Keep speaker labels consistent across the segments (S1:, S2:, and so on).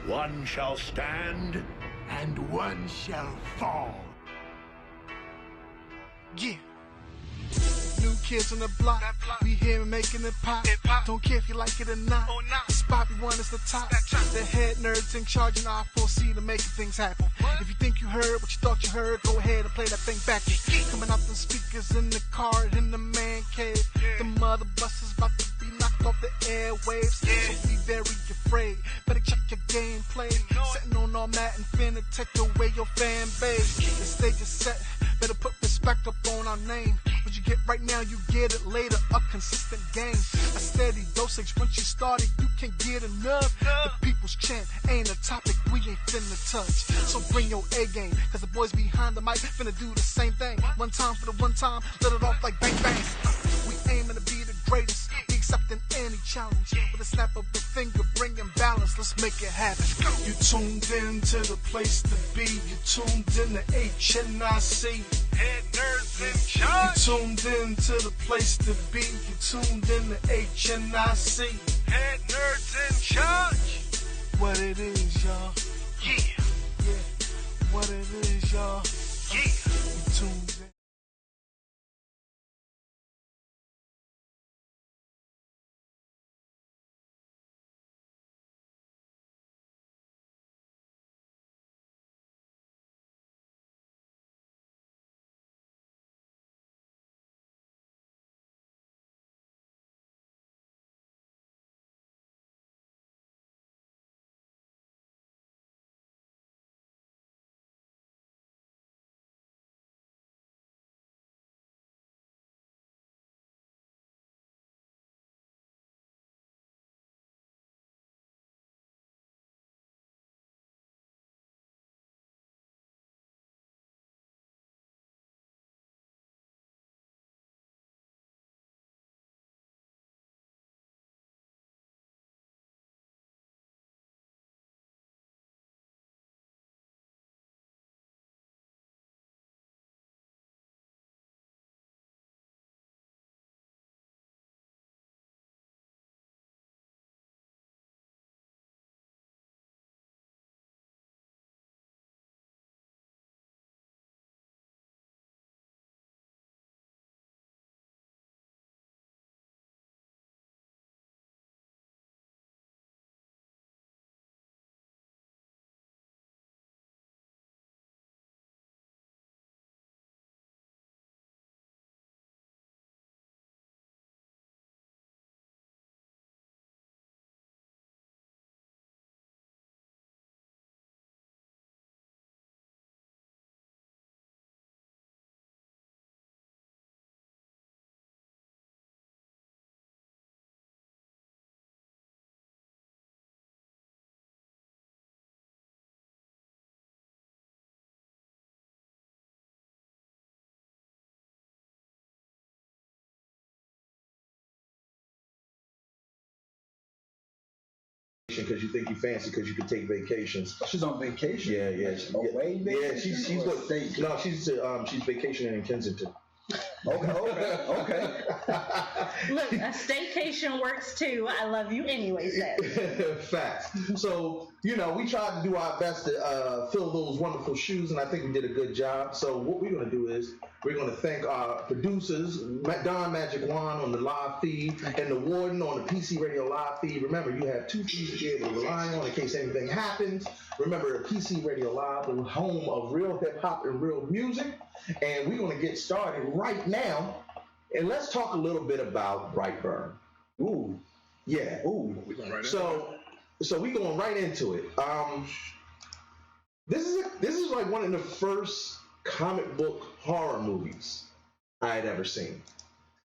S1: One shall stand,
S2: and one shall fall. Yeah. New kids on the block, we here making it pop. Don't care if you like it or not. The spot we want is the top. The head nerds in charge and our full seat of making things happen. If you think you heard what you thought you heard, go ahead and play that thing back. Coming out the speakers in the car in the man cave. The mother bus is about to be knocked off the airwaves. So be very afraid. Better check your gameplay. Sitting on all that and finna take away your fan base. The stage is set. Better put respect up on our name. What you get right now, you get it later. A consistent game, a steady dosage. Once you started, you can't get enough. The people's chant ain't a topic we ain't finna touch. So bring your A game, cause the boys behind the mic finna do the same thing. One time for the one time, let it off like bang bang. We aiming to be the greatest. He accepting any challenge. With a snap of the finger, bringing balance. Let's make it happen. You tuned in to the place to be. You tuned in to HNIC.
S3: Head nerds in charge.
S2: You tuned in to the place to be. You tuned in to HNIC.
S3: Head nerds in charge.
S2: What it is, y'all.
S3: Yeah.
S2: Yeah. What it is, y'all.
S3: Yeah.
S2: You tuned in.
S4: Because you think you fancy because you can take vacations.
S5: She's on vacation.
S4: Yeah.
S5: Away
S4: Yeah,
S5: vacation.
S4: she's
S5: or
S4: what?
S5: staycation?
S4: No, she's vacationing in Kensington.
S5: Okay.
S6: Look, a staycation works too. I love you anyway, Seth.
S4: Facts. So, we tried to do our best to fill those wonderful shoes, and I think we did a good job. So what we're going to do is we're going to thank our producers, Don Magic Juan on the live feed, and the Warden on the PC Radio live feed. Remember, you have 2 feeds to be able to rely on in case anything happens. Remember, PC Radio Live, the home of real hip-hop and real music. And we're going to get started right now. And let's talk a little bit about Brightburn. Ooh. Yeah. Ooh.
S3: We're going right
S4: So we're going right into it. This is like one of the first comic book horror movies I had ever seen.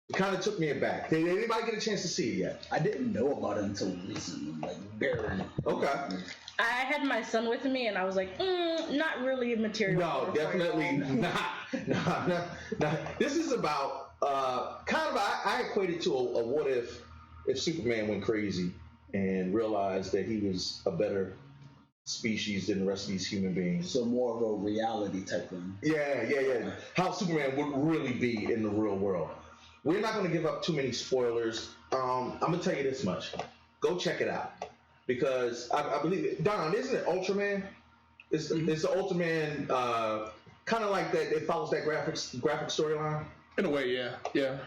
S4: It kind of took me aback. Did anybody get a chance to see it yet?
S5: I didn't know about it until recently, like barely.
S4: Okay.
S6: I had my son with me, and I was like, not really a material.
S4: No, definitely not. No. This is about I equate it to a what if Superman went crazy and realized that he was a better species than the rest of these human beings.
S5: So more of a reality type thing.
S4: Yeah. How Superman would really be in the real world. We're not going to give up too many spoilers. I'm going to tell you this much. Go check it out. Because I believe it. Don, isn't it Ultraman? It's the Ultraman, kind of like that. It follows that graphic storyline.
S7: In a way, yeah.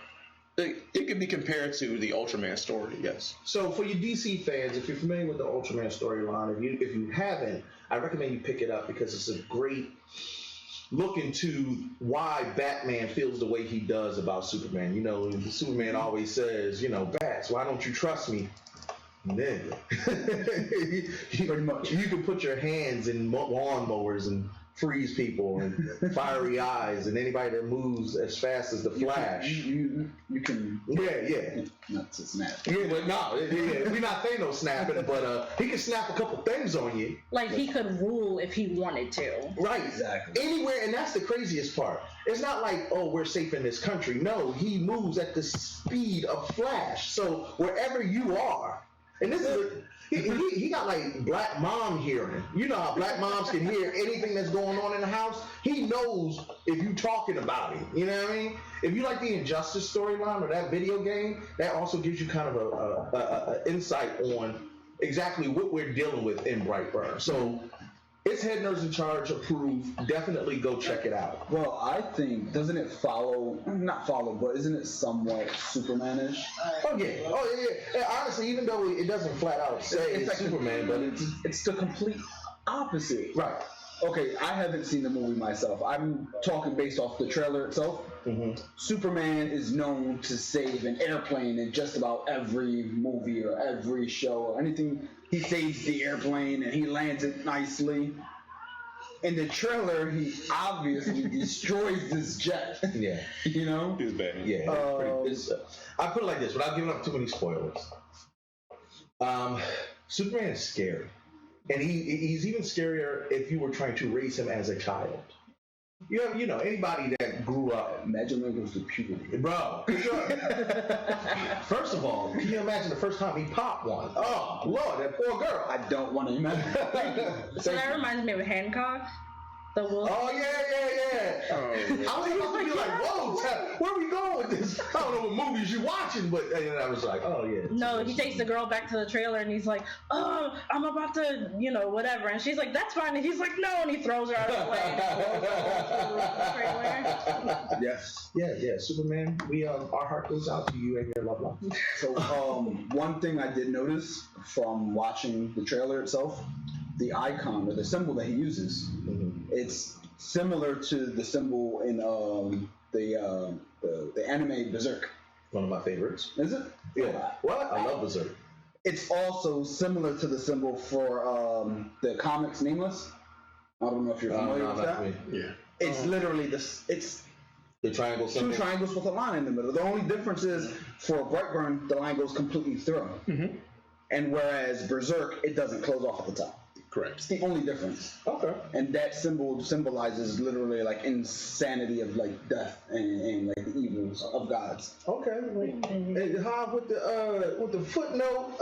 S7: It could be compared to the Ultraman story, yes.
S4: So for you DC fans, if you're familiar with the Ultraman storyline, if you haven't, I recommend you pick it up because it's a great look into why Batman feels the way he does about Superman. Superman always says, Bats, why don't you trust me? Nigga. Pretty much. You can put your hands in lawnmowers and freeze people and fiery eyes and anybody that moves as fast as the Flash.
S5: You can.
S4: Yeah.
S5: Not to snap.
S4: Yeah, but no, we're not Thanos snapping, but he can snap a couple things on you.
S6: Like he could rule if he wanted to.
S4: Right.
S5: Exactly.
S4: Anywhere, and that's the craziest part. It's not like, oh, we're safe in this country. No, he moves at the speed of Flash. So wherever you are, and this is he got like black mom hearing. You know how black moms can hear anything that's going on in the house? He knows if you talking about him. You know what I mean? If you like the Injustice storyline or that video game, that also gives you kind of a insight on exactly what we're dealing with in Brightburn. So it's Head Nerds in Charge approved. Definitely go check it out.
S5: Well, I think, doesn't it not follow, but isn't it somewhat Superman-ish?
S4: Oh yeah. And honestly, even though it doesn't flat out say it's
S5: like
S4: Superman, but
S5: it's the complete opposite.
S4: right.
S5: Okay, I haven't seen the movie myself. I'm talking based off the trailer itself.
S4: Mm-hmm.
S5: Superman is known to save an airplane in just about every movie or every show or anything. He saves the airplane and he lands it nicely. In the trailer, he obviously destroys this jet.
S4: Yeah.
S5: You know?
S7: It's bad.
S4: Yeah. I put it like this, without giving up too many spoilers. Superman is scary. And he's even scarier if you were trying to raise him as a child. You know, anybody that grew up.
S5: Imagine when it goes to puberty.
S4: Bro, first of all, can you imagine the first time he popped one? Oh, Lord, that poor girl.
S5: I don't want to imagine.
S6: So that reminds me of Hancock. The wolf.
S4: Oh, yeah. I was about to be like, whoa, where are we going with this? I don't know what movies you're watching, but and I was like, oh, yeah.
S6: No, he takes the girl back to the trailer and he's like, oh, I'm about to, whatever. And she's like, that's fine. And he's like, no. And he throws her out of the way.
S5: Yes.
S4: Yeah. Superman, our heart goes out to you and your loved one.
S5: So, one thing I did notice from watching the trailer itself, the icon or the symbol that he uses, it's similar to the symbol in the anime Berserk.
S4: One of my favorites.
S5: Is it?
S4: Yeah. What? I love Berserk.
S5: It's also similar to the symbol for the comics Nameless. I don't know if you're familiar with that.
S7: Yeah.
S5: It's literally it's
S4: the triangle symbol.
S5: two triangles with a line in the middle. The only difference is for Brightburn, the line goes completely through.
S7: Mm-hmm.
S5: And whereas Berserk, it doesn't close off at the top.
S7: Correct.
S5: It's the only difference.
S4: Okay.
S5: And that symbol symbolizes literally like insanity of like death and like the evils of gods.
S4: Okay. And how with the footnote,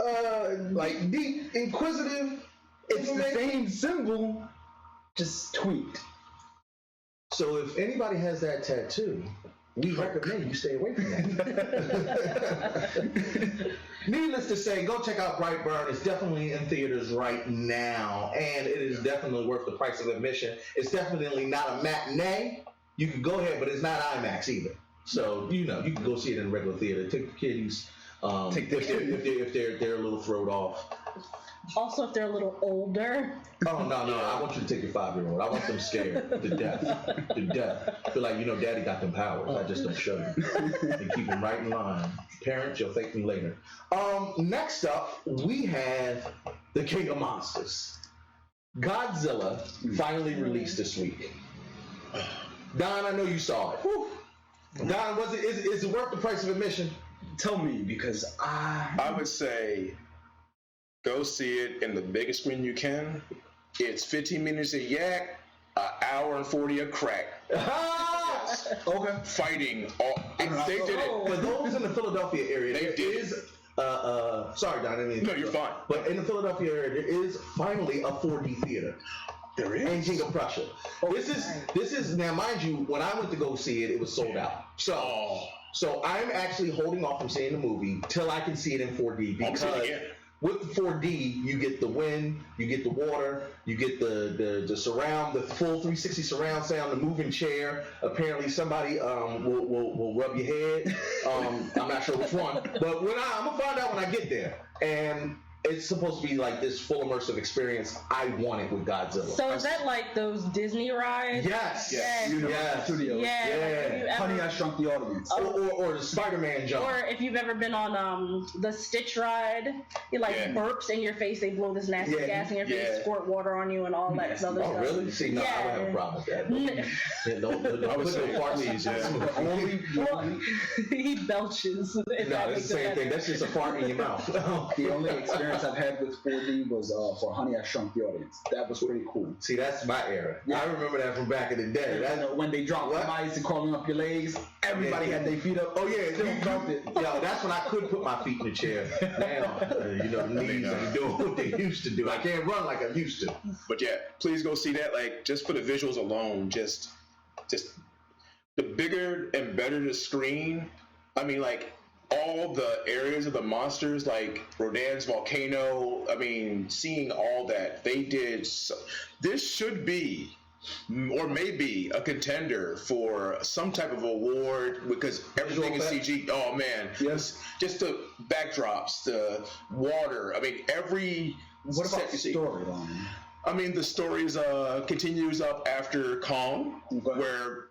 S4: like deep inquisitive.
S5: It's the same symbol, just tweaked.
S4: So if anybody has that tattoo, we recommend you stay away from that. Needless to say, go check out Brightburn. It's definitely in theaters right now, and it is definitely worth the price of admission. It's definitely not a matinee. You can go ahead, but it's not IMAX either. So you can go see it in a regular theater. Take the kiddies. If they're a little thrown off.
S6: Also, if they're a little older.
S4: Oh, no. I want you to take your 5-year-old. I want them scared to death. I feel like, Daddy got them powers. I just don't show you. And keep them right in line. Parents, you'll thank me later. Next up, we have The King of Monsters. Godzilla finally released this week. Don, I know you saw it. Whew. Don, is it worth the price of admission?
S5: Tell me, because
S7: I would say go see it in the biggest screen you can. It's 15 minutes of yak, an hour and 40 of crack.
S5: okay.
S7: Fighting. They did it.
S4: For those in the Philadelphia area,
S7: They
S4: there
S7: did
S4: is. Sorry, Don. I didn't mean
S7: No, you're fine.
S4: But in the Philadelphia area, there is finally a 4D theater.
S7: There is.
S4: And King of Prussia. This is now, mind you, when I went to go see it, it was sold out. So I'm actually holding off from seeing the movie till I can see it in 4D because with the 4D you get the wind, you get the water, you get the surround, the full 360 surround sound, the moving chair. Apparently somebody will rub your head. I'm not sure which one, but I'm gonna find out when I get there. And it's supposed to be like this full immersive experience I wanted with Godzilla.
S6: So is that like those Disney rides?
S4: Yes.
S6: Yes.
S5: Universal Studios.
S6: Yeah. Like, have you ever,
S5: Honey, I Shrunk the Audience.
S4: Or the Spider-Man jump.
S6: or if you've ever been on the Stitch ride, it like burps in your face. They blow this nasty gas in your face, squirt water on you, and all that other stuff.
S4: Oh, really? See, no, I don't have a problem with that. Don't
S7: I would say
S4: put no
S7: please,
S4: farts.
S5: Only
S6: He belches.
S4: No, it's the same thing. That's just a fart in your mouth.
S5: the only experience I've had with 4D was for Honey, I Shrunk the Audience. That was pretty cool.
S4: See, that's my era.
S5: Yeah.
S4: I remember that from back in the day.
S5: When they dropped the ice and crawling up your legs, everybody had their feet up.
S4: Oh yeah,
S5: Still felt it.
S4: Yo, that's when I could put my feet in the chair. Now, the knees ain't doing what they used to do. I can't run like I used to.
S7: But yeah, please go see that. Like, just for the visuals alone, just the bigger and better the screen. I mean, like, all the areas of the monsters, like Rodan's volcano. I mean, seeing all that they did. This should be, or maybe, a contender for some type of award because everything is CG. Oh man,
S4: Yes.
S7: Just the backdrops, the water. I mean, every.
S5: What about
S7: set you see.
S5: storyline?
S7: I mean, the stories continues up after Kong,
S5: Okay.
S7: where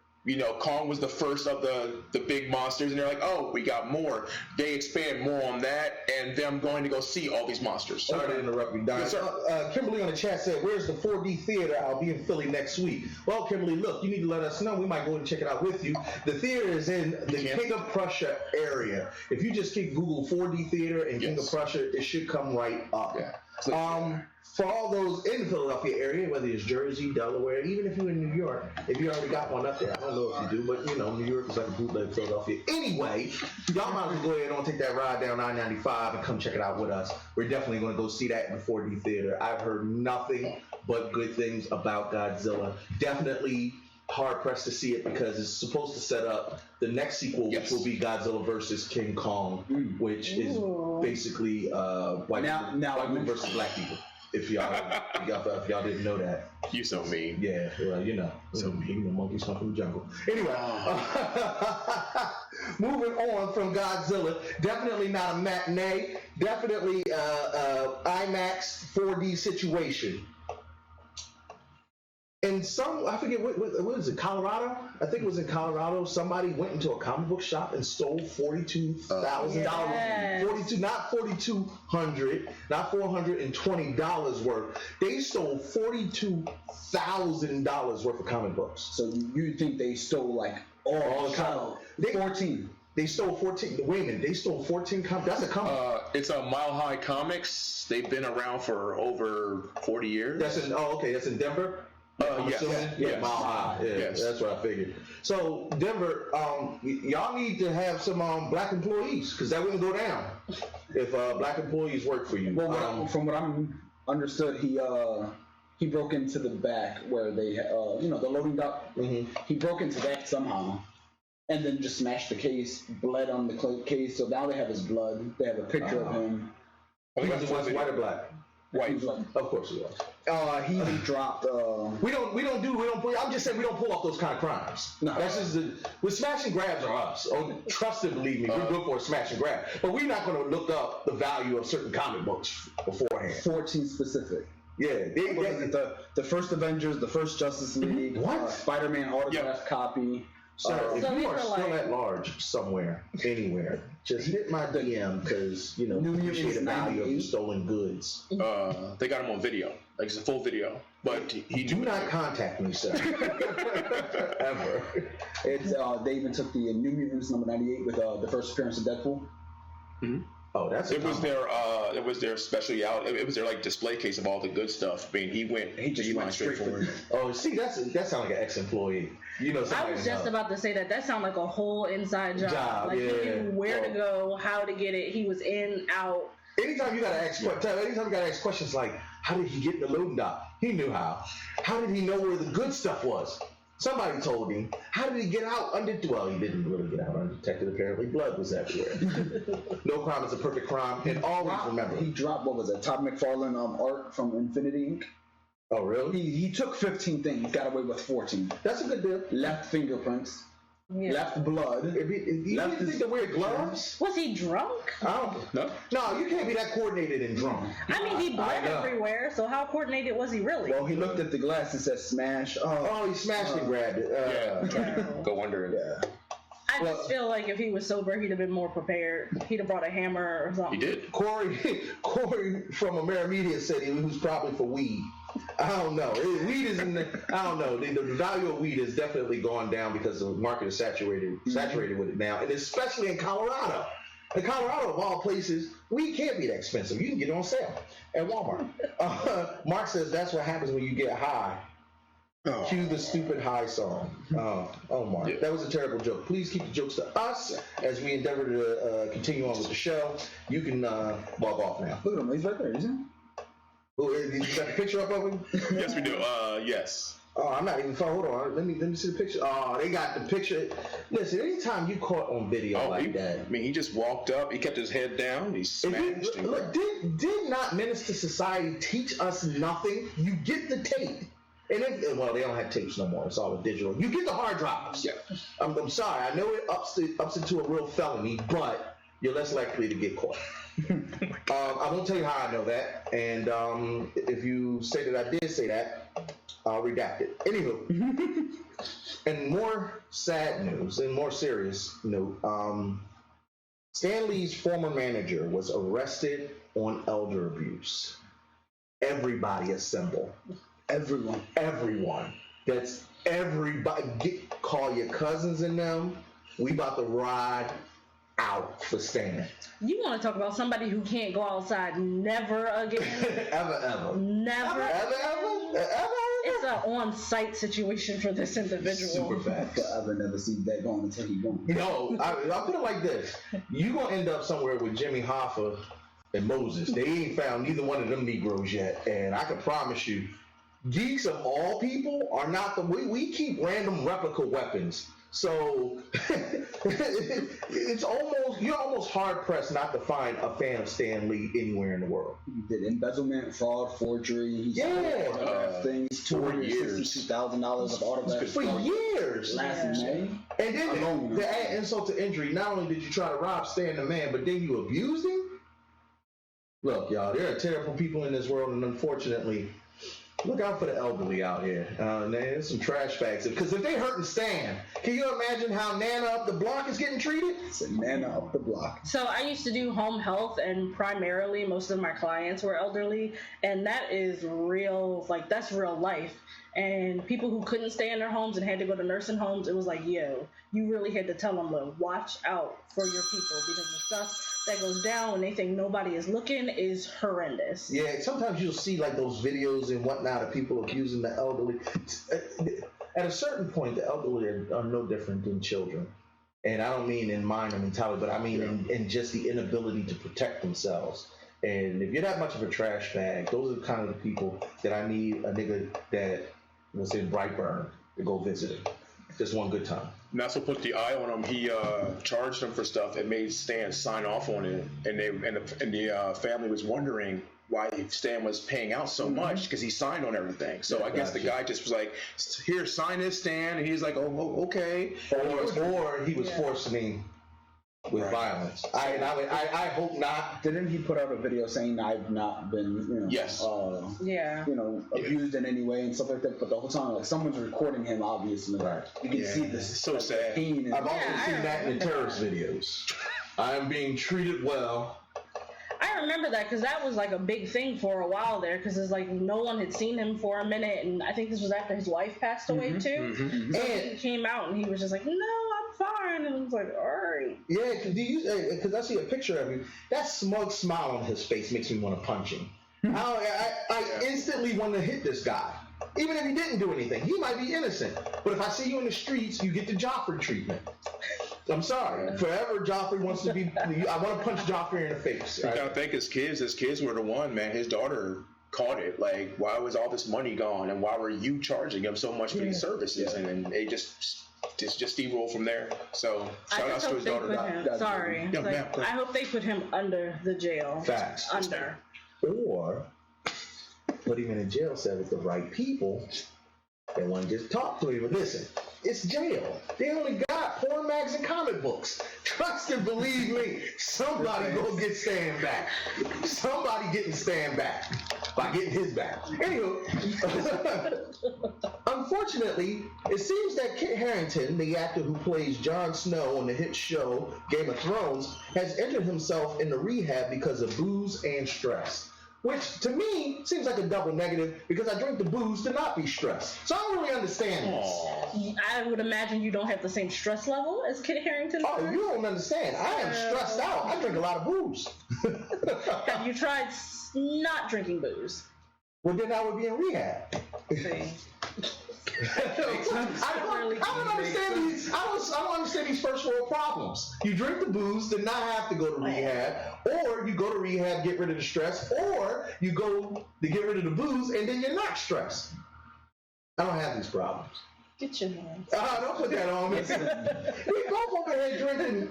S7: Kong was the first of the big monsters, and they're like, oh, we got more. They expand more on that, and them going to go see all these monsters.
S4: Sorry to interrupt you, Don.
S7: Yes, sir.
S4: Kimberly on the chat said, where's the 4D theater? I'll be in Philly next week. Well, Kimberly, look, you need to let us know. We might go and check it out with you. The theater is in the King of Prussia area. If you just keep Google 4D theater and King of Prussia, it should come right up.
S7: Yeah.
S4: For all those in the Philadelphia area, whether it's Jersey, Delaware, even if you're in New York, if you already got one up there, I don't know if you do, but New York is like a bootleg Philadelphia. Anyway, y'all might as well go ahead and take that ride down I-95 and come check it out with us. We're definitely going to go see that in the 4D theater. I've heard nothing but good things about Godzilla. Definitely hard pressed to see it because it's supposed to set up the next sequel, which will be Godzilla versus King Kong, which is basically white people versus black people. If y'all didn't know that.
S7: You so mean.
S4: Yeah, well, so mean. Monkeys come from the jungle. Anyway, moving on from Godzilla, definitely not a matinee. Definitely IMAX 4D situation. And I forget what is it, Colorado? I think it was in Colorado. Somebody went into a comic book shop and stole $42,000. Not $4,200, not $420 worth. They stole $42,000 worth of comic books.
S5: So you think they stole like all the comic? 14.
S4: They stole 14. Wait a minute, they stole 14 comics. That's a comic.
S7: It's a Mile High Comics. They've been around for over 40 years.
S4: That's in Denver.
S7: Yes.
S4: Mile High. Yeah,
S7: Yes.
S4: That's what I figured. So Denver, y'all need to have some black employees because that wouldn't go down if black employees work for you.
S5: Well, from what I'm understood, he broke into the back where they the loading dock.
S4: Mm-hmm.
S5: He broke into that somehow, and then just smashed the case, bled on the case. So now they have his blood. They have a picture of him.
S4: He was white or black?
S5: White.
S4: Of course he was.
S5: He even dropped.
S4: I'm just saying we don't pull off those kind of crimes.
S5: No.
S4: That's just with smash and grabs are us. Oh, trust and believe me, we're good for a smash and grab. But we're not going to look up the value of certain comic books beforehand.
S5: 14 specific.
S4: Yeah,
S5: The first Avengers, the first Justice League,
S4: What?
S5: Spider-Man autographed copy.
S4: Sir, if
S6: So
S4: you
S6: these
S4: are
S6: are
S4: still
S6: like-
S4: at large somewhere, anywhere, just hit my DM because
S5: New
S4: appreciate the
S5: Mutants
S4: value of
S5: 98.
S4: the stolen goods.
S7: They got him on video. Like, it's a full video. But he
S4: Do not contact me, sir. Ever.
S5: It's they even took the New Mutants number 98 with the first appearance of Deadpool.
S4: Oh, that's
S7: It was their special out. It was their like display case of all the good stuff. I mean, he
S5: just went straight for it.
S4: Oh, see, that sounds like an ex-employee.
S6: I was just about to say that sounds like a whole inside job. Like he knew where to go, how to get it. He was in, out.
S4: Anytime you gotta ask questions like, how did he get in the loading dock? He knew how. How did he know where the good stuff was? Somebody told him. How did he get out well, he didn't really get out undetected. Apparently, blood was everywhere. No crime is a perfect crime, and always remember.
S5: He dropped, what was it, Todd McFarlane art from Infinity Inc.
S4: Oh, really?
S5: He took 15 things, got away with 14.
S4: That's a good deal.
S5: Left fingerprints.
S6: Yeah.
S5: left blood.
S4: You
S5: Left
S4: think
S5: his
S4: they wear gloves?
S6: Was he drunk?
S4: I don't. No, you can't be that coordinated and drunk.
S6: I mean, he bled
S4: know.
S6: everywhere, so how coordinated was he really?
S5: Well, he looked at the glass and said, "Smash!"
S4: Oh, he smashed and grabbed it.
S7: Go under it.
S5: Yeah.
S6: I just feel like if he was sober, he'd have been more prepared. He'd have brought a hammer or something.
S7: He did.
S4: Corey from Amerimedia said he was probably for weed. I don't know. Weed is in the. I don't know. The value of weed has definitely gone down because the market is saturated with it now, and especially in Colorado. In Colorado, of all places, weed can't be that expensive. You can get it on sale at Walmart. Mark says that's what happens when you get high.
S7: Oh.
S4: Cue the stupid high song. Oh, Mark.
S7: Yeah.
S4: That was a terrible joke. Please keep the jokes to us as we endeavor to continue on with the show. You can log off now.
S5: Look at him. He's right there, isn't he?
S4: Oh, you got the picture up of him?
S7: Yes, we do. Yes.
S4: Oh, I'm not even. Hold on. Let me see the picture. Oh, they got the picture. Listen, anytime you caught on video like that.
S7: I mean, he just walked up. He kept his head down. He smashed.
S4: Look, did not Menace to Society teach us nothing? You get the tape. And then, well, they don't have tapes no more. It's all digital. You get the hard drives.
S7: Yeah.
S4: I'm sorry. I know it ups into a real felony, but you're less likely to get caught. I won't tell you how I know that. And if you say that I did say that, I'll redact it. Anywho, and more sad news and more serious note, Stan Lee's former manager was arrested on elder abuse. Everybody assemble. Everyone. That's everybody. Call your cousins and them. We about to ride out for Stan.
S6: You want to talk about somebody who can't go outside never again?
S4: ever.
S6: Never.
S4: Ever.
S6: It's an on-site situation for this individual.
S4: Super fast.
S5: I've never seen that going until he gone.
S4: No, I'll put it like this. You gonna end up somewhere with Jimmy Hoffa and Moses. They ain't found neither one of them Negroes yet. And I can promise you, geeks of all people are not the we keep random replica weapons. So it's almost you're almost hard pressed not to find a fan of Stan Lee anywhere in the world.
S5: He did embezzlement, fraud, forgery. He autographed things. $262,000 of autographs
S4: for years.
S5: Last May.
S4: And then to add insult to injury, not only did you try to rob Stan the man, but then you abused him. Look, y'all, there are terrible people in this world, and unfortunately, look out for the elderly out here. There's some trash bags. Because if they hurting Stan, can you imagine how Nana up the block is getting treated?
S5: It's a Nana up the block.
S6: So I used to do home health, and primarily most of my clients were elderly, and that is real, like that's real life. And people who couldn't stay in their homes and had to go to nursing homes, it was like, yo, you really had to tell them to watch out for your people because the stuff that goes down when they think nobody is looking is horrendous.
S4: Yeah, sometimes you'll see like those videos and whatnot of people abusing the elderly. At a certain point, the elderly are no different than children. And I don't mean in mind or mentality, but I mean in just the inability to protect themselves. And if you're that much of a trash bag, those are the kind of the people that I need a nigga that was in Brightburn to go visit him. Just one good time.
S7: And that's what put the eye on him. He charged him for stuff and made Stan sign off on it. And the family was wondering why Stan was paying out so much because he signed on everything. So I guess the guy just was like, "Here, sign this, Stan." And he's like, "Oh, okay."
S4: Or he was forcing with violence. I hope not.
S5: Didn't he put out a video saying I've not been, abused in any way and stuff like that? But the whole time, like someone's recording him, obviously.
S4: Right.
S5: You can see this.
S7: It's so sad.
S4: I've also seen that in the terrorist videos. I am being treated well.
S6: I remember that because that was like a big thing for a while there because it's like no one had seen him for a minute, and I think this was after his wife passed away too. So he came out and he was just like, "No, I'm fine," and I was like, "All right."
S4: Yeah, because I see a picture of him. That smug smile on his face makes me want to punch him. I instantly want to hit this guy. Even if he didn't do anything, he might be innocent. But if I see you in the streets, you get the Joffrey treatment. I'm sorry. Forever, Joffrey wants to be. I want to punch Joffrey in the face.
S7: You gotta thank his kids. His kids were the one, man. His daughter caught it. Like, why was all this money gone, and why were you charging him so much for these services? And then they just steamroll from there. So shout out to his daughter.
S6: I hope they put him under the jail.
S4: Facts.
S6: Under.
S4: Or put him in a jail cell with the right people that want to just talk to him. But listen, it's jail. They only got porn mags and comic books. Trust and believe me, somebody gonna get Stan back. Somebody getting Stan back by getting his back. Anywho, unfortunately, it seems that Kit Harington, the actor who plays Jon Snow on the hit show Game of Thrones, has entered himself into rehab because of booze and stress. Which, to me, seems like a double negative because I drink the booze to not be stressed. So I don't really understand this.
S6: I would imagine you don't have the same stress level as Kit Harington.
S4: Oh, you don't understand. I am stressed out. I drink a lot of booze.
S6: Have you tried not drinking booze?
S4: Well, then I would be in rehab.
S6: See.
S4: I don't understand these. I don't understand these first world problems. You drink the booze to not have to go to rehab, or you go to rehab, get rid of the stress, or you go to get rid of the booze and then you're not stressed. I don't have these problems.
S6: Get your hands.
S4: Don't put that on me. We both over here drinking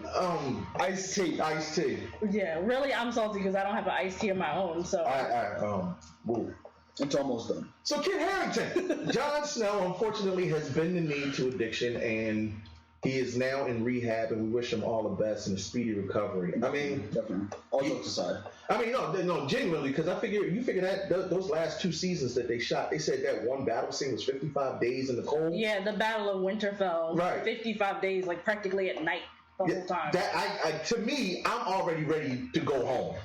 S4: iced tea. Iced tea.
S6: Yeah, really, I'm salty because I don't have an iced tea of my own. So.
S4: Woo.
S5: It's almost done.
S4: So Kit Harington, Jon Snow, unfortunately, has been the knee to addiction, and he is now in rehab, and we wish him all the best and a speedy recovery. I mean,
S5: definitely. All jokes aside.
S4: I mean, no, genuinely, because you figure that those last 2 seasons that they shot, they said that one battle scene was 55 days in the cold.
S6: Yeah, the Battle of Winterfell.
S4: Right.
S6: 55 days, like practically at night the whole time.
S4: That to me, I'm already ready to go home.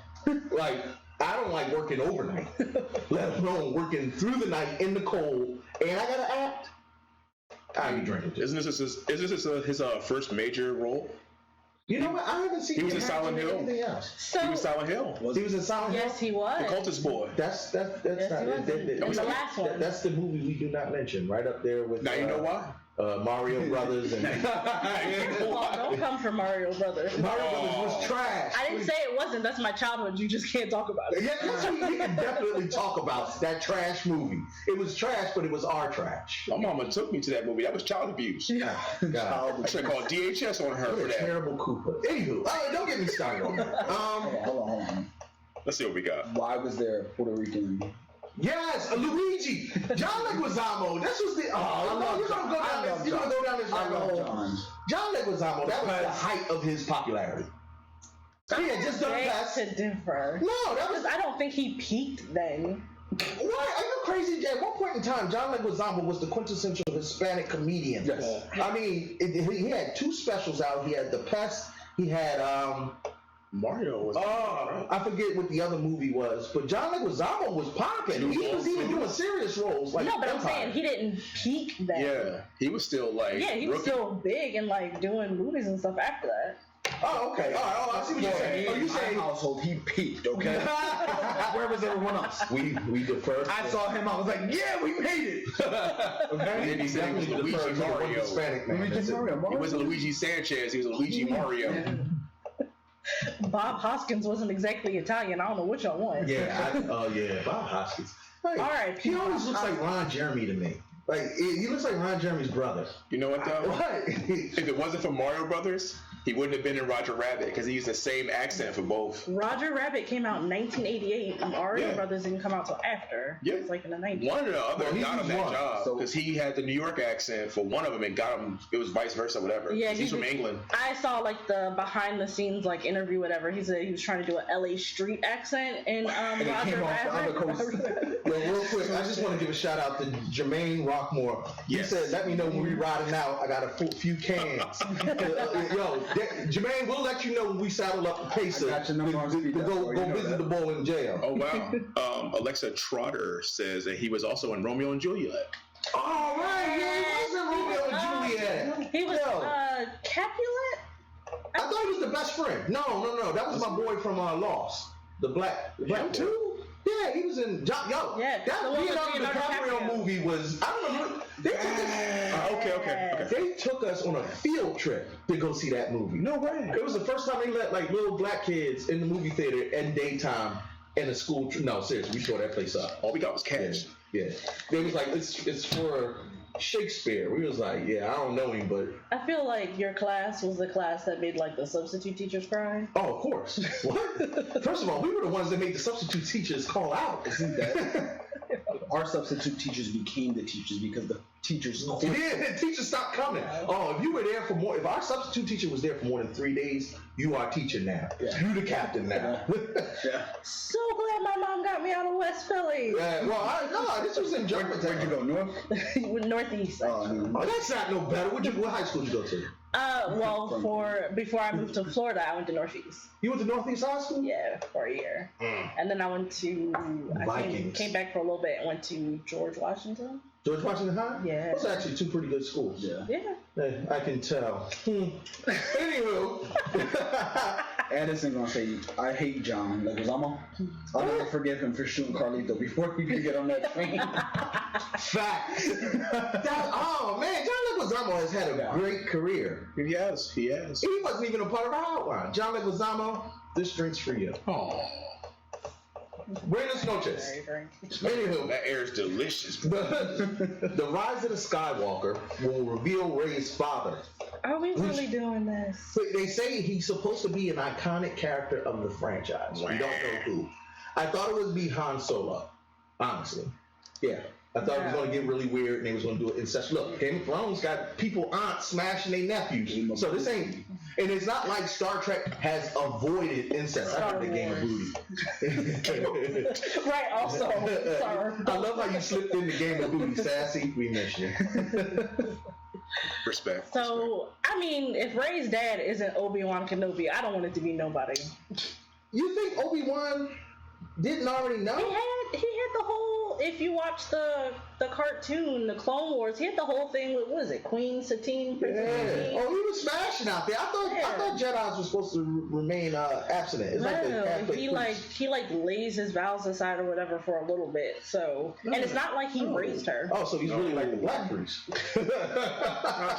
S4: Like. I don't like working overnight, let alone working through the night in the cold, and I gotta act. I be drinking.
S7: Isn't this his first major role?
S4: You know what? I haven't seen.
S7: He was in Silent Hill.
S4: Anything else?
S7: He was Silent Hill.
S4: He was in Silent Hill.
S6: Yes, he was.
S7: The Cultist Boy.
S4: That's
S6: Yes,
S4: not.
S6: he was. The last one.
S4: That's the movie we do not mention. Right up there with.
S7: Now you know why.
S4: Mario Brothers and.
S6: Don't come for Mario Brothers.
S4: Mario Brothers was trash.
S6: I didn't say it wasn't. That's my childhood. You just can't talk about it.
S4: Yeah, that's what we can definitely talk about that trash movie. It was trash, but it was our trash.
S7: My mama took me to that movie. That was child abuse.
S4: God.
S7: I should have called DHS on her
S4: What
S7: for
S4: a
S7: that.
S4: terrible Cooper. Anywho, don't get me started on that.
S5: Hold on.
S7: Let's see what we got.
S5: Why was there Puerto Rican?
S4: Yes, Luigi. John Leguizamo. This was the. You're gonna go down this. You're gonna go down this rabbit hole. John Leguizamo. That was the height of his popularity. He had just done Best.
S6: To differ.
S4: No, that was.
S6: I don't think he peaked then.
S4: What? Are you crazy? At one point in time, John Leguizamo was the quintessential Hispanic comedian.
S5: Yes.
S4: I mean, he had 2 specials out. He had The Pest. He had
S7: Mario was.
S4: I forget what the other movie was, but John Leguizamo was popping. He was even doing serious roles. Like
S6: No, but I'm
S4: Empire.
S6: saying he didn't peak then.
S7: Yeah, he was still like.
S6: Yeah, he was
S7: rookie.
S6: still big and like doing movies and stuff after that.
S4: Oh, okay. All right. I see what you're saying. Oh, you
S5: In my
S4: saying
S5: household, he peaked, okay? Where was everyone else?
S4: we defer?
S5: I saw him, I was like, yeah, we made it!
S4: Okay.
S7: Then he said he was
S4: Definitely
S7: Luigi
S4: defer to the one
S7: Mario.
S4: Hispanic man. That's it.
S7: He wasn't Luigi Sanchez. He was Luigi Mario.
S6: Bob Hoskins wasn't exactly Italian. I don't know which I want.
S4: Yeah. Bob Hoskins. Hey,
S6: All right,
S4: he always looks like Ron Jeremy to me. Like he looks like Ron Jeremy's brother.
S7: You know what though?
S4: What?
S7: If it wasn't for Mario Brothers, he wouldn't have been in Roger Rabbit because he used the same accent for both.
S6: Roger Rabbit came out in 1988, and Mario
S7: Yeah.
S6: Brothers didn't come out till after.
S7: Yeah.
S6: It was like in the 90s.
S7: One or the other
S4: Well, he
S7: got him that
S4: won,
S7: job
S5: so-
S7: because he had the New York accent for one of them and got him. It was vice versa, whatever.
S6: Yeah,
S7: 'Cause he's
S6: he
S7: from
S6: did-
S7: England.
S6: I saw like the behind the scenes like interview, whatever. He said he was trying to do an LA street accent in
S5: And it
S6: Roger
S5: came off the other
S6: Rabbit.
S5: coast.
S4: Well, real quick, I just want to give a shout out to Jermaine Rockmore.
S7: Yes.
S4: He said, "Let me know when we riding out. I got a few cans." Jermaine, we'll let you know when we saddle up the Pacer.
S5: I got your number on speed
S4: to
S5: dial,
S4: go
S5: so you know
S4: visit
S5: that.
S4: the boy in jail.
S7: Oh wow. Alexa Trotter says that he was also in Romeo and Juliet.
S4: All right, yeah, he was in Romeo and Juliet.
S6: He was
S4: Yo.
S6: Capulet.
S4: I thought he was the best friend. No, that was my boy from Lost, the black boy.
S7: too?
S4: Yeah, he was in.
S6: Yeah,
S4: That
S6: the one with
S4: Leonardo
S6: Leonardo
S4: DiCaprio
S6: DiCaprio.
S4: movie was. I don't know. They took us.
S7: Okay.
S4: They took us on a field trip to go see that movie.
S7: No way.
S4: It was the first time they let like little black kids in the movie theater in daytime in a school. No, seriously, we tore that place up.
S7: All we got was cash.
S4: Yeah. They was like, it's for Shakespeare. We was like, yeah, I don't know him, but
S6: I feel like your class was the class that made like the substitute teachers cry.
S4: oh, of course. What? First of all, we were the ones that made the substitute teachers call out.
S5: Isn't that? Our substitute teachers became the teachers because the teachers quit.
S4: Yeah, the teachers stopped coming. Oh, if you were there for more, if our substitute teacher was there for more than 3 days, you are teacher now.
S5: Yeah.
S4: You the captain now.
S5: Yeah.
S6: So glad my mom got me out of West Philly.
S4: No, this was in Germantown.
S5: Where'd you go, north?
S6: Northeast.
S4: Oh, that's not no better. What high school did you go to?
S6: Before I moved to Florida, I went to Northeast.
S4: You went to Northeast High School?
S6: Yeah, for a year. And then I went to came back for a little bit and went to George Washington.
S4: George Washington High?
S6: Yeah.
S4: Those are actually two pretty good schools.
S5: Yeah.
S6: Yeah.
S4: I can tell. Anywho.
S5: Addison gonna say, I hate John Leguizamo. I'll never forgive him for shooting Carlito before he could get on that train.
S4: Facts. Oh man, John Leguizamo has had a great career.
S7: He has. He
S4: wasn't even a part of the outline. John Leguizamo, this drink's for you.
S7: Oh.
S4: Buenas noches. Anywho,
S7: That air is delicious.
S4: the Rise of the Skywalker will reveal Rey's father.
S6: Are we really doing this?
S4: So they say he's supposed to be an iconic character of the franchise. We don't know who. I thought it would be Han Solo, honestly. Yeah. I thought it was going to get really weird and they was going to do it incest. Look, Game of Thrones got people aunts smashing their nephews. So this ain't, and it's not like Star Trek has avoided incest. I heard the Game of Booty.
S6: Right, also. Sorry.
S4: I love how you slipped in the Game of Booty, sassy. We miss you.
S7: Respect.
S6: So, I mean, if Rey's dad isn't Obi-Wan Kenobi, I don't want it to be nobody.
S4: You think Obi-Wan didn't already know?
S6: He had the whole. If you watch the cartoon, the Clone Wars, he had the whole thing with, what is it, Queen Satine?
S4: Yeah. Oh, he was smashing out there. I thought Jedi's were supposed to remain abstinent. It's like the Catholic
S6: he lays his vows aside or whatever for a little bit. So, and it's not like he raised her.
S4: Oh, so he's really like the Black priest.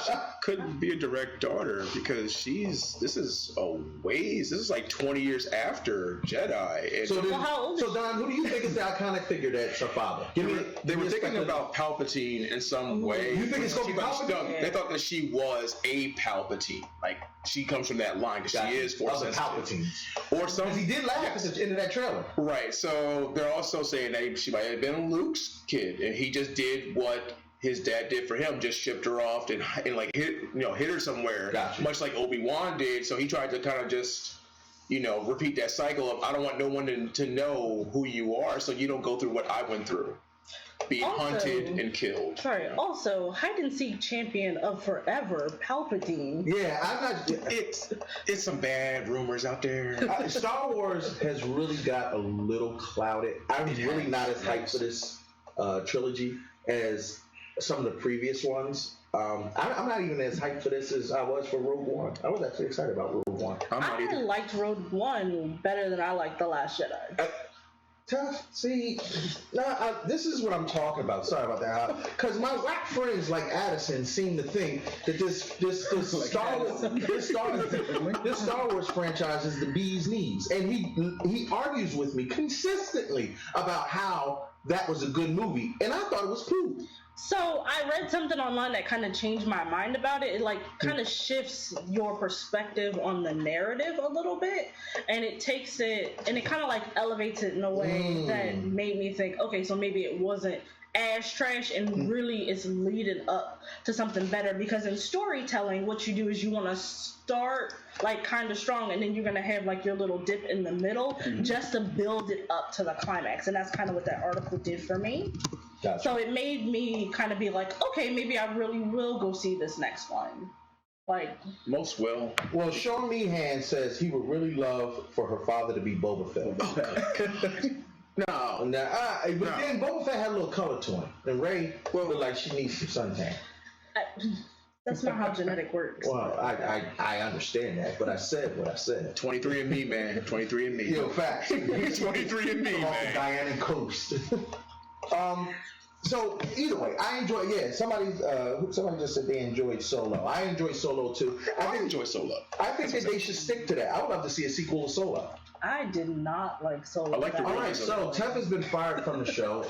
S7: She couldn't be a direct daughter because this is like 20 years after Jedi. And
S4: So
S6: how old is she?
S4: Don, who do you think is the iconic figure that's her father?
S7: they were thinking about Palpatine in some way.
S4: You think it's gonna be Palpatine?
S7: They thought that she was a Palpatine, like she comes from that line because she is Force sensitive.
S4: Palpatine.
S7: Or some.
S4: Because he did laugh at the end of that trailer.
S7: Right. So they're also saying that she might have been Luke's kid, and he just did what his dad did for him, just shipped her off and like hit her somewhere,
S4: Gotcha.
S7: much like Obi-Wan did. So he tried to kind of just repeat that cycle of I don't want no one to know who you are, so you don't go through what I went through, being hunted and killed.
S6: Sorry. Also, hide and seek champion of forever, Palpatine.
S4: Yeah, I'm not.
S7: It's some bad rumors out there.
S4: Star Wars has really got a little clouded. I'm really not as hyped for this trilogy as some of the previous ones. I'm not even as hyped for this as I was for Rogue One. I was actually excited about Rogue One.
S6: I liked Rogue One better than I liked The Last Jedi.
S4: Tough. See, this is what I'm talking about. Sorry about that. Because my whack friends like Addison seem to think that this Star Wars franchise is the bee's knees, and he argues with me consistently about how that was a good movie, and I thought it was cool.
S6: So I read something online that kind of changed my mind about it. It kind of shifts your perspective on the narrative a little bit, and it takes it and it kind of elevates it in a way that made me think, okay, so maybe it wasn't as trash and really it's leading up to something better. Because in storytelling, what you do is you want to start kind of strong, and then you're going to have your little dip in the middle just to build it up to the climax. And that's kind of what that article did for me. Gotcha. So it made me kind of be like, okay, maybe I really will go see this next one.
S7: Most will.
S4: Well, Sean Meehan says he would really love for her father to be Boba Fett.
S7: No.
S4: But then Boba Fett had a little color to him, and Rey looked like she needs some suntan.
S6: That's not how genetic works.
S4: Well, I understand that, but I said what I said.
S7: 23andMe, man. 23andMe.
S4: Yo, facts.
S7: 23andMe, man.
S4: Diana Coast. So either way, I enjoy. Yeah, somebody just said they enjoyed Solo. I enjoy Solo too.
S7: I enjoy Solo.
S4: I think that they should stick to that. I would love to see a sequel to Solo.
S6: I did not like Solo.
S7: I like the
S4: All right,
S7: realism.
S4: so Tef has been fired from the show.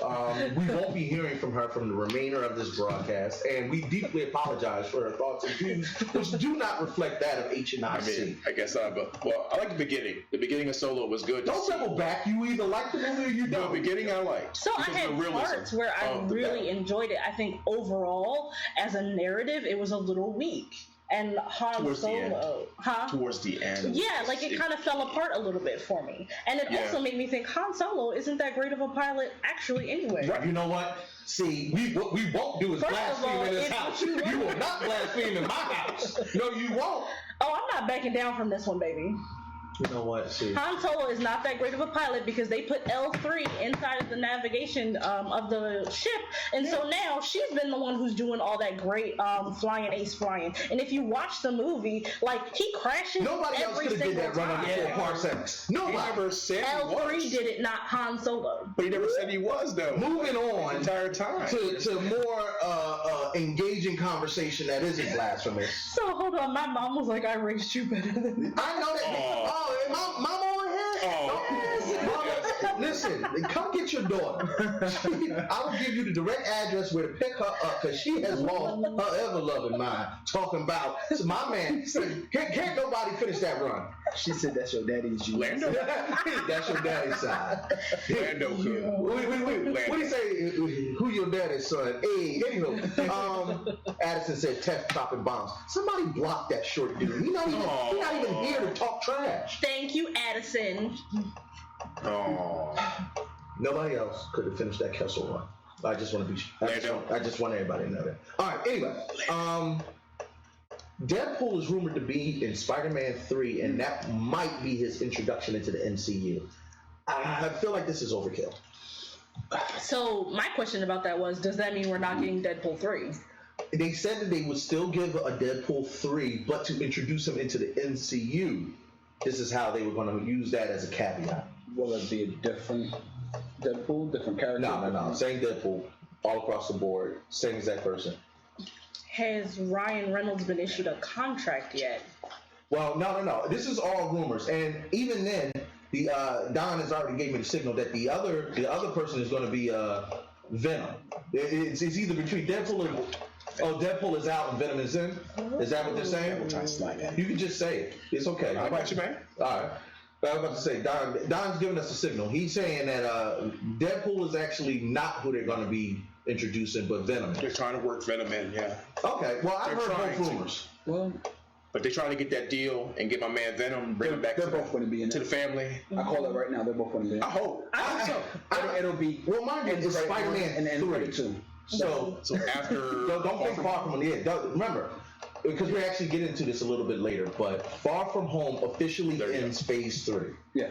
S4: We won't be hearing from her from the remainder of this broadcast, and we deeply apologize for her thoughts and views, which do not reflect that of HNIC.
S7: I mean, I guess but I like the beginning. The beginning of Solo was good.
S4: Don't double back. You either like the movie or you
S7: The
S4: don't.
S7: beginning I liked.
S6: So I
S7: because
S6: had
S7: of the realism
S6: parts where I
S7: of the
S6: really
S7: battle.
S6: enjoyed it. I think overall, as a narrative, it was a little weak. And Han
S7: Towards the end.
S6: Solo, huh?
S7: Towards the end.
S6: Yeah, like it kind of fell apart a little bit for me. And it
S7: Yeah.
S6: also made me think Han Solo isn't that great of a pilot actually anyway.
S4: Right. You know what? See, what we won't do is
S6: First of
S4: blaspheme
S6: all,
S4: in this
S6: if
S4: house.
S6: you
S4: You will not blaspheme in my house. No, you won't.
S6: Oh, I'm not backing down from this one, baby.
S4: You know what? See.
S6: Han Solo is not that great of a pilot because they put L3 inside of the navigation of the ship, and so now she's been the one who's doing all that great flying ace flying. And if you watch the movie, like he crashes
S4: Nobody else
S6: every
S4: could have did
S6: single
S4: that run
S6: time.
S4: under 4 parsecs.
S7: He
S4: Nobody.
S7: never said he
S6: L3
S7: was.
S6: did it, not Han Solo.
S7: But he never said he was, though.
S4: Moving
S7: The
S4: on
S7: entire time.
S4: to more engaging conversation that isn't blasphemous.
S6: So hold on, my mom was like, "I raised you better than."
S4: I know that.
S7: Oh.
S4: Oh, mama on here?
S7: Oh.
S4: Listen, come get your daughter. I will give you the direct address where to pick her up because she has lost her ever-loving mind. Talking about, so my man, can't nobody finish that run.
S5: She said that's your daddy's juice.
S7: Lando.
S4: That's your daddy's side.
S7: Lando could.
S4: Wait. What do you say? Who your daddy's son? Hey, anywho, Addison said Tef dropping bombs. Somebody blocked that short dude. He's not even here to talk trash.
S6: Thank you, Addison.
S7: Oh.
S4: Nobody else could have finished that Kessel run. I just want to be. I just want everybody to know that. All right. Anyway, Deadpool is rumored to be in Spider-Man 3, and that might be his introduction into the MCU. I feel like this is overkill.
S6: So my question about that was, does that mean we're not getting Deadpool 3?
S4: They said that they would still give a Deadpool 3, but to introduce him into the MCU, this is how they were going to use that as a caveat.
S5: Will it be a different Deadpool, different character?
S4: No. Same Deadpool, all across the board, same exact person.
S6: Has Ryan Reynolds been issued a contract yet?
S4: Well, no. This is all rumors, and even then, the Don has already gave me the signal that the other person is going to be Venom. It's either between Deadpool and Deadpool is out and Venom is in. Is that what they're saying? You can just say it. It's okay.
S7: I got you, man.
S4: All right. I was about to say, Don's giving us a signal. He's saying that Deadpool is actually not who they're going to be introducing, but Venom.
S7: They're trying to work Venom in, yeah.
S4: Okay, well, I've
S7: They're
S4: heard
S7: trying
S4: both
S7: to.
S4: rumors.
S5: Well,
S7: But they're trying to get that deal and get my man Venom, bring him back
S5: they're both going to be in
S7: to the
S5: it.
S7: family.
S5: I call it right now. They're both going to be in
S7: I
S5: it.
S7: hope.
S5: It'll be.
S4: Well, mind you, it's
S5: credit
S4: Spider-Man
S5: one and
S4: 3.
S5: credit 2.
S4: So
S7: After
S4: don't think Far From Home. Yeah, remember, because we actually get into this a little bit later, but Far From Home officially
S7: There you
S4: ends Phase 3.
S5: Yeah.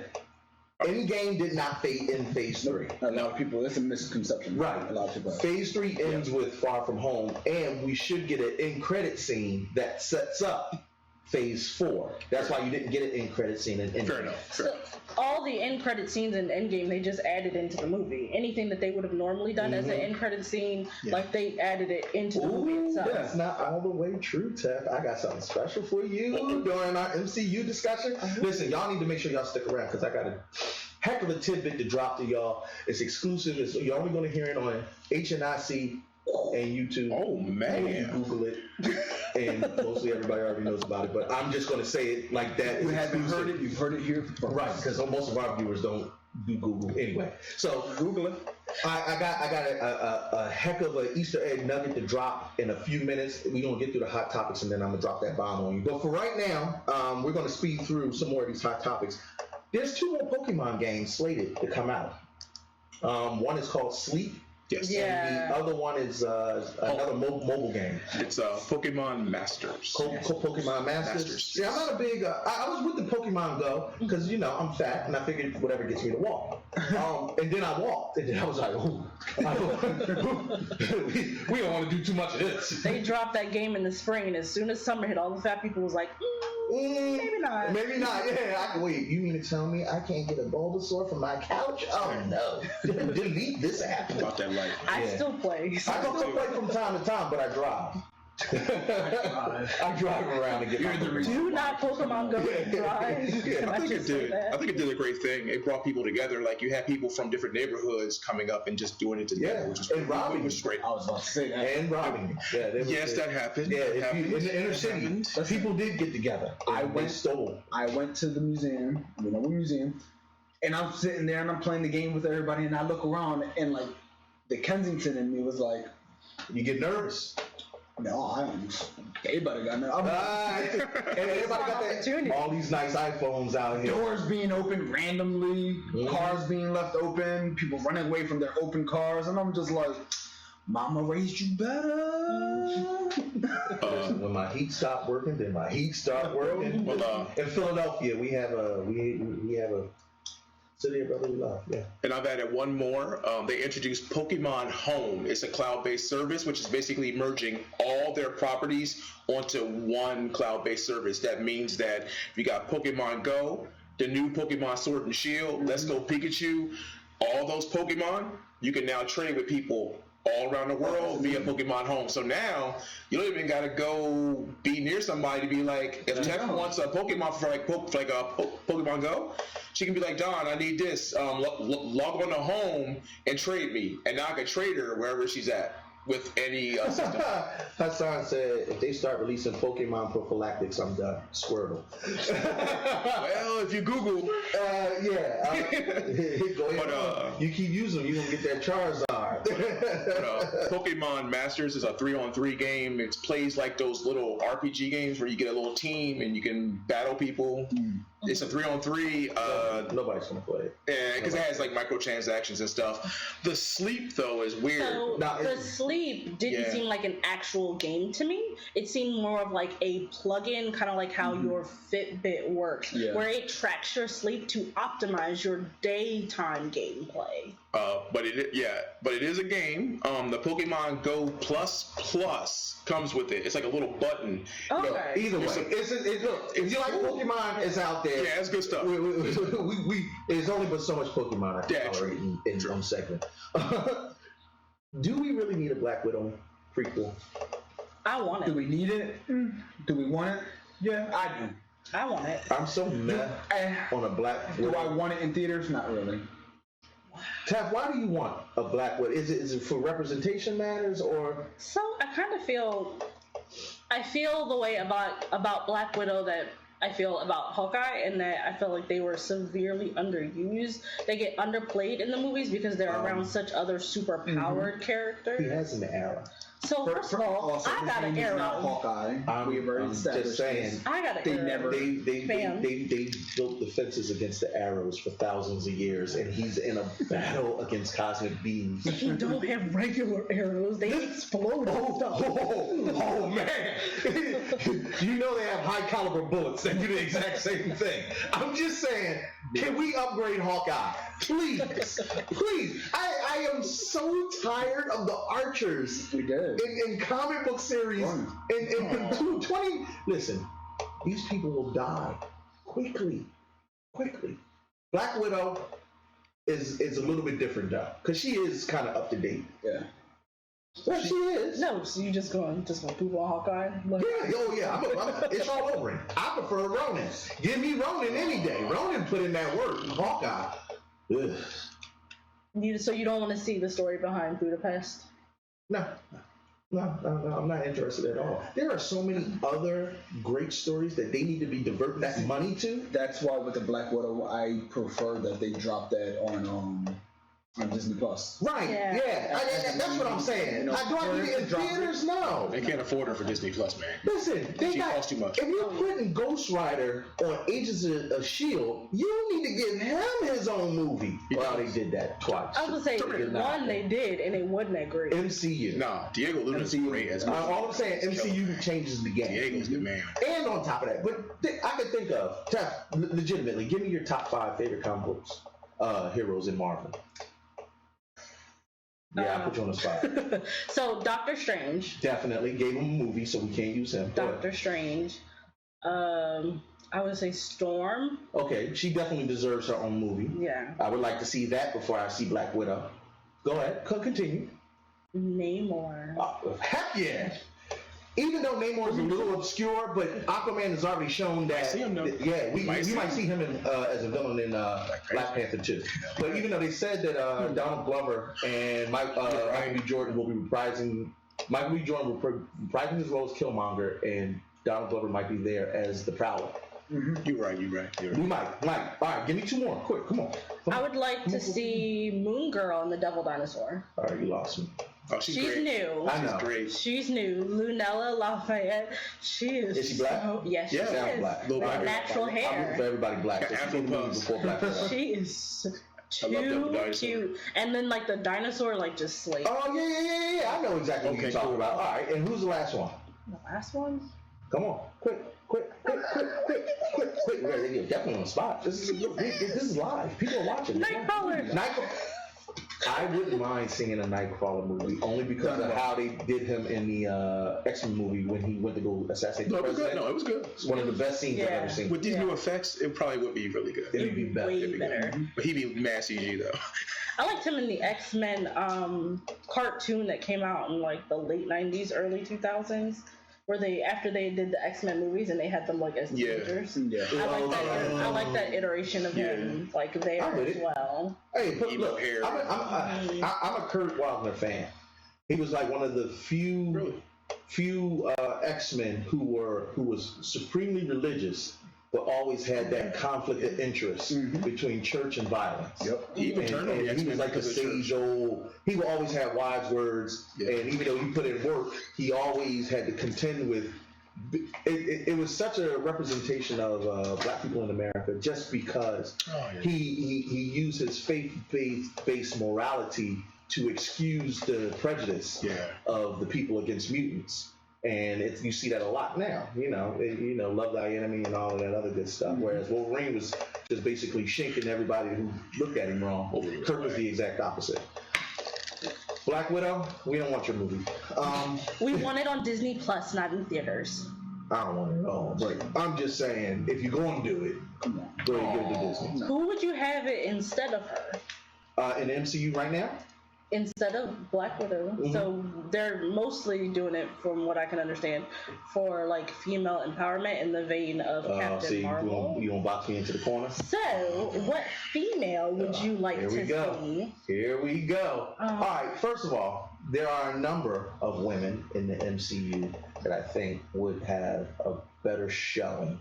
S4: Endgame did not fade in Phase 3.
S5: A lot of people. That's a misconception.
S4: Right.
S5: A lot of people.
S4: Phase 3 ends with Far From Home, and we should get an end credit scene that sets up Phase 4. That's why you didn't get an end credit scene in Endgame.
S7: Fair enough.
S6: So all the end credit scenes in Endgame, they just added into the movie. Anything that they would have normally done as an end credit scene, like they added it into the movie
S4: Ooh,
S6: itself.
S4: that's not all the way true, Tef. I got something special for you during our MCU discussion. Listen, y'all need to make sure y'all stick around because I got a heck of a tidbit to drop to y'all. It's exclusive. You're only going to hear it on HNIC and YouTube.
S7: Oh, man.
S4: You can Google it. And mostly everybody already knows about it. But I'm just going to say it like that.
S5: You
S4: It's
S5: haven't
S4: exclusive.
S5: heard it. You've heard it here first.
S4: Right, because most of our viewers don't do Google anyway. So
S5: Google it.
S4: I got a heck of a Easter egg nugget to drop in a few minutes. We're gonna get through the hot topics and then I'm gonna drop that bomb on you. But for right now, we're gonna speed through some more of these hot topics. There's 2 more Pokemon games slated to come out. One is called Sleep.
S7: Yes.
S6: Yeah.
S4: And the other one is another mobile game.
S7: It's Pokemon Masters.
S4: Pokemon Masters. Yeah, I'm not a big. I was with the Pokemon Go because I'm fat and I figured whatever gets me to walk. And then I walked and then I was like, ooh, we don't want to do too much of this.
S6: They dropped that game in the spring, and as soon as summer hit, all the fat people was like, maybe not.
S4: Maybe not. Yeah. Wait, you mean to tell me I can't get a Bulbasaur from my couch? Oh no! Delete this app.
S7: About that life.
S6: I
S4: Yeah.
S6: still play.
S4: I still play from time to time, but I drive. I drive around and get my Pokemon.
S6: Do not Pokemon Go and drive.
S4: Yeah,
S7: I think it did. I think it did a great thing. It brought people together. Like you had people from different neighborhoods coming up and just doing it together,
S4: Yeah,
S7: which was
S4: and robbing,
S7: which was great.
S5: I was about to say that.
S4: And robbing. Yeah,
S7: Yes, that happened.
S4: Yeah,
S7: That
S4: if
S7: happened.
S4: you, in the inner
S7: That
S4: city,
S7: happened.
S4: people did get together. They stole.
S5: I went to the museum, museum, and I'm sitting there and I'm playing the game with everybody, and I look around and like the Kensington in me was like,
S4: You get nervous.
S5: no, I don't. Everybody got no.
S4: And everybody got that, all these nice iPhones out here.
S5: Doors being opened randomly, cars being left open, people running away from their open cars, and I'm just like, Mama raised you better.
S4: When my heat stopped working, then my heat started working. In Philadelphia, we have a city of brotherly love. Yeah.
S7: And I've added one more. They introduced Pokemon Home. It's a cloud-based service, which is basically merging all their properties onto one cloud-based service. That means that if you got Pokemon Go, the new Pokemon Sword and Shield, Let's Go Pikachu, all those Pokemon, you can now trade with people all around the world via Pokemon Home. So now you don't even gotta go be near somebody to be like, if Tef wants a Pokemon for Pokemon Go, she can be like, Don, I need this. Log on to Home and trade me, and now I can trade her wherever she's at with any system.
S4: Hassan said, if they start releasing Pokemon prophylactics, I'm done. Squirtle.
S7: Well, if you Google,
S4: Go ahead.
S7: But,
S4: you keep using them, you're going to get that Charizard.
S7: Pokemon Masters is a 3-on-3 game. It plays like those little RPG games where you get a little team and you can battle people. It's a 3-on-3.
S4: Nobody's going to play it.
S7: Yeah, because it has like microtransactions and stuff. The sleep though is weird.
S6: So the sleep didn't seem like an actual game to me. It seemed more of like a plug-in, kind of like how your Fitbit works, where it tracks your sleep to optimize your daytime gameplay.
S7: But it is a game. The Pokemon Go Plus comes with it. It's like a little button.
S6: Okay.
S4: Either way, look, if you like Pokemon, it's out there.
S7: Yeah, it's good stuff.
S4: There's only but so much Pokemon I can tolerate in 1 second. Do we really need a Black Widow prequel?
S6: I want
S5: Do
S6: it.
S5: we need it? Do we want it? Yeah, I do.
S6: I want it.
S4: I'm so mad on a Black Widow.
S5: Do I want it in theaters? Not really.
S4: Taff, why do you want a Black Widow? Is it for representation matters or?
S6: So I kind of feel the way about Black Widow that I feel about Hawkeye, and that I feel like they were severely underused. They get underplayed in the movies because they're around such other super powered characters.
S4: He has an arrow.
S6: So first of all,
S5: Also,
S6: I got an
S5: Not
S6: arrow.
S5: Hawkeye. We've already established
S4: just saying.
S5: this.
S6: I got an
S5: They
S6: arrow.
S5: never-
S4: They built defenses against the arrows for thousands of years, and he's in a battle against cosmic beings.
S6: He don't have regular arrows. They explode and stuff.
S4: Oh man! You know they have high caliber bullets that do the exact same thing. I'm just saying, can we upgrade Hawkeye? Please. Please. I am so tired of the archers
S5: We did.
S4: in comic book series. In 20, listen, these people will die quickly. Black Widow is a little bit different though, because she is kind of up to date.
S5: Yeah.
S4: Well, she is.
S6: No, so you just going poop on Hawkeye? Like,
S4: Yeah, oh yeah, it's all over him. I prefer Ronin. Give me Ronin any day. Ronin put in that work. Hawkeye. Ugh.
S6: so you don't want to see the story behind Budapest?
S4: No, I'm not interested at all. There are so many other great stories that they need to be diverting that money to.
S5: That's why with the Black Widow, I prefer that they drop that on Disney Plus.
S4: Right, yeah. That's what I'm saying. Do I need it in theaters? No.
S7: They can't afford her for Disney Plus, man.
S4: Listen,
S7: She costs too much.
S4: If you're putting Ghost Rider on Agents of S.H.I.E.L.D., you need to give him his own movie. Well, they did that twice.
S6: I was gonna say one they did, and it wasn't that great.
S4: MCU.
S7: Nah, Diego Luna's great as
S4: All I'm saying, MCU changes the game.
S7: Diego's the man.
S4: And on top of that, but I could think of, legitimately, give me your top 5 favorite comic books heroes in Marvel. Yeah, I put you on the spot.
S6: So Doctor Strange.
S4: Definitely gave him a movie, so we can't use him.
S6: Doctor Strange. I would say Storm.
S4: Okay, she definitely deserves her own movie.
S6: Yeah.
S4: I would like to see that before I see Black Widow. Go ahead, continue.
S6: Namor.
S4: Heck yeah! even though Namor is a little obscure, but Aquaman has already shown that.
S7: see him, though.
S4: Yeah, we might see him as a villain in Black Panther 2. But even though they said that Donald Glover and Michael B. Jordan will be reprising, Michael B. Jordan will be reprising his role as Killmonger, and Donald Glover might be there as the Prowler.
S7: Mm-hmm. You're right.
S4: We might. All right, give me 2 more. Quick, come on.
S6: I would like to see Moon Girl and the Devil Dinosaur.
S4: All right, you lost me.
S7: Oh, she's
S6: great. New.
S4: I know.
S7: She's great.
S6: She's new. Lunella Lafayette. She is.
S4: Is she black?
S6: Yes, she is.
S4: Black.
S6: With natural hair.
S4: I'm rooting for everybody black. So
S7: Afro puffs.
S4: Before Black Widow.
S6: She is
S7: too
S6: cute. And then like the dinosaur like just slayed.
S4: Oh yeah. I know exactly what you're talking about. All right, and who's the last one?
S6: The last one?
S4: Come on, quick. We definitely on the spot. This is live. People are watching.
S6: Nightcrawler.
S4: I wouldn't mind seeing a Nightcrawler movie only because of how they did him in the X-Men movie when he went to go assassinate the president.
S7: No, it was good.
S4: It's one of the best scenes I've ever seen.
S7: With these new effects, it probably would be really good.
S4: It'd be better.
S6: Way better.
S7: But he'd be mad CG though.
S6: I liked him in the X-Men cartoon that came out in like the late 90s, early 2000s. Where after they did the X-Men movies and they had them like as teenagers.
S5: Yeah.
S6: I like that iteration of him like there as well.
S4: Hey, but look, I'm a Kurt Wagner fan. He was like one of the few X-Men who was supremely religious, but always had that conflict of interest between church and violence.
S7: Yep. He even turned on the X-Men.
S4: He was like a sage old. He would always have wise words, and even though he put in work, he always had to contend with. It was such a representation of black people in America, just because he used his faith-based morality to excuse the prejudice of the people against mutants. And you see that a lot now, love thy enemy and all of that other good stuff. Whereas Wolverine was just basically shinking everybody who looked at him wrong. Kirk was the exact opposite. Black Widow, we don't want your movie.
S6: We want it on Disney Plus, not in theaters.
S4: I don't want it at all. But I'm just saying, if you're going to do it, go ahead and give it to Disney.
S6: Who would you have it instead of her?
S4: In the MCU right now?
S6: Instead of Black Widow. So they're mostly doing it, from what I can understand, for like female empowerment in the vein of Captain Marvel.
S4: You gonna box me into the corner?
S6: So, what female would you like to see?
S4: Here we go. All right, first of all, there are a number of women in the MCU that I think would have a better showing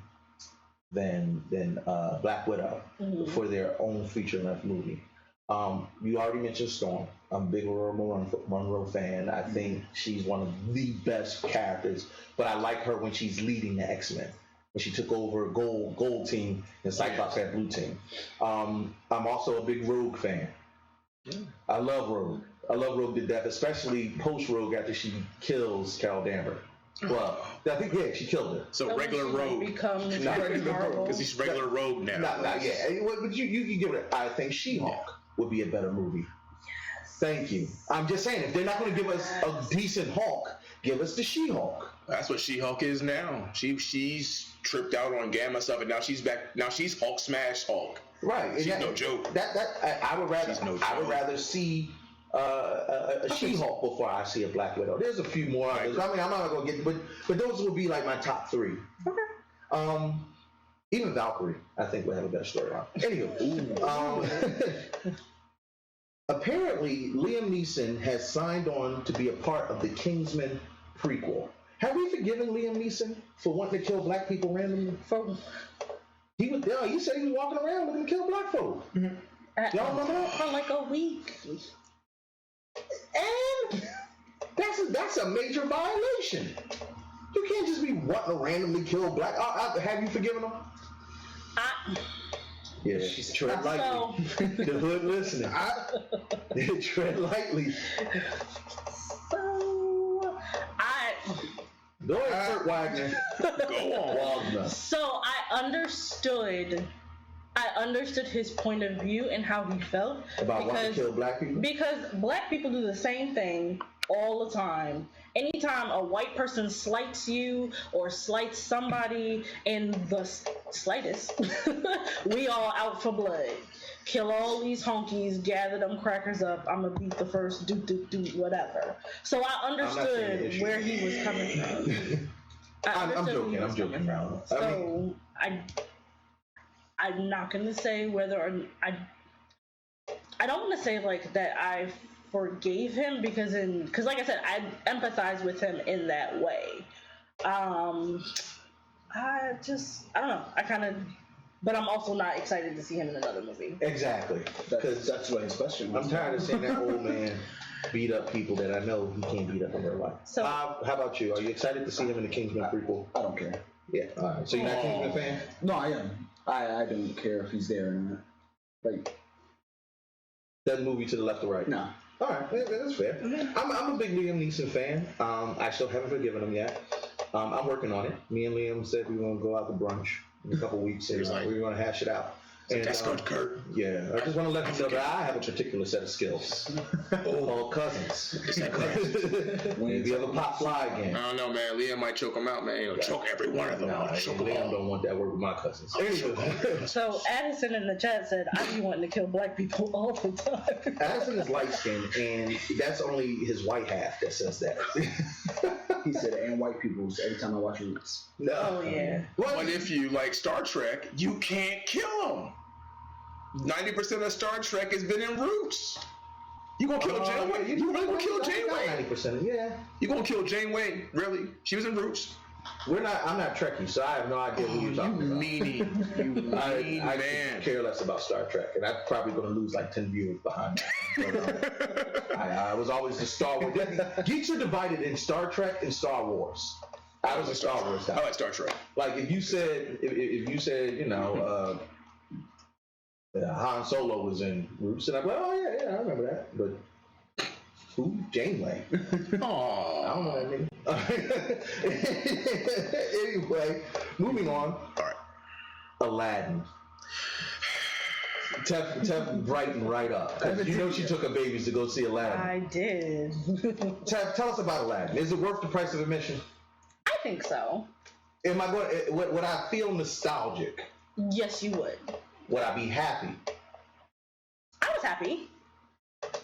S4: than Black Widow for their own feature-length movie. You already mentioned Storm. I'm a big Aurora Monroe fan. I think she's one of the best characters, but I like her when she's leading the X-Men. When she took over gold team and Cyclops had blue team. I'm also a big Rogue fan. I love Rogue. I love Rogue to death, especially post-Rogue after she kills Carol Danvers. Well, I think she killed her.
S7: So regular Rogue. Because he's regular Rogue now.
S4: Not yet. But you give it. I think She-Hulk would be a better movie. Thank you. I'm just saying, if they're not going to give us a decent Hulk, give us the She-Hulk.
S7: That's what She-Hulk is now. She's tripped out on gamma stuff, and now she's back. Now she's Hulk smash Hulk.
S4: Right.
S7: She's no joke.
S4: I would rather see a She-Hulk before I see a Black Widow. There's a few more others. I mean, I'm not going to get, but those will be like my top 3.
S6: Okay.
S4: Even Valkyrie, I think, would have a better storyline. Anywho, apparently Liam Neeson has signed on to be a part of the Kingsman prequel. Have we forgiven Liam Neeson for wanting to kill black people randomly? You said he was walking around looking to kill black folk. Y'all remember that?
S6: For like a week.
S4: And that's a major violation. You can't just be wanting to randomly kill black. Have you forgiven him? Yeah, tread lightly. The hood listening. Tread lightly. Go ahead, Kurt Wagner.
S7: Go on,
S4: Wagner.
S6: So I understood his point of view and how he felt
S4: about wanting to kill black people.
S6: Because black people do the same thing all the time. Anytime a white person slights you or slights somebody in the slightest, we all out for blood. kill all these honkies, gather them crackers up, I'm gonna beat the first do whatever. So I understood where he was coming from.
S4: I'm joking.
S6: So I'm not gonna say whether or I don't want to say like that I forgave him because like I said, I empathize with him in that way. I don't know. But I'm also not excited to see him in another movie.
S4: Exactly.
S5: That's what his question was.
S4: I'm tired of seeing that old man beat up people that I know he can't beat up in real life. So, how about you? Are you excited to see him in the Kingsman prequel?
S5: I don't care.
S4: Yeah. All right. So you're not a Kingsman fan?
S5: No, I am. I don't care if he's there or not. Like,
S4: doesn't move you to the left or right?
S5: No.
S4: All right, that's fair. I'm a big Liam Neeson fan. I still haven't forgiven him yet. I'm working on it. Me and Liam said we were going to go out to brunch in a couple weeks, and we're going to hash it out.
S7: And that's good, Kurt.
S4: Yeah, I just want to let him know that I have a particular set of skills called cousins. If you ever pop fly again.
S7: I don't know, man. Liam might choke him out, man. He'll choke every one of them.
S4: Liam don't want that work with my cousins.
S6: So Addison in the chat said, I be wanting to kill black people all the time.
S4: Addison is light skinned, and that's only his white half that says that.
S5: He said, and white people every time I watch Roots.
S4: No.
S6: Oh, yeah.
S7: But if you like Star Trek, you can't kill them. 90% of Star Trek has been in Roots. You gonna kill Janeway? You really gonna kill Janeway?
S4: 90%, yeah.
S7: You gonna kill Janeway? Really? She was in Roots.
S4: I'm not Trekkie, so I have no idea who you're talking about. I
S7: man.
S4: care less about Star Trek, and I'm probably going to lose like 10 viewers behind that. But, I was always the Star Wars. Geeks are divided in Star Trek and Star Wars. I was a Star Wars guy.
S7: I like Star Trek.
S4: Like if you said, Han Solo was in Roots, and I'm like, oh yeah, I remember that. But who? Janeway.
S7: Aww.
S4: I don't know that nigga. Anyway, moving on.
S7: All right.
S4: Aladdin. Tef brightened right up. You know she took her babies to go see Aladdin.
S6: I did.
S4: Tef, tell us about Aladdin. Is it worth the price of admission?
S6: I think so.
S4: Am I going? Would I feel nostalgic?
S6: Yes, you would.
S4: Would I be happy?
S6: I was happy.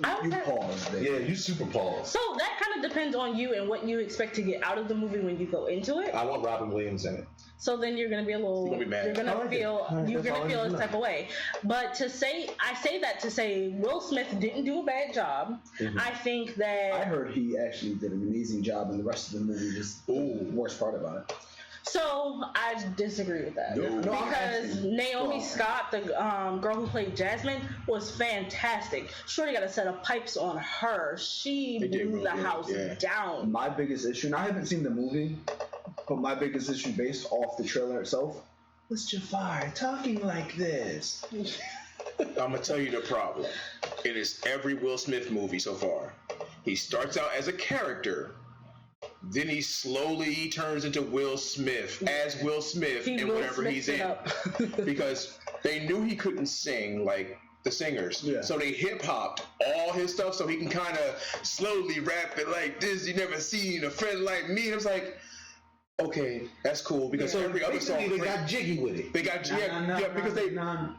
S5: You paused there.
S4: Yeah, you super paused.
S6: So that kind of depends on you and what you expect to get out of the movie when you go into it.
S4: I want Robin Williams in it.
S6: So then you're gonna be a little.
S7: You're gonna be mad.
S6: You're gonna feel this type of way. But I say that to say Will Smith didn't do a bad job. Mm-hmm. I think that.
S5: I heard he actually did an amazing job, and the rest of the movie is the worst part about it.
S6: So I disagree with that because Naomi Scott, the girl who played Jasmine, was fantastic. Shorty got a set of pipes on her. She blew the house down.
S5: My biggest issue, and I haven't seen the movie, but my biggest issue based off the trailer itself was Jafar talking like this.
S7: I'm gonna tell you the problem. It is every Will Smith movie so far. He starts out as a character. Then he slowly turns into Will Smith as Will Smith in whatever he's in. Because they knew he couldn't sing like the singers. Yeah. So they hip-hopped all his stuff so he can kind of slowly rap it like this. You never seen a friend like me. And it was like, okay, that's cool. Because every other song
S4: they got jiggy with it.
S7: They got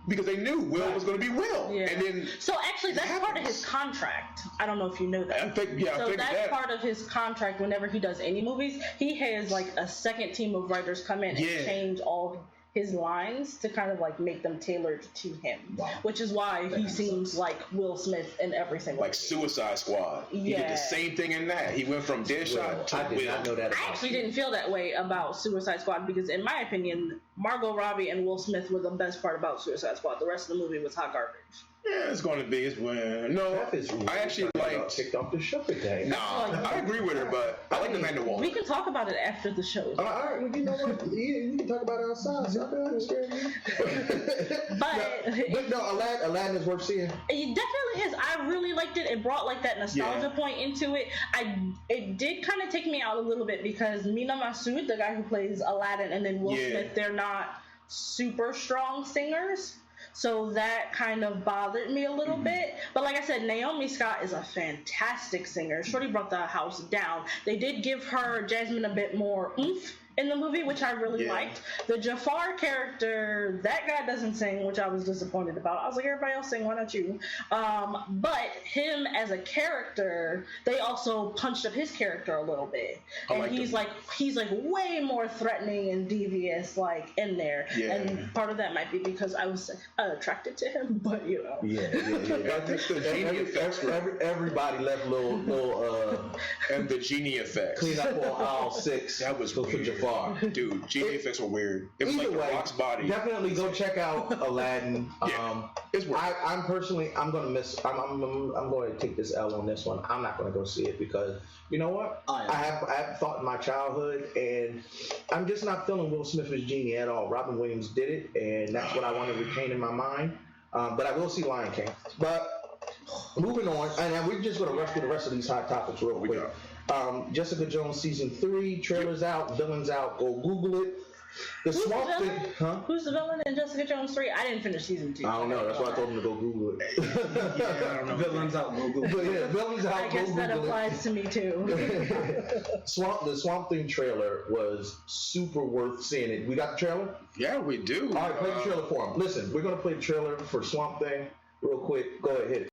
S7: because they knew Will was going to be Will.
S6: Yeah.
S7: And then
S6: so actually that's part of his contract. I don't know if you know that.
S7: I think that's
S6: part of his contract. Whenever he does any movies, he has like a second team of writers come in and change all his lines to kind of like make them tailored to him. Wow. Which is why he seems like Will Smith in everything.
S7: Like Suicide Squad. He did the same thing in that. He went from Deadshot to
S4: I did not know that.
S6: I actually didn't feel that way about Suicide Squad because in my opinion, Margot Robbie and Will Smith were the best part about Suicide Squad. The rest of the movie was hot garbage.
S7: Yeah, it's going to be. I actually liked.
S4: Kicked off the show today.
S7: No, I agree with her, but I like the Mandalorian.
S6: We can talk about it after the show.
S4: All right, well, you know what? We can talk about it outside. So I can understand you. but no, Aladdin is worth seeing.
S6: It definitely is. I really liked it. It brought like that nostalgia point into it. It did kind of take me out a little bit because Mina Massoud, the guy who plays Aladdin, and then Will Smith, they're not super strong singers. So that kind of bothered me a little bit. But like I said, Naomi Scott is a fantastic singer. Shorty brought the house down. They did give her, Jasmine, a bit more oomph in the movie, which I really liked. The Jafar character, that guy doesn't sing, which I was disappointed about. I was like, everybody else sing, why not you? But him as a character, they also punched up his character a little bit, and he's like way more threatening and devious, like in there. Yeah. And part of that might be because I was attracted to him, but you know.
S4: Yeah. I think the genie effects. Everybody left little
S7: and the genie effects.
S4: Clean up on aisle 6.
S7: That was weird.
S4: Jafar.
S7: Dude, genie effects were weird. It was
S4: either
S7: like
S4: way,
S7: the Rock's body.
S4: Definitely go check out Aladdin.
S7: It's worth it.
S4: I'm personally, I'm going to take this L on this one. I'm not going to go see it because, you know what? I have thought in my childhood, and I'm just not feeling Will Smith as Genie at all. Robin Williams did it, and that's what I want to retain in my mind. But I will see Lion King. But moving on, and we're just going to rush through the rest of these hot topics real quick. Jessica Jones season 3, trailers out, villains out. Go Google it.
S6: Who's the villain in Jessica Jones 3? I didn't finish season 2.
S4: I don't know. That's why I told him to go Google it.
S7: I don't know.
S5: Villains out, Google.
S4: But yeah, villains out.
S6: I guess that applies to me too.
S4: The Swamp Thing trailer was super worth seeing it. We got the trailer?
S7: Yeah, we do.
S4: All right, play the trailer for him. Listen, we're gonna play the trailer for Swamp Thing real quick. Go ahead, hit it.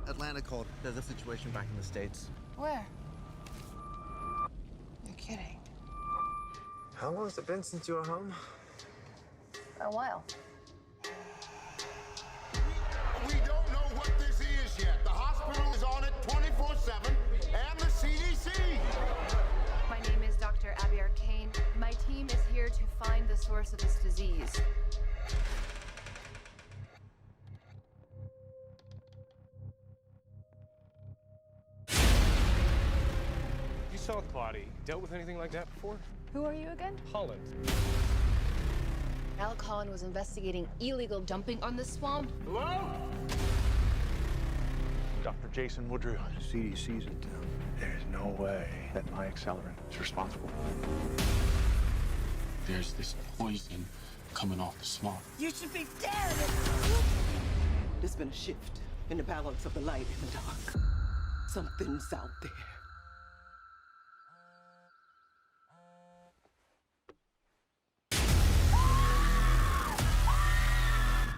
S8: Atlanta called. There's a situation back in the States.
S9: Where? You're kidding.
S10: How long has it been since you were home?
S9: A while.
S11: We don't know what this is yet. The hospital is on it 24/7, and the CDC.
S9: My name is Dr. Abby Arcane. My team is here to find the source of this disease.
S10: You saw the body. Dealt with anything like that before?
S9: Who are you again?
S10: Holland.
S9: Al Collin was investigating illegal dumping on the swamp.
S11: Hello?
S10: Dr. Jason Woodrue.
S12: The CDC's in town. There's no way that my accelerant is responsible.
S13: There's this poison coming off the swamp.
S14: You should be dead! There's been a shift in the balance of the light and the dark. Something's out there.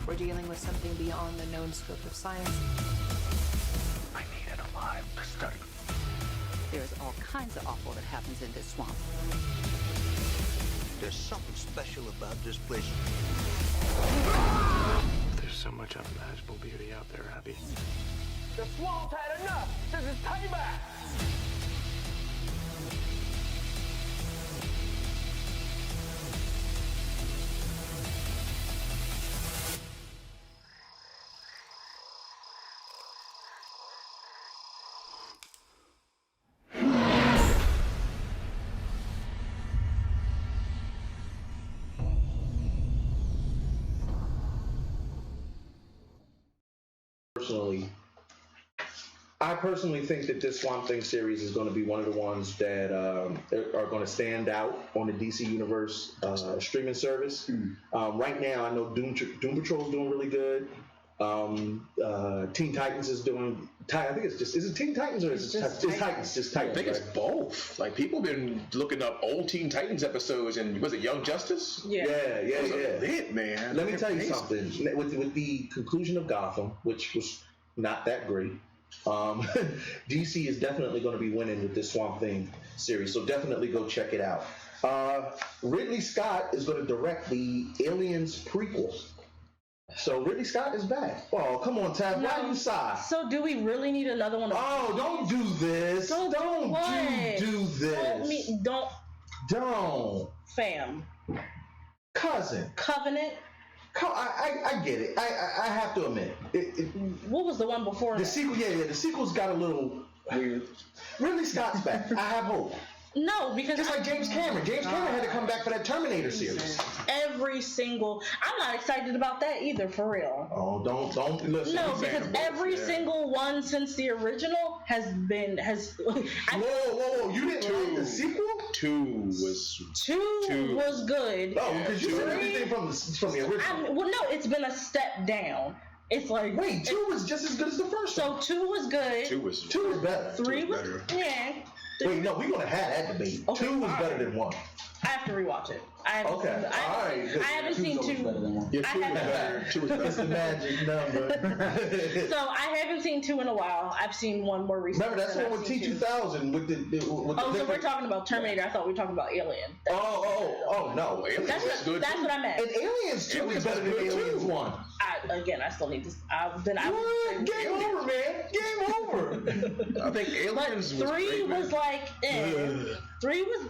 S9: We're dealing with something beyond the known scope of science.
S12: I need it alive to study.
S14: There's all kinds of awful that happens in this swamp.
S12: There's something special about this place.
S10: There's so much unimaginable beauty out there, Abby.
S3: The swamp's had enough. This is payback.
S4: I personally think that this Swamp Thing series is going to be one of the ones that are going to stand out on the DC Universe streaming service. Right now, I know Doom Patrol is doing really good. Teen Titans is doing. I think it's just. Is it Teen Titans or is it Titans? Just Titans.
S7: I think it's both. Like people been looking up old Teen Titans episodes, and was it Young Justice?
S4: Yeah.
S7: Lit, man.
S4: Let me tell you something. With the conclusion of Gotham, which was not that great, DC is definitely going to be winning with this Swamp Thing series. So definitely go check it out. Ridley Scott is going to direct the Aliens prequel. So Ridley Scott is back. Oh, come on, Tab. Why you sigh?
S6: So do we really need another one?
S4: Oh, don't do this. Don't do this. Don't.
S6: Fam.
S4: Cousin.
S6: Covenant.
S4: I get it. I have to admit it.
S6: What was the one before
S4: the sequel? Yeah. The sequel's got a little weird. Ridley Scott's back. I have hope.
S6: No, because
S4: just like James Cameron. James Cameron had to come back for that Terminator series.
S6: Every single, I'm not excited about that either, for real.
S4: Oh, don't listen.
S6: No, because every single one since the original has.
S4: Whoa! You didn't like the sequel?
S7: Two was
S6: good.
S4: Oh, because you said everything from the original.
S6: Well, no, it's been a step down. It's like
S4: wait, 2 was just as good as the first one.
S6: So 2 was good.
S4: 2 was better.
S6: 3 was better. Yeah.
S4: Wait, no, we're gonna have that debate. Okay, 2 was better than 1.
S6: I have to rewatch it. I haven't seen 2.
S7: Yeah, 2 was better. 2 was better.
S4: That's the magic number.
S6: So I haven't seen 2 in a while. I've seen 1 more recently.
S4: Remember, that's the one with T-2000 with the
S6: so we're talking about Terminator. I thought we were talking about Alien.
S4: Oh no.
S6: That's what I meant.
S4: And Aliens 2 is better than Aliens 1.
S6: I still need to.
S4: Game over, man. Game over.
S7: I think Aliens
S6: was 3 was like, 3 was,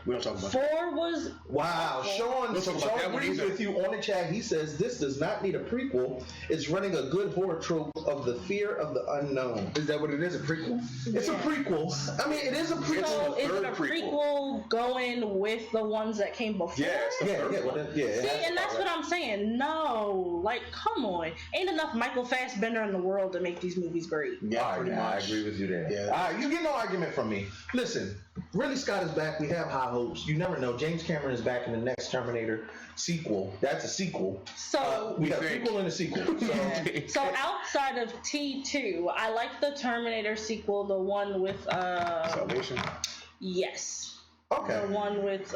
S7: we don't talk about
S6: 4 was.
S4: Wow, Sean agrees with you on the chat. He says this does not need a prequel. It's running a good horror trope of the fear of the unknown.
S5: Is that what it is? A prequel?
S4: It's a prequel. I mean, it is a prequel.
S6: So is it a prequel going with the ones that came before?
S4: Yeah.
S6: See, and that's what I'm saying. No, like, come on. Ain't enough Michael Fassbender in the world to make these movies great.
S4: Yeah, I agree with you there. Yeah. All right, you get no argument from me. Listen, Ridley Scott is back. We have high hopes. You never know. James Cameron is back in the next Terminator sequel. That's a sequel.
S6: So
S4: we got a prequel and a sequel.
S6: So outside of T2, I like the Terminator sequel, the one with
S7: Salvation.
S6: Yes.
S4: Okay.
S6: The one with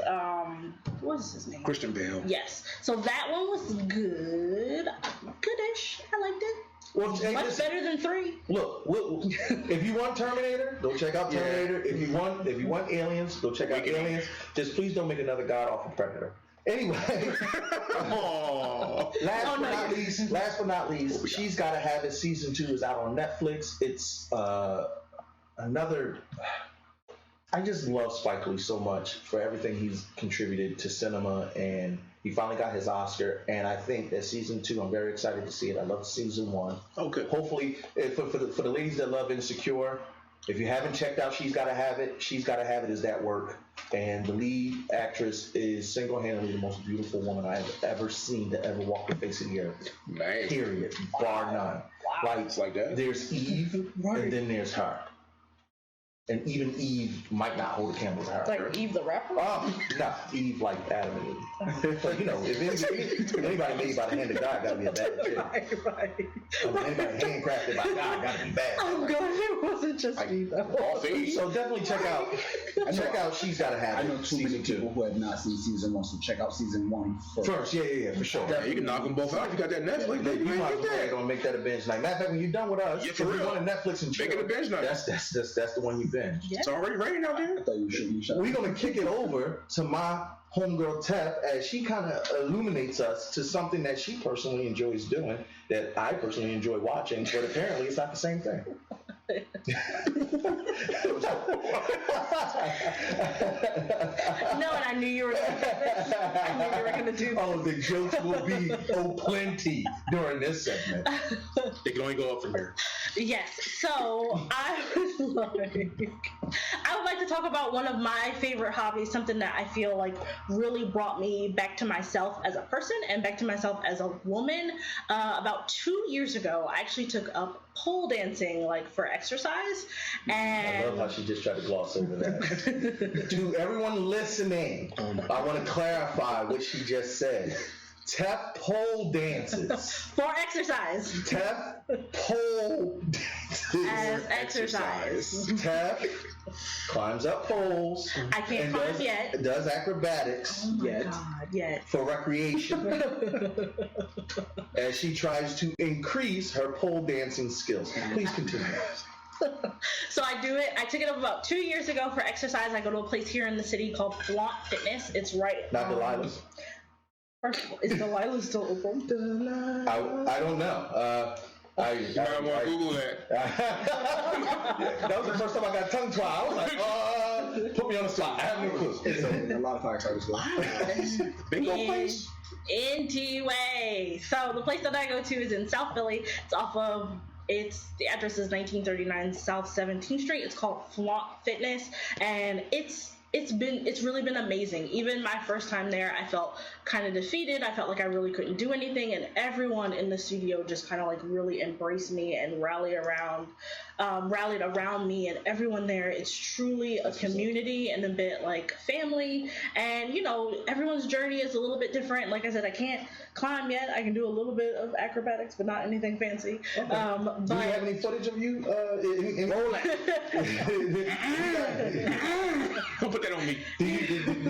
S6: what is his name?
S7: Christian Bale.
S6: Yes. So that one was good, goodish. I liked it.
S4: Well,
S6: much better than 3.
S4: Look, if you want Terminator, go check out Terminator. Yeah. If you want Aliens, go check out Aliens. Just please don't make another god off of Predator. Anyway, last but not least, She's Gotta Have It. Season 2 is out on Netflix. It's another. I just love Spike Lee so much for everything he's contributed to cinema, and he finally got his Oscar. And I think that season 2, I'm very excited to see it. I love season 1.
S7: Okay.
S4: Hopefully, for the ladies that love Insecure, if you haven't checked out She's Gotta Have It, She's Gotta Have It is that work. And the lead actress is single-handedly the most beautiful woman I have ever seen to ever walk the face of the earth.
S7: Man.
S4: Period. Bar none.
S6: Wow.
S4: Like that. There's Eve, and then there's her. And even Eve might not hold a candle to her.
S6: Like Eve the rapper?
S4: No, Eve like Adam and Eve. But, if anybody made by the hand of God, gotta be a bad chick.
S6: Right.
S4: Anybody handcrafted by God, gotta be bad.
S6: I'm glad it wasn't just Eve.
S4: So definitely check out She's Gotta Have It.
S5: I know too many people who have not seen season 1, so check out season 1
S4: first. Yeah, for sure.
S7: Yeah, you can knock them both out if you got that Netflix.
S4: You might as well gonna make that a binge night. Matter of fact, when you're done with us,
S7: if you
S4: want a Netflix and chill,
S7: make it a binge night.
S4: That's the one you binge.
S6: Yeah.
S7: It's already ready now, dude.
S5: I thought you should.
S4: We're gonna kick it over to my homegirl Tef as she kind of illuminates us to something that she personally enjoys doing that I personally enjoy watching, but apparently it's not the same thing.
S6: No, and I knew you were going to do this.
S4: Oh, the jokes will be plenty during this segment.
S7: They can only go up from here.
S6: Yes. So I would like to talk about one of my favorite hobbies, something that I feel like really brought me back to myself as a person and back to myself as a woman. About 2 years ago, I actually took up pole dancing, like for exercise. And
S4: I love how she just tried to gloss over that. To everyone listening, I want to clarify what she just said. Tef pole dances.
S6: For exercise.
S4: Tef pole dances.
S6: As exercise.
S4: Tef climbs up poles.
S6: I can't climb yet.
S4: Does acrobatics.
S6: Oh my God, yet.
S4: For recreation. As she tries to increase her pole dancing skills. Please continue.
S6: So I do it. I took it up about 2 years ago for exercise. I go to a place here in the city called Flaunt Fitness. It's right.
S4: Not Delilah's.
S6: First of all, is Delilah still open?
S4: I don't know.
S7: You might want to Google that.
S4: That was the first time I got tongue tied. I was like, put me on the spot. I have no clue.
S5: It's a lot of firefighters go.
S4: Bingo place?
S6: NTUA. So the place that I go to is in South Philly. It's off of the address is 1939 South 17th Street. It's called Flaunt Fitness, and it's really been amazing. Even my first time there, I felt kind of defeated. I felt like I really couldn't do anything, and everyone in the studio just kind of like really embraced me and rallied around me. And everyone there, it's truly a community and a bit like family. And you know, everyone's journey is a little bit different. Like I said, I can't climb yet. I can do a little bit of acrobatics, but not anything fancy.
S4: Okay. Do you have any footage of you in
S7: Don't put that on me.
S4: Do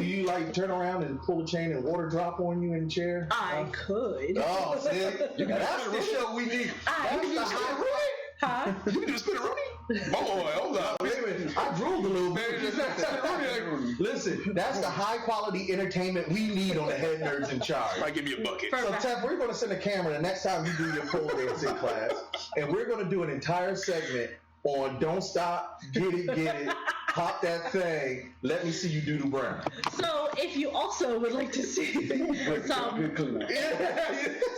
S4: you like turn around and pull a chain and water drop on you in the chair?
S6: I could.
S4: Oh, see, that's the show we need. That's the high.
S6: Huh?
S7: You can do spin a Rooney? Boy, hold up.
S4: Wait a minute. I drooled a little bit. Listen, that's the high quality entertainment we need on the Head Nerds in Charge.
S7: Might give me a bucket.
S4: So, Tef, we're going to send a camera the next time you do your pole dancing class, and we're going to do an entire segment on Don't Stop, Get It, Pop That Thing, Let Me See You Do the Brown.
S6: So if you also would like to see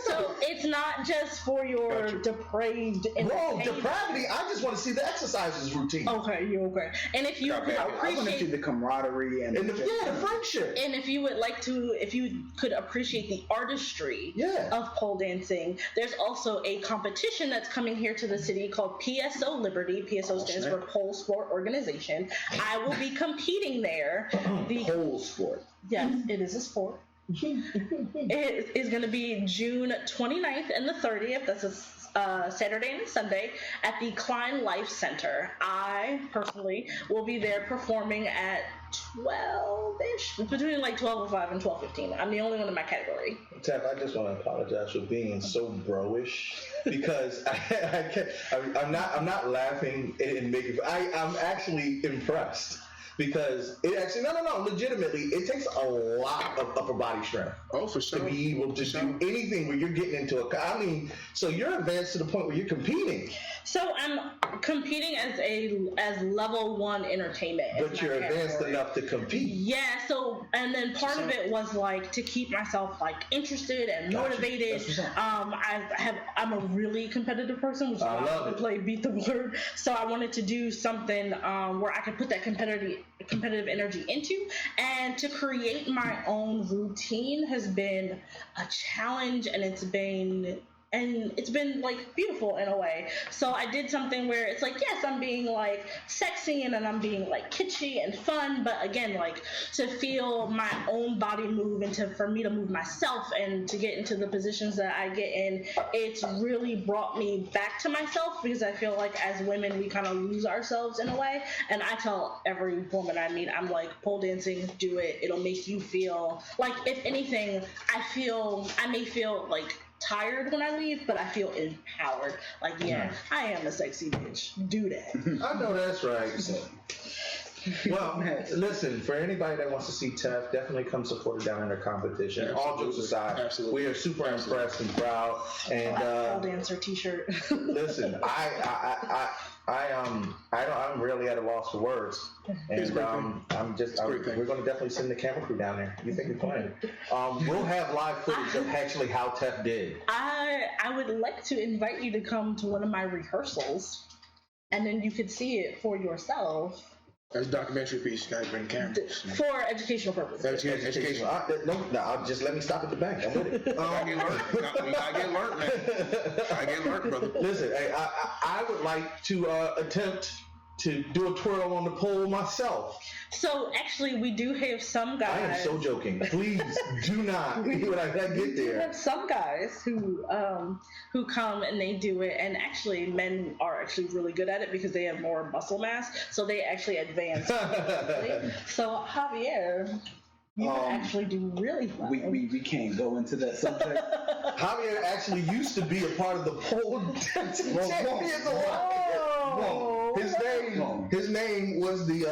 S6: so it's not just for your depraved
S4: Whoa, depravity, I just want to see the exercises routine.
S6: Okay, you're okay. And if you could
S5: I want to see
S6: appreciate
S5: the camaraderie and
S4: the friendship.
S6: And if you would like to, if you could appreciate the artistry of pole dancing, there's also a competition that's coming here to the city called PSO Liberty. PSO stands for Pole Sport Organization. I will be competing there. The
S5: pole sport.
S6: Yes, it is a sport. It is going to be June 29th and the 30th. That's a Saturday and Sunday at the Klein Life Center. I personally will be there performing at 12-ish, between like 12:05 and 12:15. I'm the only one in my category.
S4: Tef, I just want to apologize for being so bro-ish because I'm not laughing and making. I'm actually impressed. Because it actually, no, legitimately, it takes a lot of upper body strength.
S7: Oh, for sure.
S4: To be able to do anything where you're getting into so you're advanced to the point where you're competing.
S6: So I'm competing as level 1 entertainment.
S4: But you're advanced enough to compete.
S6: Yeah, so, and then part of it was like to keep myself like interested and motivated. I'm a really competitive person, which is why I love to play Beat the Word. So I wanted to do something where I could put that competitive energy into, and to create my own routine has been a challenge, and it's been like beautiful in a way. So I did something where it's like, yes, I'm being like sexy and then I'm being like kitschy and fun, but again, like to feel my own body move and for me to move myself and to get into the positions that I get in, it's really brought me back to myself, because I feel like as women we kind of lose ourselves in a way. And I tell every woman I meet, I'm like, pole dancing, do it. It'll make you feel like, if anything, I may feel like tired when I leave, but I feel empowered. Like, yeah, I am a sexy bitch. Do that.
S4: I know that's right. Well, listen, for anybody that wants to see Tef, definitely come support her down in her competition. Yeah, all jokes aside, we are super impressed and proud. And
S6: pole dancer T-shirt.
S4: Listen, I'm really at a loss for words, and we're going to definitely send the camera crew down there. You think you're playing? We'll have live footage of actually how Tef did.
S6: I would like to invite you to come to one of my rehearsals, and then you could see it for yourself.
S7: That's a documentary piece. You gotta bring cameras.
S6: For educational purposes.
S4: Education. No, just let me stop at the bank. I'm with it.
S7: I get learned, man. I get learned, brother.
S4: Listen, I would like to attempt to do a twirl on the pole myself.
S6: So actually, we do have some guys.
S4: I am so joking. Please do not when I get there. We do
S6: have some guys who come and they do it, and actually, men are actually really good at it because they have more muscle mass, so they actually advance. So Javier, you can actually do really well.
S5: We can't go into that subject.
S4: Javier actually used to be a part of the pole dancing champions. His name was the.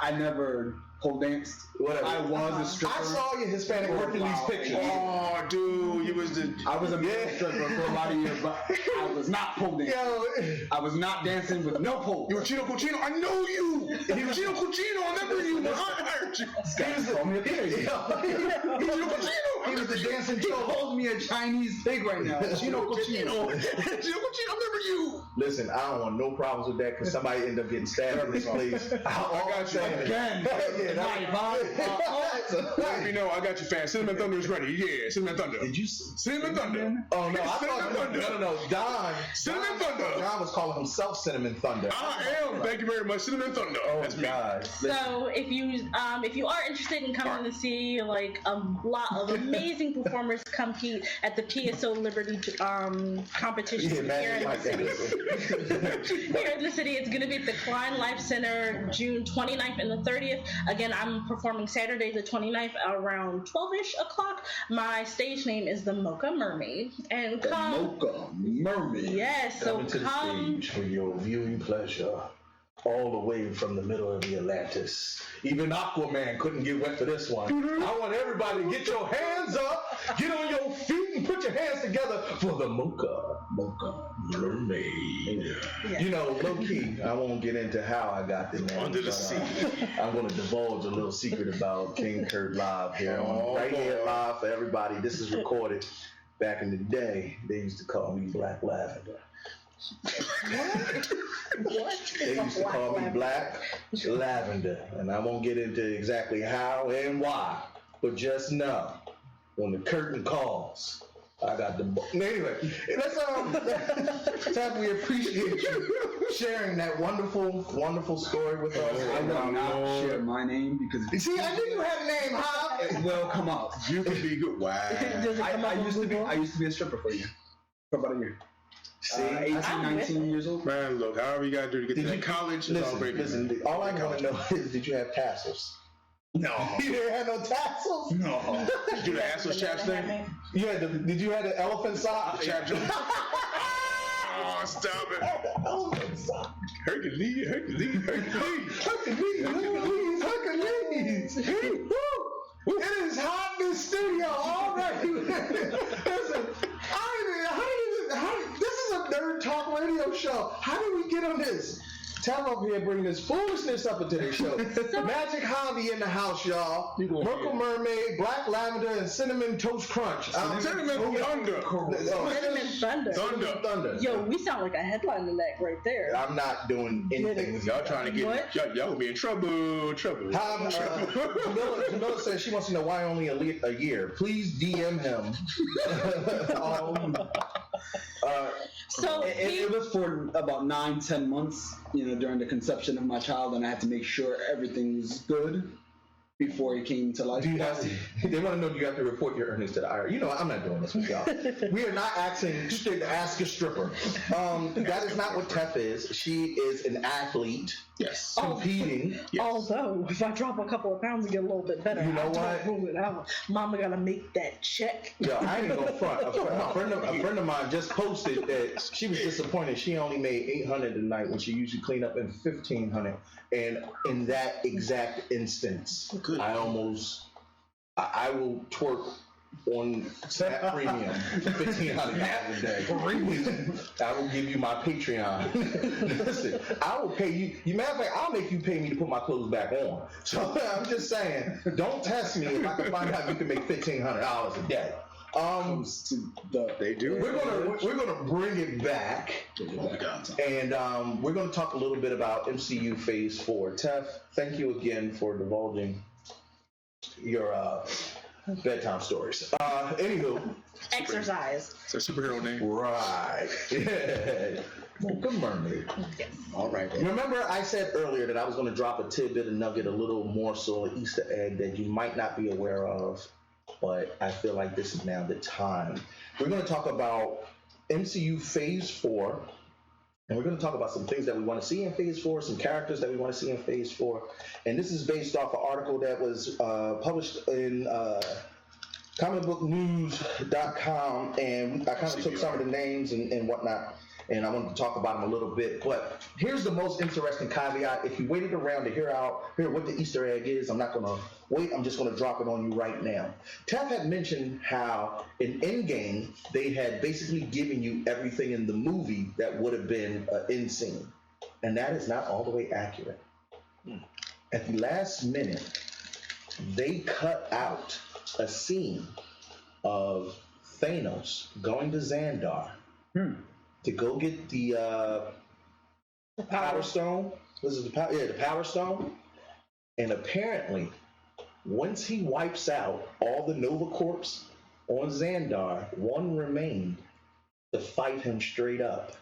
S5: I never pole danced.
S4: Whatever.
S5: I was a stripper.
S4: I saw your Hispanic Hercules pictures.
S7: Oh, dude,
S5: I was a male stripper for a lot of years, but I was not pole dancing. I was not dancing with no pole.
S7: You were Chino Cucino. I know you. You were Chino Cucino. I remember you. I hired you.
S5: Call me a pig.
S7: Chino Cucino.
S4: He was the dancing
S5: He
S4: troll.
S5: calls me a Chinese pig right now. Chino Cochino.
S7: Chino Cochino, I remember you.
S4: Listen, I don't want no problems with that because somebody ended up getting stabbed in this place.
S7: I got you
S5: Again.
S7: Let me know, I got you, fans. Cinnamon Thunder is ready. Yeah, Cinnamon Thunder.
S4: Did you?
S7: Cinnamon Thunder.
S4: Oh no, I
S7: Cinnamon
S4: thought
S7: Thunder.
S4: no. Don.
S7: Cinnamon Thunder.
S4: Don was calling himself Cinnamon Thunder.
S7: I am. Thank you very much, Cinnamon Thunder.
S4: Oh
S7: That's me.
S4: God.
S6: So if you are interested in coming to see like a lot of amazing performers compete at the PSO Liberty competition here in the city. Here in the city, it's going to be at the Klein Life Center June 29th and the 30th. Again, I'm performing Saturday the 29th around 12-ish o'clock. My stage name is the Mocha Mermaid. And come,
S5: Mocha Mermaid.
S6: yes, so
S4: Coming to the
S6: come.
S4: stage for your viewing pleasure. All the way from the middle of the Atlantis. Even Aquaman couldn't get wet for this one. I want everybody to get your hands up, get on your feet, and put your hands together for the Mocha Mermaid.
S6: Yeah.
S4: You know, low key, I won't get into how I got the name.
S7: Under the
S4: but,
S7: sea.
S4: I'm going to divulge a little secret about King Kurt live here. Right here live for everybody. This is recorded. Back in the day, they used to call me Black Lavender.
S6: What?
S4: They used to call me Black Lavender, and I won't get into exactly how and why, but just know when the curtain calls, I got the anyway. Let's Tab, we appreciate you sharing that wonderful story with us.
S5: I will not share my name because
S4: See, I knew you had a name, huh?
S5: it will come out.
S7: You can be good. Wow.
S5: I used to be a stripper for a year. For about a year.
S4: See,
S5: 18, 19 years old.
S7: Man, look, however you gotta do to get to that college, it's all great.
S4: Listen, all I want to know is, did you have tassels?
S5: No.
S4: You didn't have no tassels?
S5: No.
S7: Did you do the assless chaps thing?
S4: Yeah, did you have the elephant sock?
S7: Chap jump. Oh, stop it.
S4: Elephant sock.
S7: Hercules.
S4: Woo! It is hot in this studio already. Listen, this is a nerd talk radio show. How did we get on this? Tell up here bring this foolishness up into the show. Magic Javi in the house, y'all. Mocha Mermaid, Black Lavender, and Cinnamon Toast Crunch.
S7: Cinnamon Thunder.
S6: Cinnamon Thunder. Yo, we sound like a headline in that right there.
S4: I'm not doing anything.
S7: Y'all trying to get y'all be in trouble.
S4: Jamila says she wants to know why only a year. Please DM him.
S6: So
S5: it was for about 9-10 months, during the conception of my child, and I had to make sure everything was good before he came to life.
S4: They want to know, do you have to report your earnings to the IRS? I'm not doing this with y'all. We are not asking to ask a stripper. That is not what Tef is. She is an athlete.
S7: Yes.
S4: Competing.
S6: Yes. Although, if I drop a couple of pounds and get a little bit better,
S4: you know what?
S6: Rule it out. Mama gotta make that check.
S4: Yo, I ain't gonna front. A friend of mine just posted that she was disappointed. She only made $800 tonight when she usually clean up in $1,500. And in that exact instance, I will twerk on Snap Premium for $1,500 a day. I will give you my Patreon. Listen, I will pay you. Matter of fact, I'll make you pay me to put my clothes back on. So I'm just saying, don't test me if I can find out you can make $1,500 a day.
S7: They do.
S4: We're gonna bring it back, and we're gonna talk a little bit about MCU Phase 4. Tef, thank you again for divulging your bedtime stories. Anywho,
S6: exercise.
S7: It's a superhero name,
S4: right? Mocha Mermaid.
S6: Yes.
S4: All right. Remember, I said earlier that I was going to drop a tidbit, a nugget, a little morsel, an Easter egg that you might not be aware of. But I feel like this is now the time. We're going to talk about MCU Phase 4, and we're going to talk about some things that we want to see in Phase 4, some characters that we want to see in Phase 4. And this is based off an article that was published in comicbooknews.com, and I kind of took some of the names and whatnot, and I wanted to talk about them a little bit. But here's the most interesting caveat. If you waited around to hear what the Easter egg is, I'm not going to wait. I'm just going to drop it on you right now. Tef had mentioned how in Endgame, they had basically given you everything in the movie that would have been an end scene. And that is not all the way accurate. At the last minute, they cut out a scene of Thanos going to Xandar to go get the Power Stone. Was it the Power? Yeah, the Power Stone. And apparently, once he wipes out all the Nova Corps on Xandar, one remained to fight him straight up.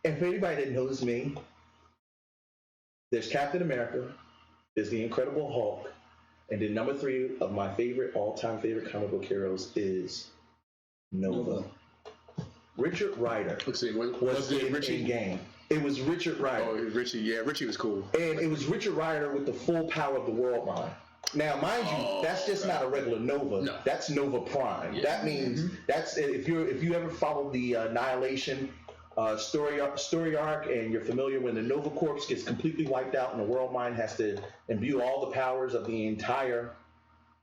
S4: And for anybody that knows me, there's Captain America, there's the Incredible Hulk, and then number 3 of my all-time favorite comic book heroes is Nova. Richard Rider was in Endgame. It was Richard Rider.
S7: Oh, Richie. Yeah, Richie was cool.
S4: And it was Richard Rider with the full power of the World Mind. Now, mind you, that's just not a regular Nova. No. That's Nova Prime. Yeah. That means that's if you ever followed the Annihilation story arc, and you're familiar when the Nova Corps gets completely wiped out and the World Mind has to imbue all the powers of the entire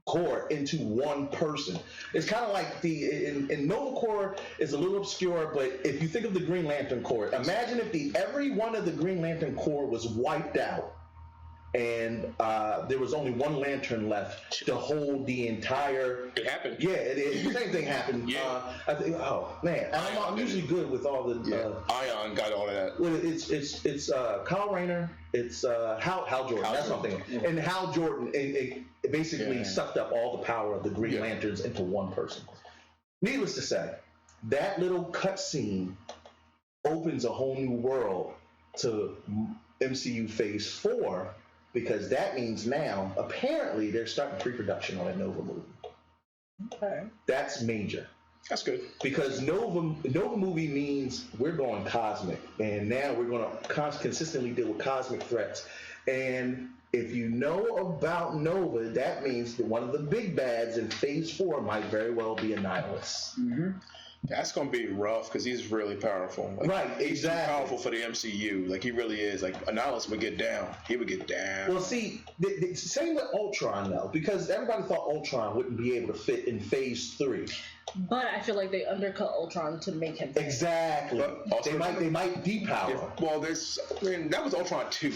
S4: Corps into one person. It's kind of like in Nova Corps is a little obscure, but if you think of the Green Lantern Corps, imagine if every one of the Green Lantern Corps was wiped out and there was only one lantern left to hold the entire.
S7: It happened.
S4: Yeah, the same thing happened.
S7: Yeah.
S4: I think. Oh man, I'm usually good with all the.
S7: Ion got all of that.
S4: Well, it's Kyle Rayner. It's Hal Jordan. That's something. Yeah. And Hal Jordan it basically sucked up all the power of the Green Lanterns into one person. Needless to say, that little cutscene opens a whole new world to MCU Phase 4. Because that means now, apparently, they're starting pre-production on a Nova movie. Okay. That's major.
S7: That's good.
S4: Because Nova movie means we're going cosmic. And now we're going to consistently deal with cosmic threats. And if you know about Nova, that means that one of the big bads in Phase 4 might very well be Annihilus.
S7: Mm-hmm. That's going to be rough because he's really powerful.
S4: Right, exactly.
S7: He's powerful for the MCU. Like, he really is. Like, Annihilus would get down. He would get down.
S4: Well, see, the same with Ultron, though, because everybody thought Ultron wouldn't be able to fit in Phase 3.
S6: But I feel like they undercut Ultron to make him fit.
S4: Exactly. They might depower.
S7: That was Ultron 2.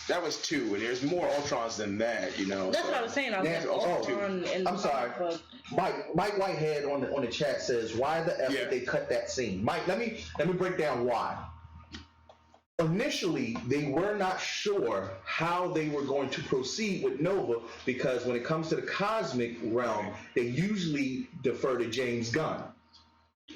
S7: That was 2, and there's more Ultrons than that, you know.
S6: That's what I was saying. I was like, Ultron in the
S4: I'm sorry. Mike Whitehead on the chat says, "Why the F did they cut that scene?" Mike, let me break down why. Initially, they were not sure how they were going to proceed with Nova because when it comes to the cosmic realm, they usually defer to James Gunn.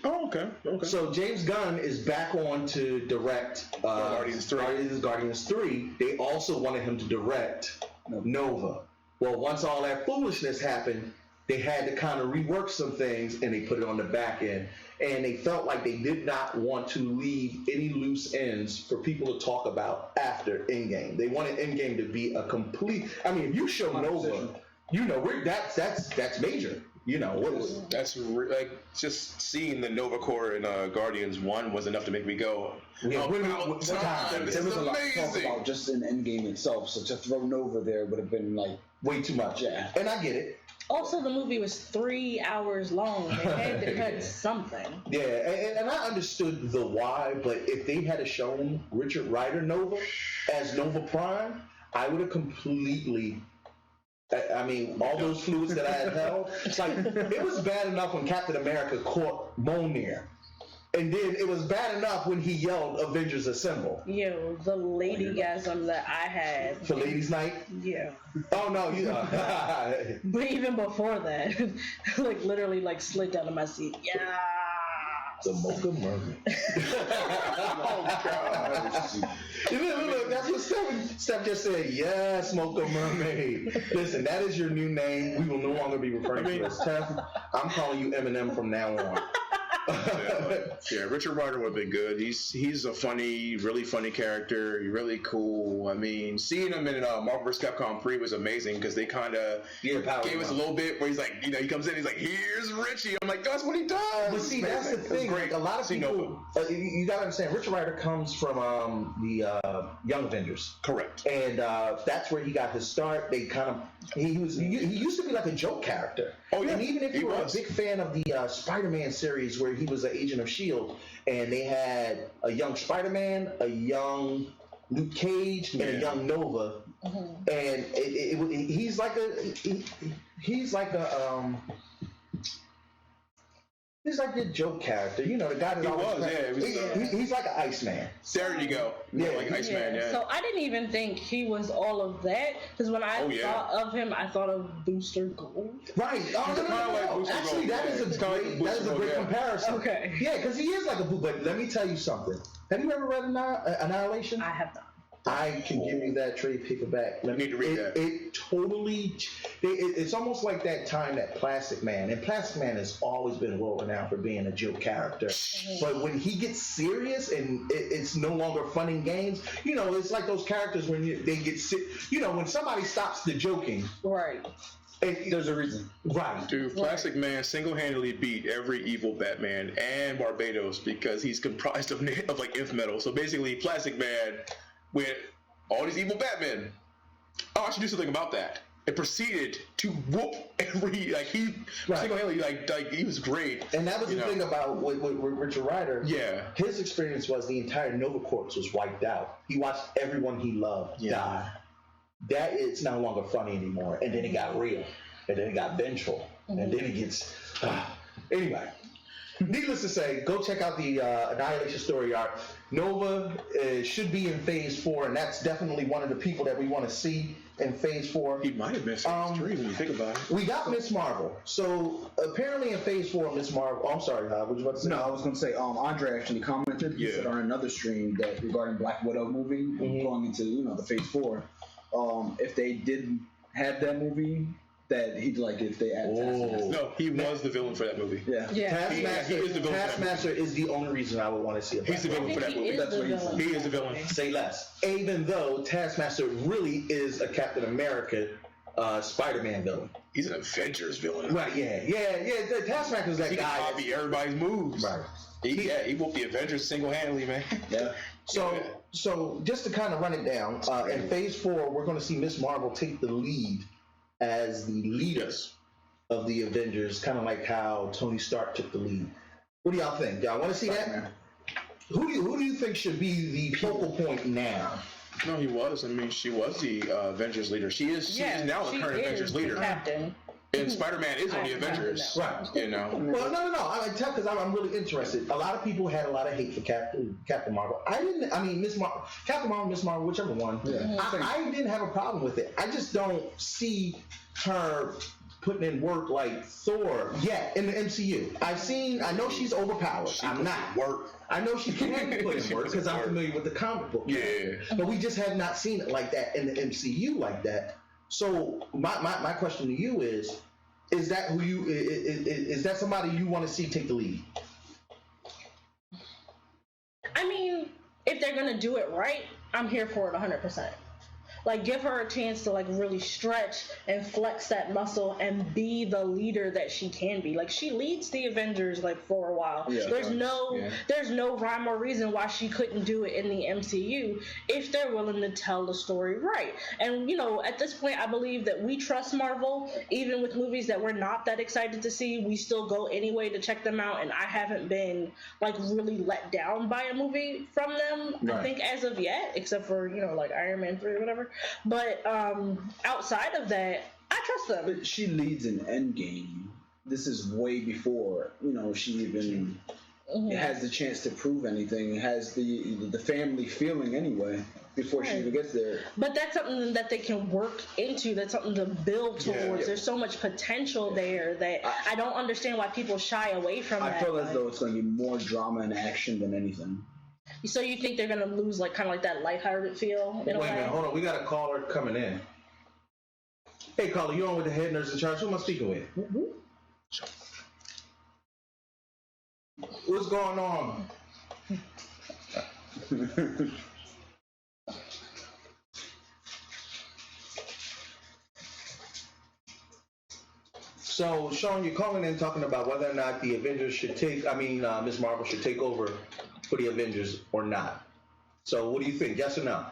S7: Oh, okay.
S4: So James Gunn is back on to direct Guardians 3. They also wanted him to direct Nova. Well, once all that foolishness happened, they had to kind of rework some things, and they put it on the back end. And they felt like they did not want to leave any loose ends for people to talk about after Endgame. They wanted Endgame to be a complete. I mean, if you show Nova, you know that's major. You know,
S7: that's like just seeing the Nova Corps in Guardians 1 was enough to make me go.
S5: Yeah, there was a lot to talk about just in Endgame itself. So to throw Nova there would have been like
S4: way too much.
S5: Yeah,
S4: and I get it.
S6: Also, the movie was 3 hours long. They had to cut something.
S4: Yeah, and I understood the why, but if they had shown Richard Rider Nova as Nova Prime, I would have completely. I mean, all those fluids that I had held, it's like, it was bad enough when Captain America caught Mjolnir. And then it was bad enough when he yelled, "Avengers Assemble."
S6: Yo, the ladygasm that I had.
S4: For Ladies' Night?
S6: Yeah.
S4: Oh, no,
S6: But even before that, like, literally, like, slid down to my seat. Yeah.
S4: The Mocha Mermaid. Oh, God. Look, that's what Steph just said. Yes, Mocha Mermaid. Listen, that is your new name. We will no longer be referring to you as Steph. I'm calling you Eminem from now on.
S7: Yeah, Richard Rider would have been good. He's a really funny character. He's really cool. I mean, seeing him in Marvel vs. Capcom 3 was amazing because they kind of gave us a little bit where he's like, he comes in, he's like, "Here's Richie." I'm like, that's what he does.
S4: But see, that's the thing. Great. A lot of people, you gotta understand, Richard Rider comes from the Young Avengers.
S7: Correct.
S4: And that's where he got his start. They kind of he used to be like a joke character. Oh yeah. And even if you were a big fan of the Spider-Man series where he was an agent of S.H.I.E.L.D. and they had a young Spider-Man, a young Luke Cage and a young Nova, and he's like a joke character, you know, the guy that he's like an Iceman.
S7: There you go. Like Iceman. Yeah.
S6: So I didn't even think he was all of that, because when I thought of him, I thought of Booster Gold.
S4: Right. No. Actually, that is a great comparison. Okay. Yeah, because he is like a boo. But let me tell you something. Have you ever read Annihilation?
S6: I have not.
S4: I can give you that trade paperback.
S7: You need to read that.
S4: It totally, it's almost like that time that Plastic Man, and Plastic Man has always been world renowned for being a joke character. But when he gets serious and it's no longer fun and games, you know, it's like those characters when they get sick. You know, when somebody stops the joking.
S6: Right.
S5: There's a reason.
S4: Right.
S7: Dude, Plastic Man single-handedly beat every evil Batman and Barbados because he's comprised of like nth metal. So basically, Plastic Man with all these evil Batmen. Oh, I should do something about that. It proceeded to whoop every, like, he single-handedly, like he was great.
S4: And that was the thing about with Richard Rider.
S7: Yeah.
S4: His experience was the entire Nova Corps was wiped out. He watched everyone he loved die. That is no longer funny anymore. And then it got real. And then it got vengeful. And then it gets... anyway. Needless to say, go check out the Annihilation story arc. Nova should be in Phase 4, and that's definitely one of the people that we want to see in Phase 4.
S7: He might have been Phase 3 when you think about it.
S4: We got Miss Marvel. So apparently in Phase 4, Miss Marvel... Oh, I'm sorry, what were you about to say?
S5: No, I was going to say, Andre actually commented, he said on another stream that regarding Black Widow movie, going into, you know, the Phase 4, if they didn't have that movie... that he'd like if they added Taskmaster.
S7: No, he was the villain for that movie.
S4: Yeah. Taskmaster,
S7: he is the villain.
S4: Taskmaster is the only reason I would want to see it.
S7: He's the villain for that movie. That's what he's. He is the villain.
S4: Say less. Even though Taskmaster really is a Captain America, Spider-Man villain.
S7: He's an Avengers villain.
S4: Right? Yeah. Taskmaster's that guy.
S7: He can copy everybody's moves.
S4: Right.
S7: He whooped the Avengers single-handedly, man.
S4: Yeah. So just to kind of run it down, in Phase 4, we're going to see Miss Marvel take the lead as the leader of the Avengers, kind of like how Tony Stark took the lead. What do y'all think? Y'all want to see that? Who do you think should be the focal point now?
S7: No, he was. I mean, she was the Avengers leader. She is now the current Avengers leader.
S6: Captain.
S7: And Spider-Man is on the Avengers.
S4: Right.
S7: You know?
S4: Well, no. Because I'm really interested. A lot of people had a lot of hate for Captain Marvel. Captain Marvel, Miss Marvel, whichever one. Yeah. I didn't have a problem with it. I just don't see her putting in work like Thor yet in the MCU. I know she's overpowered. I'm not. I know she can put in work because I'm familiar with the comic book.
S7: Yeah.
S4: But we just have not seen it like that in the MCU like that. So my question to you is that who you is that somebody you want to see take the lead?
S6: I mean, if they're gonna do it right, I'm here for it 100%. Like, give her a chance to, like, really stretch and flex that muscle and be the leader that she can be. Like, she leads the Avengers, like, for a while. Yeah, there's no rhyme or reason why she couldn't do it in the MCU if they're willing to tell the story right. And, you know, at this point, I believe that we trust Marvel, even with movies that we're not that excited to see. We still go anyway to check them out, and I haven't been, like, really let down by a movie from them, right. I think, as of yet, except for, you know, like, Iron Man 3 or whatever. But outside of that, I trust them.
S5: But she leads in Endgame. This is way before, you know, she even has the chance to prove anything, has the family feeling anyway, before she even gets there.
S6: But that's something that they can work into. That's something to build towards. There's so much potential there that I don't understand why people shy away from that.
S5: I feel as though it's going to be more drama and action than anything.
S6: So you think they're gonna lose like kind of like that lighthearted feel?
S4: Wait a minute, hold on. We got a caller coming in. Hey, caller, you on with the head nurse in charge? Who am I speaking with? What's going on? So, Sean, you're calling in talking about whether or not the Avengers should Miss Marvel should take over for the Avengers or not. So what do you think? Yes or no?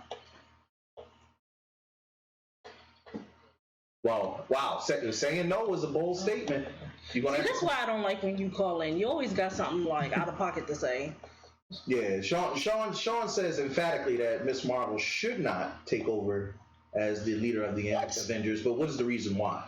S4: Wow. Saying no was a bold statement.
S6: That's why I don't like when you call in. You always got something like out of pocket to say.
S4: Yeah, Sean says emphatically that Miss Marvel should not take over as the leader of the Avengers, but what is the reason why?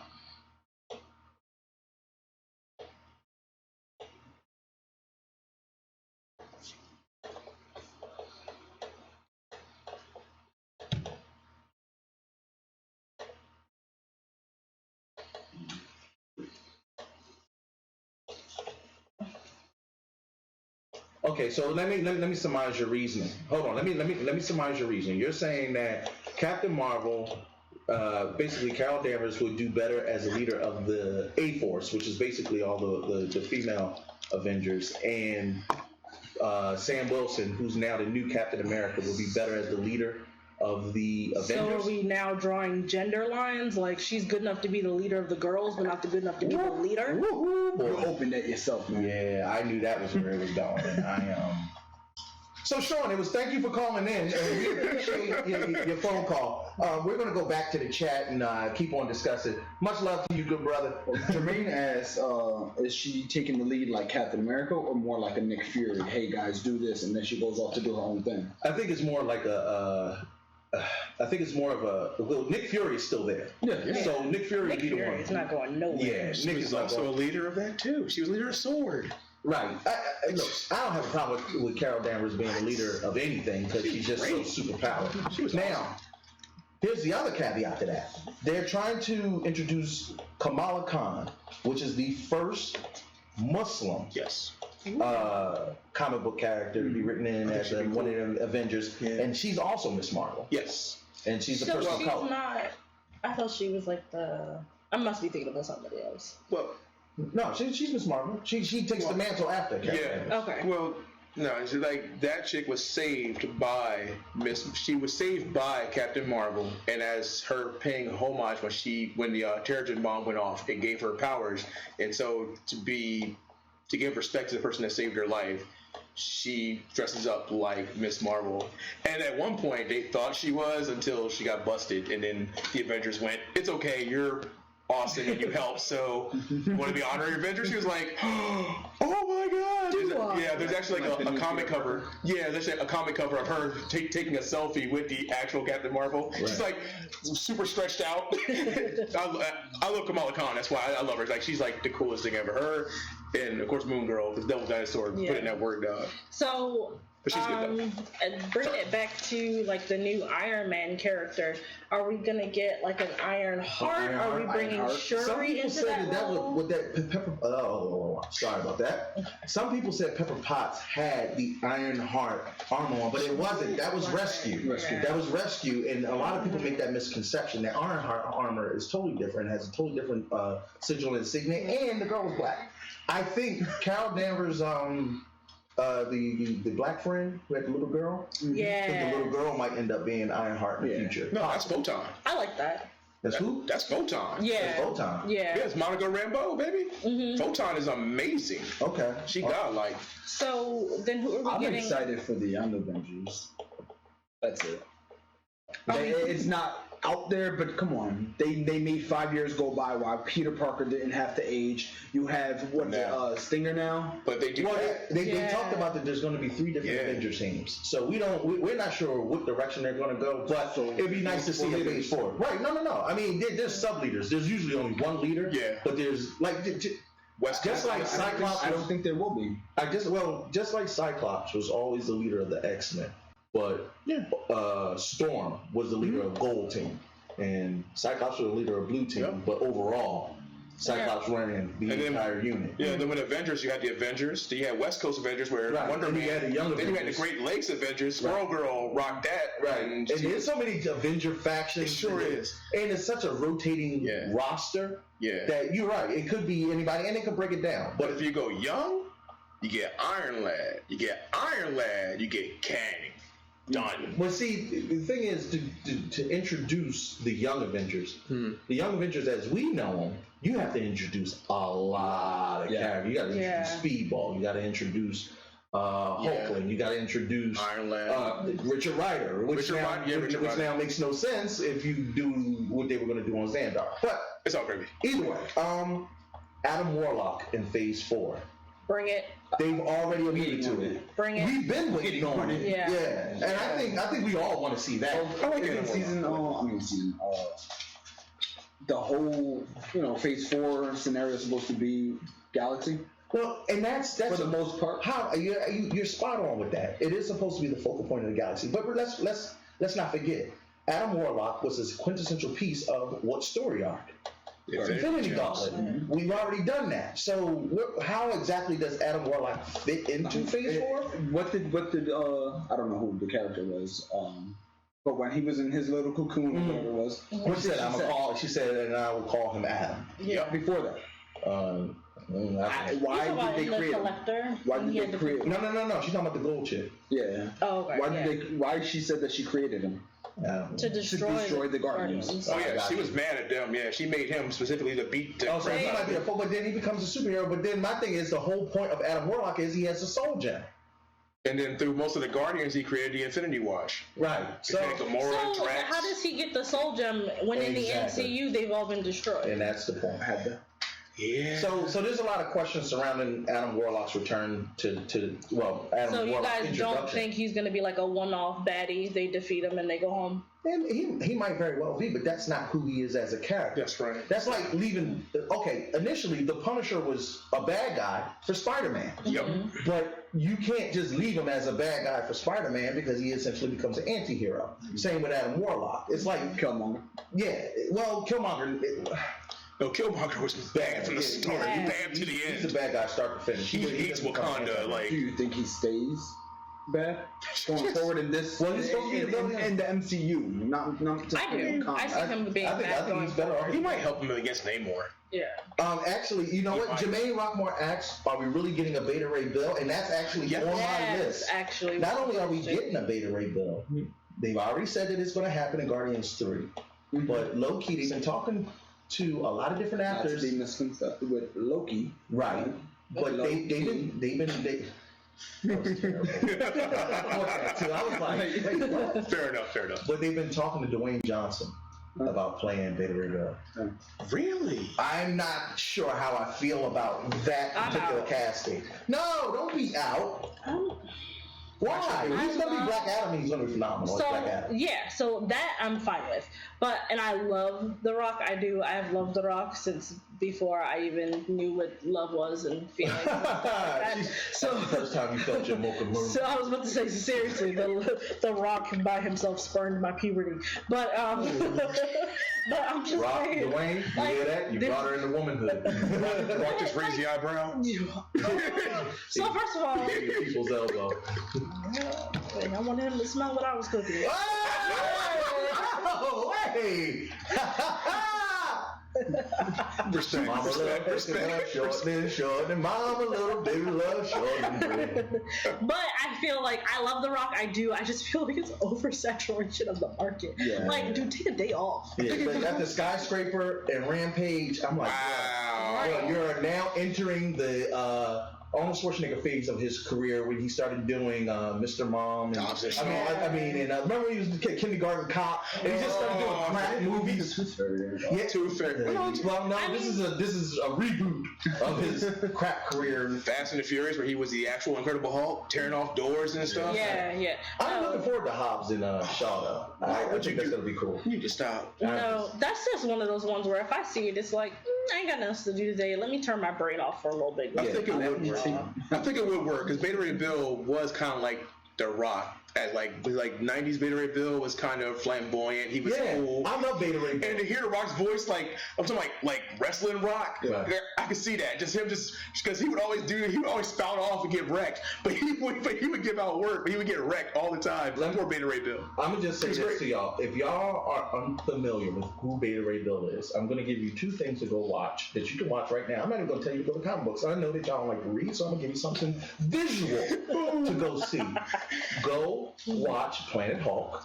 S4: Okay, so let me surmise your reasoning. Hold on, let me surmise your reasoning. You're saying that Captain Marvel, basically Carol Danvers, would do better as a leader of the A-Force, which is basically all the female Avengers, and Sam Wilson, who's now the new Captain America, would be better as the leader of the Avengers.
S6: So are we now drawing gender lines? Like she's good enough to be the leader of the girls, but not good enough to be the leader?
S5: You opened that yourself, man.
S4: Yeah, I knew that was where it was going. So Sean, it was thank you for calling in, and we appreciate your phone call. We're going to go back to the chat and keep on discussing. Much love to you, good brother.
S5: Jermaine asks, is she taking the lead like Captain America or more like a Nick Fury? Hey guys, do this, and then she goes off to do her own thing.
S4: I think it's more like well, Nick Fury is still there.
S5: Yeah.
S4: So Nick Fury would be the one.
S6: It's not going nowhere.
S4: Yeah,
S7: She
S4: Nick
S7: was
S4: is not
S7: also
S4: going.
S7: a leader of that too. She was leader of Sword.
S4: Right. Look, I don't have a problem with Carol Danvers being a leader of anything because she's just so super powered. Now, here's the other caveat to that. They're trying to introduce Kamala Khan, which is the first Muslim comic book character to be written in as one of the Avengers, and she's also Miss Marvel.
S7: Yes.
S4: And she's a
S6: So
S4: person of
S6: she's
S4: color.
S6: not. I thought she was like the. I must be thinking about somebody else.
S7: Well,
S4: no, she's Miss Marvel. She takes the mantle after Carol Danvers.
S6: Okay.
S7: Well, no, it's like that chick was saved by She was saved by Captain Marvel, and as her paying homage when the Terrigen bomb went off, it gave her powers, and so to give respect to the person that saved her life, she dresses up like Miss Marvel. And at one point, they thought she was until she got busted, and then the Avengers went, "It's okay, you're awesome and you helped, so you want to be honorary Avenger?" She was like, "Oh my god!" There's actually like a comic cover. Yeah, there's a comic cover of her taking a selfie with the actual Captain Marvel. Right. She's like super stretched out. I love Kamala Khan. That's why I love her. Like she's like the coolest thing ever. Her and of course Moon Girl, because Devil Dinosaur put in that word.
S6: So.
S7: But she's good though.
S6: And bringing it back to like the new Iron Man character, are we gonna get like an Iron Heart? Are we bringing Shuri into that role?
S4: With that Pepper. Oh, sorry about that. Some people said Pepper Potts had the Iron Heart armor on, but it wasn't. That was Rescue. That was Rescue, and a lot of people make that misconception that Iron Heart armor is totally different, has a totally different sigil and insignia, and the girl was black. I think Carol Danvers, the black friend who had the little girl.
S6: Yeah.
S4: I think the little girl might end up being Ironheart in the future.
S7: No, that's Photon.
S6: I like that.
S4: That's who?
S7: That's Photon.
S6: Yeah.
S4: That's Photon.
S6: Yeah.
S7: Yeah, it's Monica Rambeau, baby.
S6: Mm-hmm.
S7: Photon is amazing.
S4: Okay.
S7: She godlike.
S6: So then who are we getting?
S5: I'm excited for the Young Avengers. That's it. It's not out there, but come on. They made 5 years go by while Peter Parker didn't have to age. You have Stinger now.
S7: But they do.
S4: They talked about that. There's going to be 3 different Avengers teams, so we're not sure what direction they're going to go. But it'd be nice to see a phase 4. Right? No. I mean, there's sub leaders. There's usually only one leader.
S7: Yeah.
S4: But there's like just like Cyclops.
S5: I don't think there will be.
S4: Just like Cyclops was always the leader of the X-Men. But Storm was the leader of Gold Team, and Cyclops was the leader of Blue Team. Yep. But overall, Cyclops ran the entire unit.
S7: Yeah, then with Avengers, you had the Avengers. Then you had West Coast Avengers, where Wonder Man. Then you had the Great Lakes Avengers. Squirrel Girl rocked that.
S4: Right. And there's so many Avenger factions.
S7: It sure is.
S4: And it's such a rotating roster that you're right. It could be anybody, and it could break it down.
S7: But if you go young, you get Iron Lad. You get Kang. Done.
S4: Well, see, the thing is to introduce the Young Avengers. The Young Avengers, as we know them, you have to introduce a lot of characters. You got to introduce Speedball. You got to introduce Hulkling. You got to introduce
S7: Iron Lad.
S4: Richard Rider, which now makes no sense if you do what they were going to do on Xandar. But
S7: it's all gravy.
S4: Either way, Adam Warlock in Phase 4.
S6: Bring it.
S4: They've already alluded to it.
S6: Bring it.
S4: We've been waiting on it.
S6: Yeah.
S4: And I think we all want to see that.
S5: I like it in season. The whole, Phase 4 scenario is supposed to be Galaxy.
S4: Well, and that's
S5: for the most part.
S4: How you're spot on with that. It is supposed to be the focal point of the galaxy, but let's not forget, Adam Warlock was a quintessential piece of what story arc? Infinity Gauntlet. Mm-hmm. We've already done that. So how exactly does Adam Warlock fit into Phase 4?
S5: What did I don't know who the character was. But when he was in his little cocoon, whatever it was,
S4: she said, and I will call him Adam.
S5: Yeah. Before that. Why did they create him? Why did they create him?
S4: No. She's talking about the gold chick.
S5: Yeah.
S6: Oh, okay.
S5: Why she said that she created him?
S6: To destroy the Guardians.
S7: Oh yeah, she was mad at them. Yeah, she made him specifically to beat them.
S4: So he might be a fool, but then he becomes a superhero. But then my thing is, the whole point of Adam Warlock is he has a soul gem.
S7: And then through most of the Guardians, he created the Infinity Watch.
S4: Right.
S6: So how does he get the soul gem when in the MCU they've all been destroyed?
S4: And that's the point.
S7: Yeah.
S4: So there's a lot of questions surrounding Adam Warlock's return to Adam Warlock's
S6: So you guys don't think he's going to be like a one-off baddie? They defeat him and they go home?
S4: And he might very well be, but that's not who he is as a character.
S7: That's right.
S4: That's like leaving. Okay, initially the Punisher was a bad guy for Spider-Man.
S7: Yep.
S4: But you can't just leave him as a bad guy for Spider-Man because he essentially becomes an anti-hero. Same with Adam Warlock. It's like
S5: Killmonger.
S4: Yeah. Well, Killmonger.
S7: No, Killmonger was bad from the start. He bad to the end.
S4: He's a bad guy start to finish.
S7: He hates Wakanda. Like,
S5: do you think he stays bad going forward in this? Well, he's supposed to be in the MCU. Not just
S6: I do. I see him being bad.
S4: I think he's better off.
S7: He might help him against Namor.
S6: Yeah.
S4: Actually, you know what? Jermaine Rockmore asks, "Are we really getting a Beta Ray Bill?" And that's actually on my list.
S6: Actually,
S4: not only are we getting a Beta Ray Bill, they've already said that it's going to happen in Guardians 3. But low key, they've been talking to a lot of different actors.
S5: Not to be with Loki,
S4: right? But they've been. That was terrible. I was like, wait, what?
S7: Fair enough.
S4: But they've been talking to Dwayne Johnson about playing Beta Ray Bill.
S7: Really?
S4: I'm not sure how I feel about that particular casting. No, don't be out. Why? He's going to be Black Adam and he's going to be phenomenal.
S6: So,
S4: Black Adam.
S6: Yeah, so that I'm fine with. And I love The Rock. I do. I have loved The Rock since before I even knew what love was and feelings. So
S4: that's the first time you felt your mocha moon.
S6: So I was about to say, seriously, the Rock by himself spurned my puberty. But I'm just
S4: Rock,
S6: saying.
S4: Dwayne, you hear that? You brought her into womanhood.
S7: Rock just raised the eyebrow.
S6: So first of all,
S4: people's elbow.
S6: I wanted him to smell what I was cooking.
S4: Oh, hey!
S7: Respect.
S4: Mama love short and mama little baby love short and bread.
S6: But I feel like I love The Rock. I do. I just feel like it's oversaturation of the market. Yeah. Like, dude, take a day off.
S4: Yeah, but after Skyscraper and Rampage, I'm like, wow. You're now entering the Arnold Schwarzenegger phase of his career when he started doing Mr. Mom. And, remember he was the kindergarten cop, and he just started doing crap movies.
S7: Tooth Fairy.
S4: Well, no, this is a reboot of his crap career.
S7: Fast and the Furious, where he was the actual Incredible Hulk, tearing off doors and stuff.
S6: Yeah.
S4: I'm looking forward to Hobbs and Shaw, though. I think that's gonna be cool.
S7: You need to stop.
S6: No, that's just one of those ones where if I see it, it's like I ain't got nothing else to do today. Let me turn my brain off for a little bit.
S7: I think it would work. I think it would work because Beta Ray Bill was kind of like The Rock. At like 90s Beta Ray Bill was kind of flamboyant. He was cool.
S4: I love Beta Ray Bill.
S7: And to hear Rock's voice, I'm talking like wrestling Rock. Yeah. I could see that. Just him, because he would always spout off and get wrecked. But he would give out work, but he would get wrecked all the time. Poor Beta Ray Bill.
S4: I'm gonna just say this to y'all: if y'all are unfamiliar with who Beta Ray Bill is, I'm gonna give you 2 things to go watch that you can watch right now. I'm not even gonna tell you to go to comic books. I know that y'all don't like to read, so I'm gonna give you something visual to go see. Go watch Planet Hulk.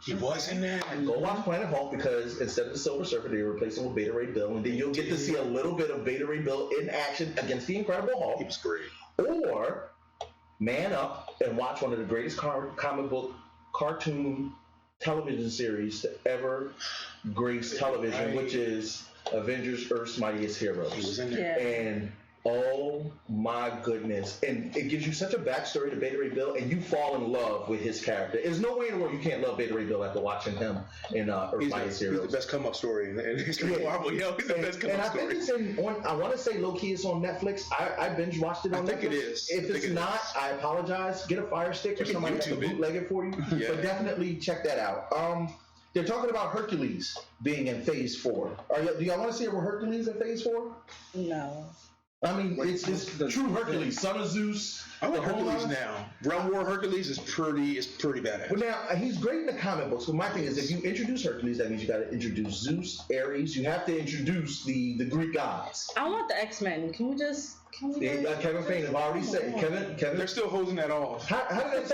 S7: He was in that.
S4: Go watch Planet Hulk because instead of the Silver Surfer, they replaced him with Beta Ray Bill, and then you'll get to see a little bit of Beta Ray Bill in action against the Incredible Hulk.
S7: He was great.
S4: Or man up and watch one of the greatest comic book cartoon television series to ever grace television, which is Avengers: Earth's Mightiest Heroes.
S7: He was in there.
S4: And Oh my goodness. And it gives you such a backstory to Beta Ray Bill, and you fall in love with his character. There's no way in the world you can't love Beta Ray Bill after watching him in Earth Mightiest Heroes.
S7: He's the best come up story in history of Marvel. He's the best come up story.
S4: And I think it's I want to say low key it's on Netflix. I binge watched it on Netflix. I think it is. If it's not, I apologize. Get a Fire Stick or somebody that can bootleg it for you. Yeah. But definitely check that out. They're talking about Hercules being in Phase 4. Do y'all want to see a Hercules in Phase 4?
S6: No.
S4: I mean, it's true Hercules, son of Zeus.
S7: I like Hercules now. Realm War Hercules is pretty badass.
S4: Well, now he's great in the comic books. But my thing is, if you introduce Hercules, that means you got to introduce Zeus, Ares. You have to introduce the Greek gods.
S6: I want the X-Men. Can we just?
S4: Kevin Feige have already said. Kevin.
S7: They're still holding that off.
S4: How did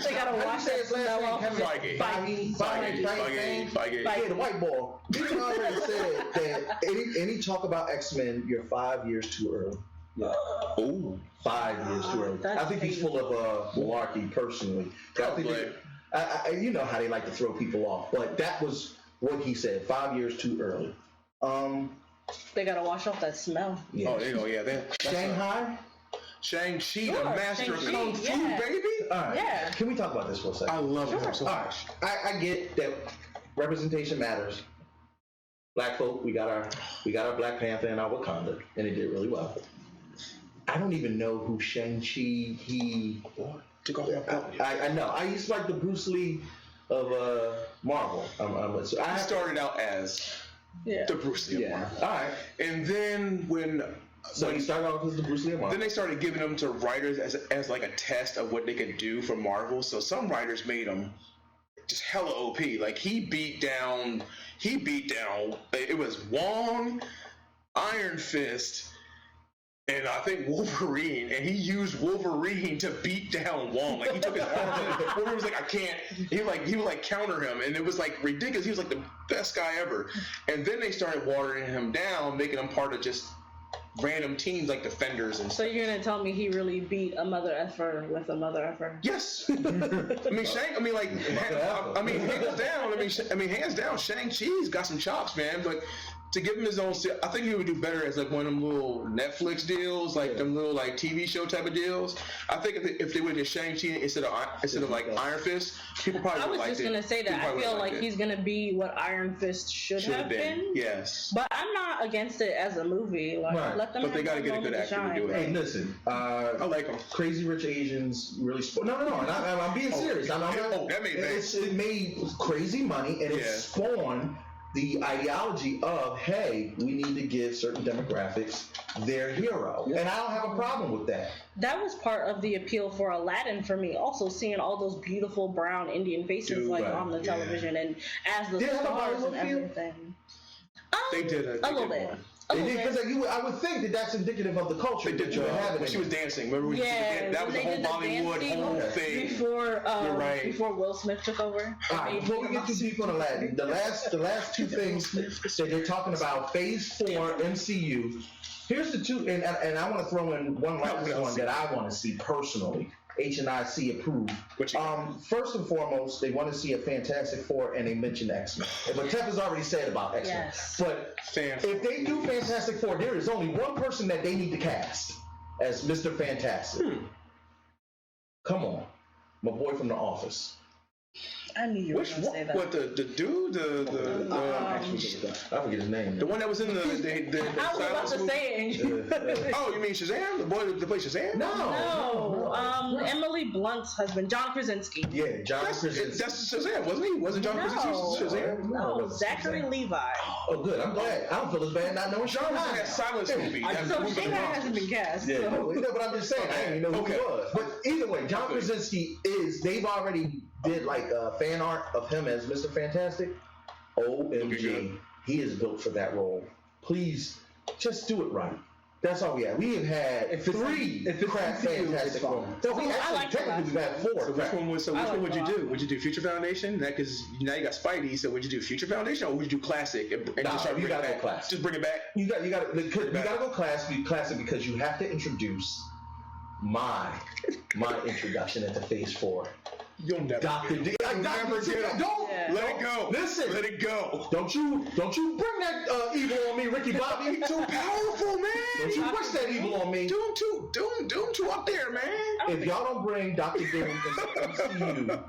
S4: they gotta watch that his last name? Feige. Yeah, the white boy. You already said that any talk about X-Men, you're 5 years too early. Yeah.
S7: Ooh.
S4: 5 years too early. I think he's full of malarkey personally. You know how they like to throw people off, but that was what he said. 5 years too early.
S6: They gotta wash off that smell.
S4: Yeah.
S7: Oh, there you go. Yeah, Shanghai. Shang-Chi, the master of Kung Fu, baby.
S4: All right. Yeah. Can we talk about this for a second?
S7: I love him so much.
S4: I get that representation matters. Black folk, we got our Black Panther and our Wakanda, and it did really well. I don't even know who Shang-Chi I know. I used to like the Bruce Lee of Marvel.
S7: I started out as the Bruce Lee of Marvel.
S4: All right.
S7: And then when
S4: he started off as the Bruce Lee of Marvel.
S7: Then they started giving them to writers as like a test of what they could do for Marvel. So some writers made them just hella OP. Like he beat down. It was Wong, Iron Fist, and I think Wolverine, and he used Wolverine to beat down Wong. Like he took his arm, and Wolverine was like, I can't. He would like counter him, and it was like ridiculous. He was like the best guy ever. And then they started watering him down, making him part of just random teams like Defenders and
S6: stuff. So you're gonna tell me he really beat a mother effer with a mother effer?
S7: Yes. hands down, Shang-Chi's got some chops, man. But to give him his own, I think he would do better as like one of them little Netflix deals, like them little like TV show type of deals. I think if they would have Shang-Chi instead of like Iron Fist, people probably would have liked it.
S6: I was just gonna say that I feel like he's gonna be what Iron Fist should have been.
S7: Yes.
S6: But I'm not against it as a movie. Like, let them.
S7: But they gotta get a good actor to do it.
S4: Hey, listen, I like them. Crazy Rich Asians really. No. I'm being serious.
S7: That made
S4: it made crazy money, and it spawned the ideology of, hey, we need to give certain demographics their hero. And I don't have a problem with that.
S6: That was part of the appeal for Aladdin for me, also seeing all those beautiful brown Indian faces on the television and as the stars and everything.
S7: They did
S6: a little bit.
S4: Because I would think that that's indicative of the culture that you have.
S7: When she was dancing, remember when that was the whole Bollywood whole thing.
S6: Before Will Smith took over.
S4: All right, before we get too deep on Aladdin, the last two things that they're talking about, Phase 4 MCU. Here's the two, and I want to throw in one last one that I want to see personally. HNIC approved. First and foremost, they want to see a Fantastic Four, and they mentioned X-Men. But Tef has already said about X-Men.
S6: Yes.
S4: But if they do Fantastic Four, there is only one person that they need to cast as Mr. Fantastic. Come on, my boy from The Office.
S6: I knew you were going to say that.
S7: What, the dude?
S4: I forget his name.
S7: The one that was in the
S6: I was about to say it.
S7: Oh, you mean Shazam? The boy that plays Shazam?
S6: No. Emily Blunt's husband, John Krasinski.
S4: Yeah, John Krasinski.
S7: That's Shazam, wasn't he? Wasn't John Krasinski Shazam?
S6: No, Zachary Levi.
S4: Oh, good. I'm glad. I don't feel as bad not knowing
S7: John was in that Silence movie.
S6: So Shazam hasn't been cast.
S4: Yeah, but I'm just saying, I didn't even know who he was. But either way, John Krasinski they've already did like fan art of him as Mr. Fantastic. OMG. He is built for that role. Please, just do it right. That's all we have. We have had three crap Fantastic Four. So we technically we've had 4.
S7: So which one would you do? Would you do Future Foundation? Because now you got Spidey. So would you do Future Foundation or would you do Classic? And just start
S4: you gotta go classic.
S7: Just bring it back.
S4: You gotta go classic because you have to introduce my introduction into Phase 4.
S7: You'll never
S4: Dr.
S7: get
S4: D.
S7: him. You'll never get him.
S4: Don't
S7: let it go.
S4: Listen,
S7: let it go.
S4: Don't you bring that evil on me, Ricky Bobby.
S7: Too powerful, man.
S4: Don't you push that evil on me.
S7: Doom too up there, man.
S4: If y'all don't bring Dr. Doom into MCU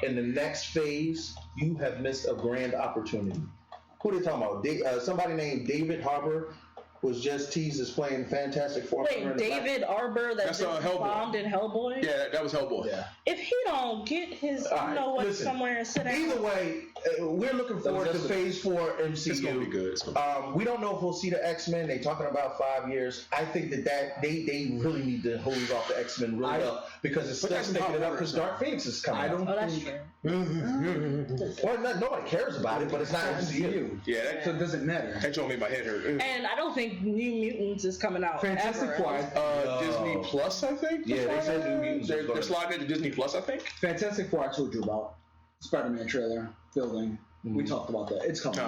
S4: in the next phase, you have missed a grand opportunity. Who they talking about? Somebody named David Harbour was just teased as playing Fantastic Four.
S6: Wait, David Arbor that just bombed in Hellboy?
S7: Yeah, that was Hellboy.
S4: Yeah.
S6: If he don't get his, somewhere and sit down.
S4: Either way, we're looking forward to Phase 4 MCU.
S7: It's gonna be good.
S4: We don't know if we'll see the X-Men. They're talking about 5 years. I think that they really need to hose off the X-Men really up because it's still sticking it up because Dark Phoenix is coming.
S6: That's true.
S4: Well, nobody cares about it, but it's not MCU.
S7: Yeah,
S5: so it doesn't matter.
S7: That told me my head hurt.
S6: And I don't think New Mutants is coming out.
S5: Fantastic Four.
S7: Disney Plus, I think.
S4: Yeah, they said New Mutants.
S7: They're sliding into Disney Plus, I think.
S5: Fantastic Four. I told you about Spider-Man trailer building. We talked about that. It's coming.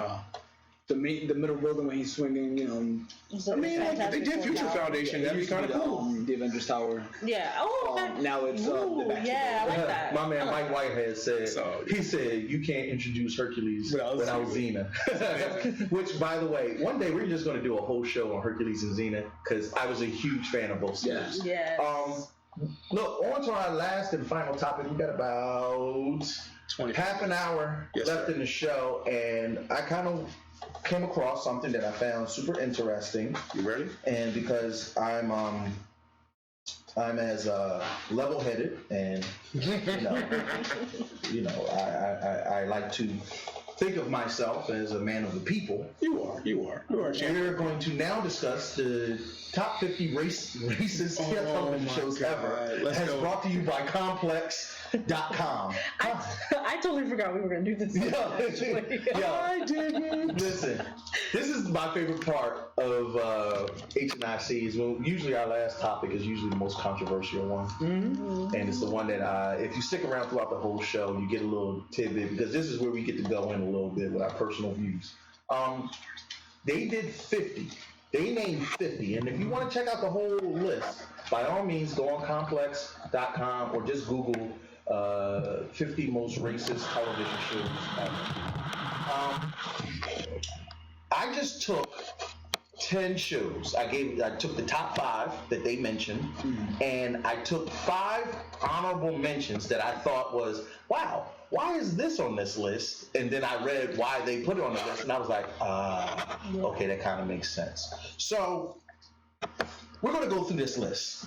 S5: The middle building when he's swinging, you know.
S7: I mean, like, if they did Future Foundation, that'd be kind of cool.
S5: The Avengers Tower.
S6: Yeah.
S5: Now it's the back.
S6: Yeah, I like that.
S4: My man Mike Whitehead said, he said, you can't introduce Hercules without Xena. Which, by the way, one day we're just going to do a whole show on Hercules and Xena because I was a huge fan of both series.
S6: Yes.
S4: Look, on to our last and final topic. We got about half an hour left in the show, and I kind of came across something that I found super interesting.
S7: You ready?
S4: And because I'm as level-headed, and I like to think of myself as a man of the people.
S7: You are.
S4: We're going to now discuss the top 50 racist television shows ever. As brought to you by Complex.com.
S6: I totally forgot we were going to do this.
S4: I didn't. Listen, this is my favorite part of H&IC is when usually our last topic is usually the most controversial one. Mm-hmm. And it's the one that if you stick around throughout the whole show, you get a little tidbit because this is where we get to go in a little bit with our personal views. They did 50. They named 50. And if you want to check out the whole list, by all means, go on Complex.com or just Google 50 most racist television shows ever. I just took 10 shows. I took the top 5 that they mentioned, and I took 5 honorable mentions that I thought was, wow, why is this on this list? And then I read why they put it on the list, and I was like, okay, that kind of makes sense. So we're going to go through this list.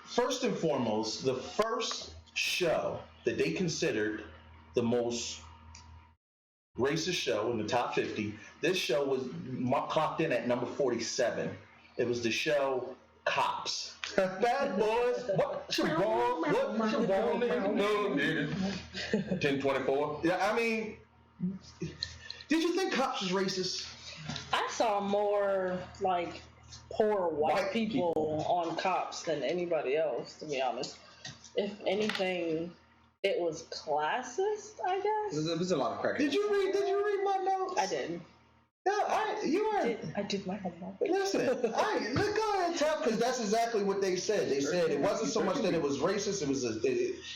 S4: First and foremost, the first show that they considered the most racist show in the top 50, this show was clocked in at number 47. It was the show Cops. Bad boys, what you want? What you want, nigga? No, nigga. 1024. Yeah, I mean, did you think Cops was racist?
S6: I saw more like poor white people on Cops than anybody else, to be honest. If anything, it was classist, I guess.
S5: There's a lot of crack.
S4: Did you read my notes?
S6: I did.
S4: Yeah,
S6: I did my homework.
S4: Listen, go ahead and tell because that's exactly what they said. They said it wasn't so much that it was racist. It was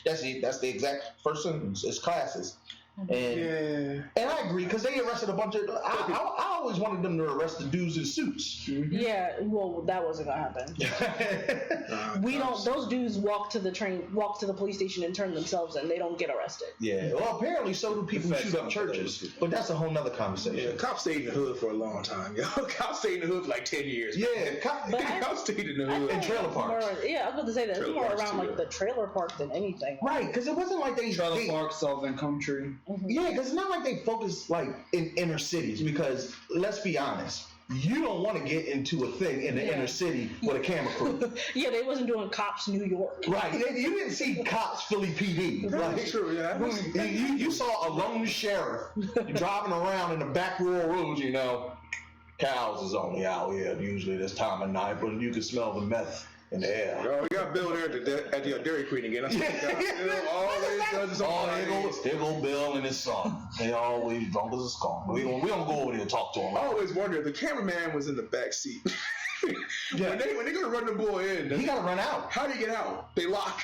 S4: that's the exact first sentence. It's classist. And I agree because they arrested a bunch of. I always wanted them to arrest the dudes in suits.
S6: Mm-hmm. Yeah, well, that wasn't gonna happen. We don't. Those dudes walk to the police station and turn themselves in. They don't get arrested.
S4: Yeah. Well, apparently so do people who shoot up churches. But that's a whole nother conversation.
S7: Yeah, cops stayed in the hood for a long time. Yo, cops stayed in the hood for like 10 years.
S4: Yeah,
S7: cops stayed in the hood.
S4: In trailer parks.
S6: I was about to say that it's more around like the trailer park than anything.
S4: Right, because it wasn't like they
S5: trailer parks, Southern Country.
S6: Mm-hmm.
S4: Yeah, because it's not like they focus like in inner cities. Because let's be honest, you don't want to get into a thing in the inner city with a camera crew.
S6: Yeah, they wasn't doing Cops New York.
S4: Right, you didn't see Cops Philly PD.
S7: That's true. Yeah,
S4: you saw a lone sheriff driving around in the back rural roads. You know, cows is only out here usually this time of night, but you can smell the meth in the air.
S7: Oh, we got Bill there at the Dairy Queen again. That's
S4: Here go Bill and his son. They always drunk as a skunk. We don't go over there and talk to him.
S7: I always wonder, the cameraman was in the back seat. When they gonna run the boy in,
S4: he gotta run out.
S7: How do you get out? They lock.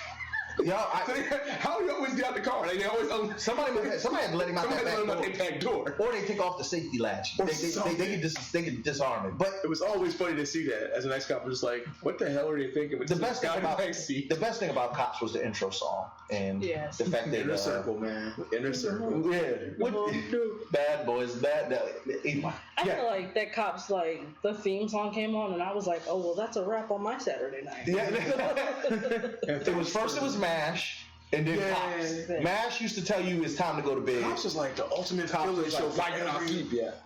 S7: How do you always get out the car? Like, they always
S4: somebody had to let him out
S7: that back door.
S4: Or they take off the safety latch. They can disarm it. But
S7: it was always funny to see that. As an ex-cop, I'm just like, what the hell are they thinking? With
S4: the best thing about Cops was the intro song and the fact that
S7: Inner Circle, man. Inner Circle.
S4: Bad boys, bad.
S6: I feel like that Cops, like, the theme song came on and I was like, oh, well, that's a wrap on my Saturday night.
S4: Yeah. It was MASH, and then Cops. MASH used to tell you it's time to go to bed.
S7: Cops was like the ultimate filler show.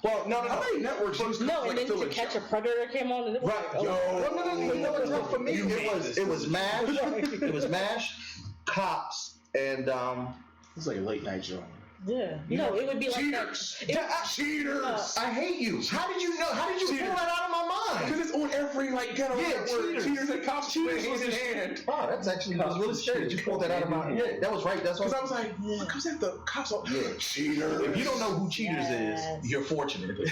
S4: Well, no.
S7: How many networks used
S6: No, and then To Catch a Predator came on and it was like,
S4: no. For me, it was MASH. It was MASH, Cops, and
S7: it was like a late night show.
S6: Yeah. No, it would be
S7: Cheaters.
S6: Like that.
S7: Cheaters.
S4: I hate you. How did you know? How did you pull that out of my mind?
S7: Because it's on every ghetto network. Cheaters and Cops play hand in hand.
S4: Wow, that's actually really scary that you pulled that out of my mind. Yeah, that was right. That's what.
S7: Because I was like, what comes after Cops? Cheaters.
S4: If you don't know who Cheaters is, you're fortunate. But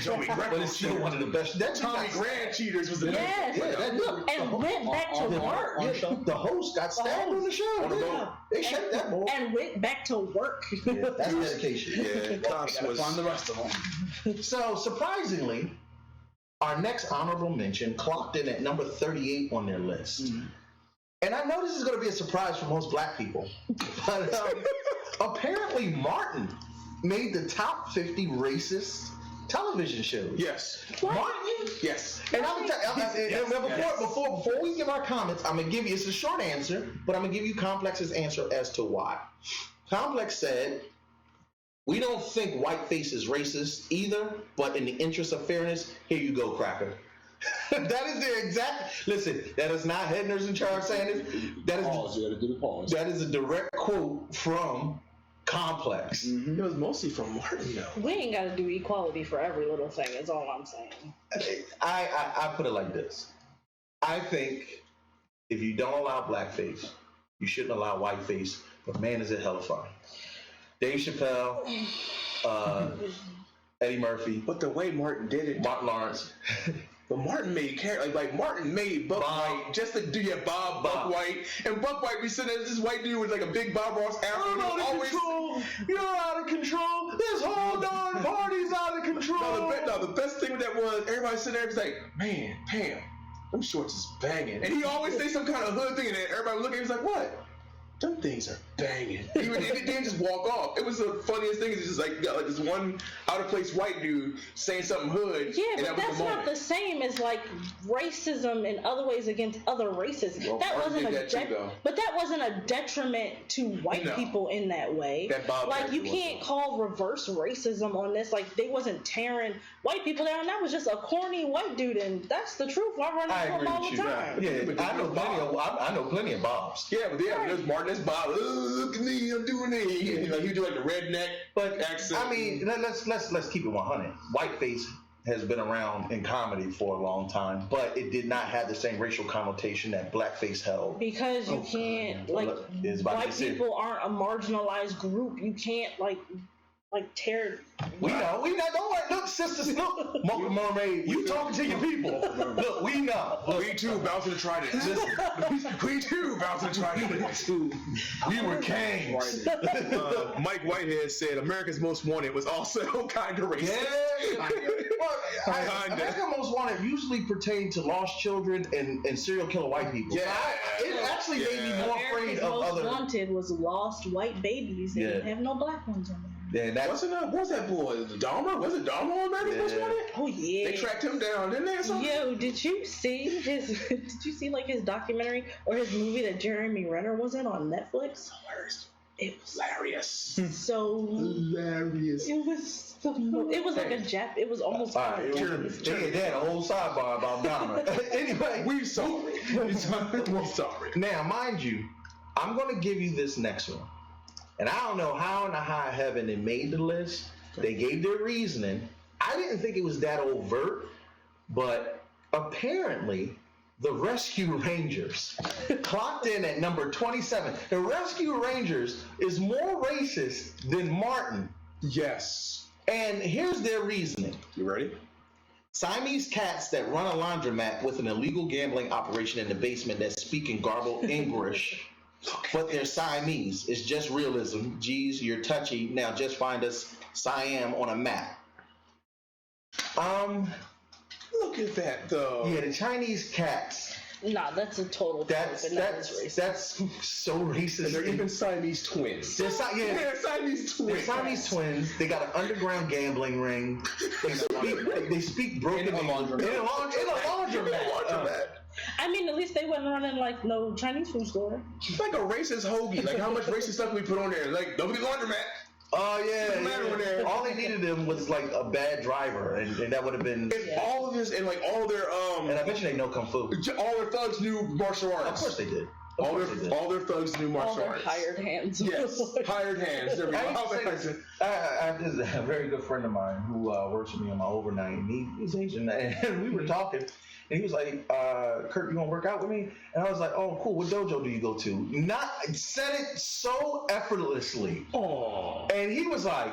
S4: it's still one of the best. That
S7: Tommy Grant Cheaters was the best.
S6: Look, and went back to work.
S4: The host got stabbed on the show. They shut that boy.
S6: And went back to work.
S4: That's dedication.
S7: Yeah, Cops was on the rest of them.
S4: So surprisingly, our next honorable mention clocked in at number 38 on their list. And I know this is going to be a surprise for most black people, but apparently Martin made the top 50 racist television shows.
S7: Yes.
S4: Martin?
S7: Yes.
S4: And I'm before we give our comments, I'm gonna give you, it's a short answer, but I'm gonna give you Complex's answer as to why. Complex said, we don't think whiteface is racist either, but in the interest of fairness, here you go, cracker. That is the exact. Listen, that is not Head Nerds in Charge saying it. That is
S5: pause. You got to do the pause.
S4: That is a direct quote from Complex.
S7: It was mostly from Martin, though.
S6: We ain't got to do equality for every little thing. Is all I'm saying.
S4: I put it like this. I think if you don't allow blackface, you shouldn't allow whiteface. But man, is it hella fun. Dave Chappelle, Eddie Murphy.
S7: But the way Martin did it,
S4: Martin Lawrence.
S7: But Martin made like Martin made Buck White just to do Buck White, and Buck White be sitting as this white dude with like a big Bob Ross afro.
S4: You're out of control. This whole darn party's out of control.
S7: No, the best thing with that was everybody sitting there was like, man, Pam, them shorts is banging, and he always say some kind of hood thing, and then everybody look at him, he's like, what? Them things are banging. He didn't just walk off. It was the funniest thing. It's just like this one out of place white dude saying something hood.
S6: Yeah, but that's not the same as like racism in other ways against other races.
S7: Well,
S6: that wasn't a detriment to white people in that way. Like you can't call reverse racism on this. Like they wasn't tearing white people down. That was just a corny white dude, and that's the truth. I run into him all the time.
S4: Yeah, I know plenty of Bobs.
S7: Yeah, but there's Martin. That's Bob. Look at me, I'm doing it. Like you do like the redneck accent.
S4: I mean, let's keep it 100. Whiteface has been around in comedy for a long time, but it did not have the same racial connotation that blackface held.
S6: Because you can't white people aren't a marginalized group. You can't like tear.
S4: We know. Don't worry. Look, sisters. Look, Mermaid. You talking to your people. Look, we know. Look,
S7: we too bouncing to try this. We too bouncing to try this.
S4: We were kings.
S7: Mike Whitehead said America's Most Wanted was also kind of racist.
S4: Yeah. America's Most Wanted usually pertain to lost children and serial killer white people.
S7: Yeah.
S4: So it actually made me more afraid of other.
S6: America's Most Wanted was lost white babies. They didn't have no black ones on there.
S4: Yeah,
S7: what's that boy? Dahmer? Was it Dahmer on America's Most Wanted?
S6: Oh yeah.
S7: They tracked him down, didn't they? Or something?
S6: Yo, did you see like his documentary or his movie that Jeremy Renner was in on Netflix? It was
S7: hilarious.
S6: So
S7: hilarious.
S6: It was like a Jap. It was almost
S4: they had a whole sidebar about Dahmer. Anyway,
S7: we're sorry. We're sorry.
S4: Now, mind you, I'm going to give you this next one. And I don't know how in the high heaven it made the list. They gave their reasoning. I didn't think it was that overt, but apparently the Rescue Rangers clocked in at number 27. The Rescue Rangers is more racist than Martin.
S7: Yes.
S4: And here's their reasoning.
S7: You ready?
S4: Siamese cats that run a laundromat with an illegal gambling operation in the basement that speak in garbled English but they're Siamese. It's just realism. Geez, you're touchy. Now just find us Siam on a map.
S7: Look at that though.
S4: Yeah, the Chinese cats.
S6: Nah, that's a total
S4: That's so racist.
S7: And they're even Siamese twins.
S4: They're
S7: Siamese twins.
S4: They're Siamese twins. They got an underground gambling ring. They speak broken English. In a laundromat.
S6: I mean, at least they wasn't running like no Chinese food store.
S7: It's like a racist hoagie. Like how much racist stuff we put on there? Like don't be laundromat.
S4: Oh yeah. All they needed them was like a bad driver, and that would have been.
S7: And all of this, and like all their
S4: And I bet you they know kung fu.
S7: All their thugs knew martial arts.
S4: Of course they did.
S7: All their thugs knew martial arts.
S6: Hired hands.
S7: Yes, hired hands. There we go.
S4: I have a very good friend of mine who works with me on my overnight, and he's Asian, and we were talking. And he was like, Kurt, you gonna work out with me? And I was like, oh, cool. What dojo do you go to? Said it so effortlessly. Oh. And he was like,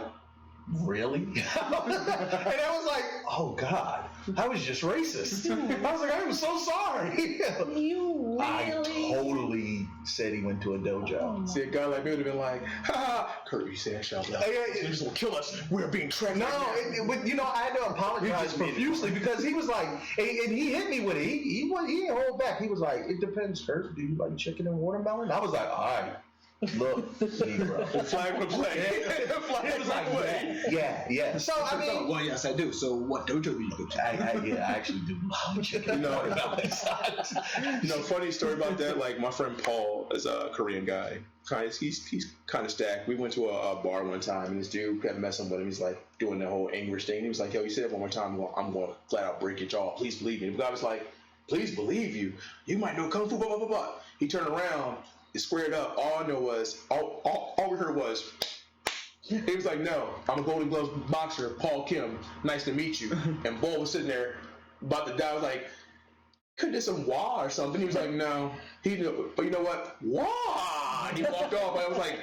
S4: really? And I was like, oh, God. I was just racist. I was like, I'm so sorry.
S6: You really?
S4: I totally said he went to a dojo.
S7: See, a guy like me would have been like, ha, Kurt, you say I shall not. He's just gonna kill us. We're being tracked.
S4: No, I had to apologize profusely because he was like, and he hit me with it. He didn't hold back. He was like, it depends, Kurt. Do you like chicken and watermelon? I was like, all right. Look, Negro.
S7: Flag would play. Flag was like,
S4: yeah. So I mean,
S5: well, yes, I do. So, what dojo do you go to?
S4: I actually do love chicken.
S7: Funny story about that. Like my friend Paul is a Korean guy. He's kind of stacked. We went to a bar one time, and this dude kept messing with him. He's like doing the whole English thing. He was like, "Yo, you say that one more time, I'm going to flat out break your jaw. Please believe me." The guy was like, "Please believe you. You might know kung fu." Blah blah blah blah. He turned around. It squared up. All I know was, all we heard was, he was like, no, I'm a Golden Gloves boxer, Paul Kim. Nice to meet you. And Bull was sitting there about to die. I was like, could have did some wah or something. He was like, no. But you know what? Wah! And he walked off. I was like,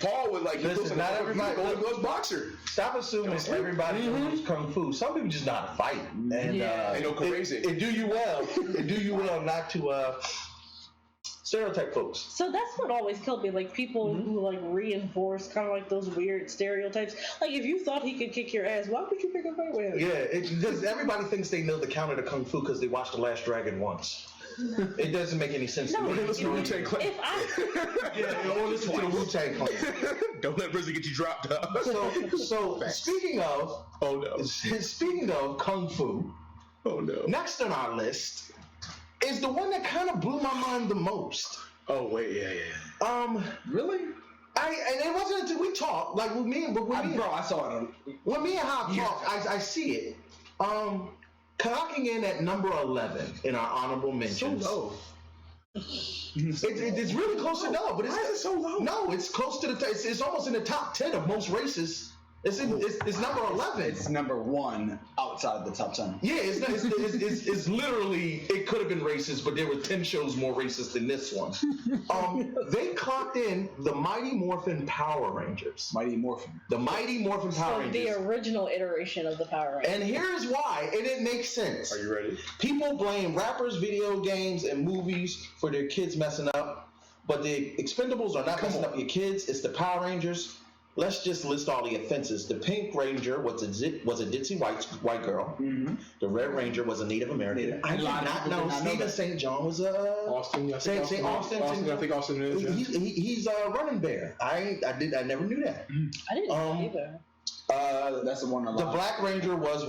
S7: Paul was like,
S4: listen, not everybody.
S7: Golden Gloves boxer.
S4: Stop assuming everybody knows kung fu. Some people just know how to fight. And
S7: they know crazy.
S4: It do you well. It do you well not to stereotype folks.
S6: So that's what always killed me, like people who like reinforce kind of like those weird stereotypes. Like if you thought he could kick your ass, why would you pick a fight with him?
S4: Yeah, because everybody thinks they know the counter to kung fu because they watched The Last Dragon once. It doesn't make any sense to me.
S7: Listen to Wu-Tang Clan.
S4: Or listen to the Wu-Tang Clan.
S7: Don't let RZA get you dropped up.
S4: So speaking of kung fu, next on our list is the one that kind of blew my mind the most.
S7: Oh wait, yeah.
S4: Really? And it wasn't until we talked, like with me, I saw it. When me and Hop talk, I see it. Clocking in at number 11 in our honorable mentions. So low. It's really close to no, but why is it so low? No, it's close to the. It's almost in the top 10 of most races. It's number 11.
S5: It's number 1 outside the top 10.
S4: Yeah, it's literally, it could have been racist, but there were 10 shows more racist than this one. They clocked in the Mighty Morphin Power Rangers.
S5: Mighty Morphin.
S4: The Mighty Morphin Power Rangers.
S6: The original iteration of the Power Rangers.
S4: And here's why, and it makes sense.
S7: Are you ready?
S4: People blame rappers, video games, and movies for their kids messing up, but the Expendables are not messing up your kids. It's the Power Rangers. Let's just list all the offenses. The Pink Ranger was a ditzy white girl. Mm-hmm. The Red Ranger was a Native American. I did not know Stephen St. John was a
S7: Austin.
S4: St. Austin.
S7: I think Austin is.
S4: He's a running bear. I never knew that.
S6: I didn't know either.
S5: That's the one.
S4: The Black Ranger was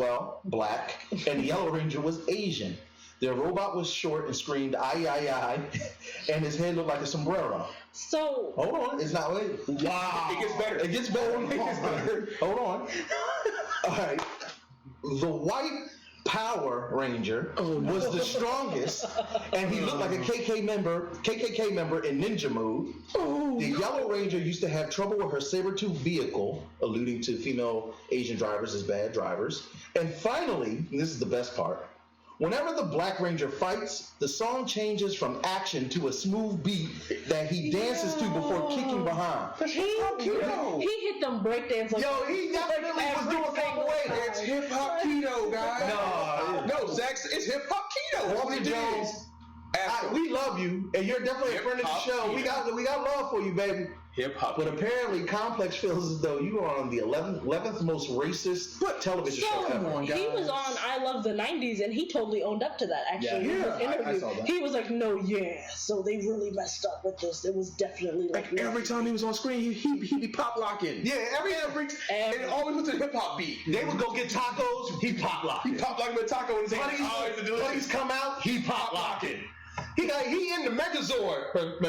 S4: black, and the Yellow Ranger was Asian. Their robot was short and screamed "ay," and his head looked like a sombrero.
S6: So
S4: hold on, it's not. Wow,
S7: it gets better.
S4: It gets better. Hold on. All right, the White Power Ranger was the strongest, and he looked like a KKK member in ninja mode. The Yellow Ranger used to have trouble with her saber-tooth vehicle, alluding to female Asian drivers as bad drivers. And finally, and this is the best part. Whenever the Black Ranger fights, the song changes from action to a smooth beat that he dances to before kicking behind.
S6: He hit them breakdance like
S4: yo, he definitely was doing capoeira.
S7: It's hip hop keto, guys.
S4: No,
S7: Zach, it's hip hop keto.
S4: Walter Jones. We love you, and you're definitely a friend of the show. Yeah. We got love for you, baby.
S7: Hip hop.
S4: But apparently, Complex feels as though you are on the 11th most racist television show ever.
S6: He was on I Love the 90s, and he totally owned up to that, actually, in his interview. I saw that. He was like, so they really messed up with this. It was definitely
S7: like every time he was on screen, he'd be pop locking.
S4: Yeah, every
S7: and it always was a hip hop beat.
S4: They would go get tacos, he pop locking.
S7: He pop locking with a taco in his hand.
S4: Buddies come out, he pop locking. He in the Megazord. But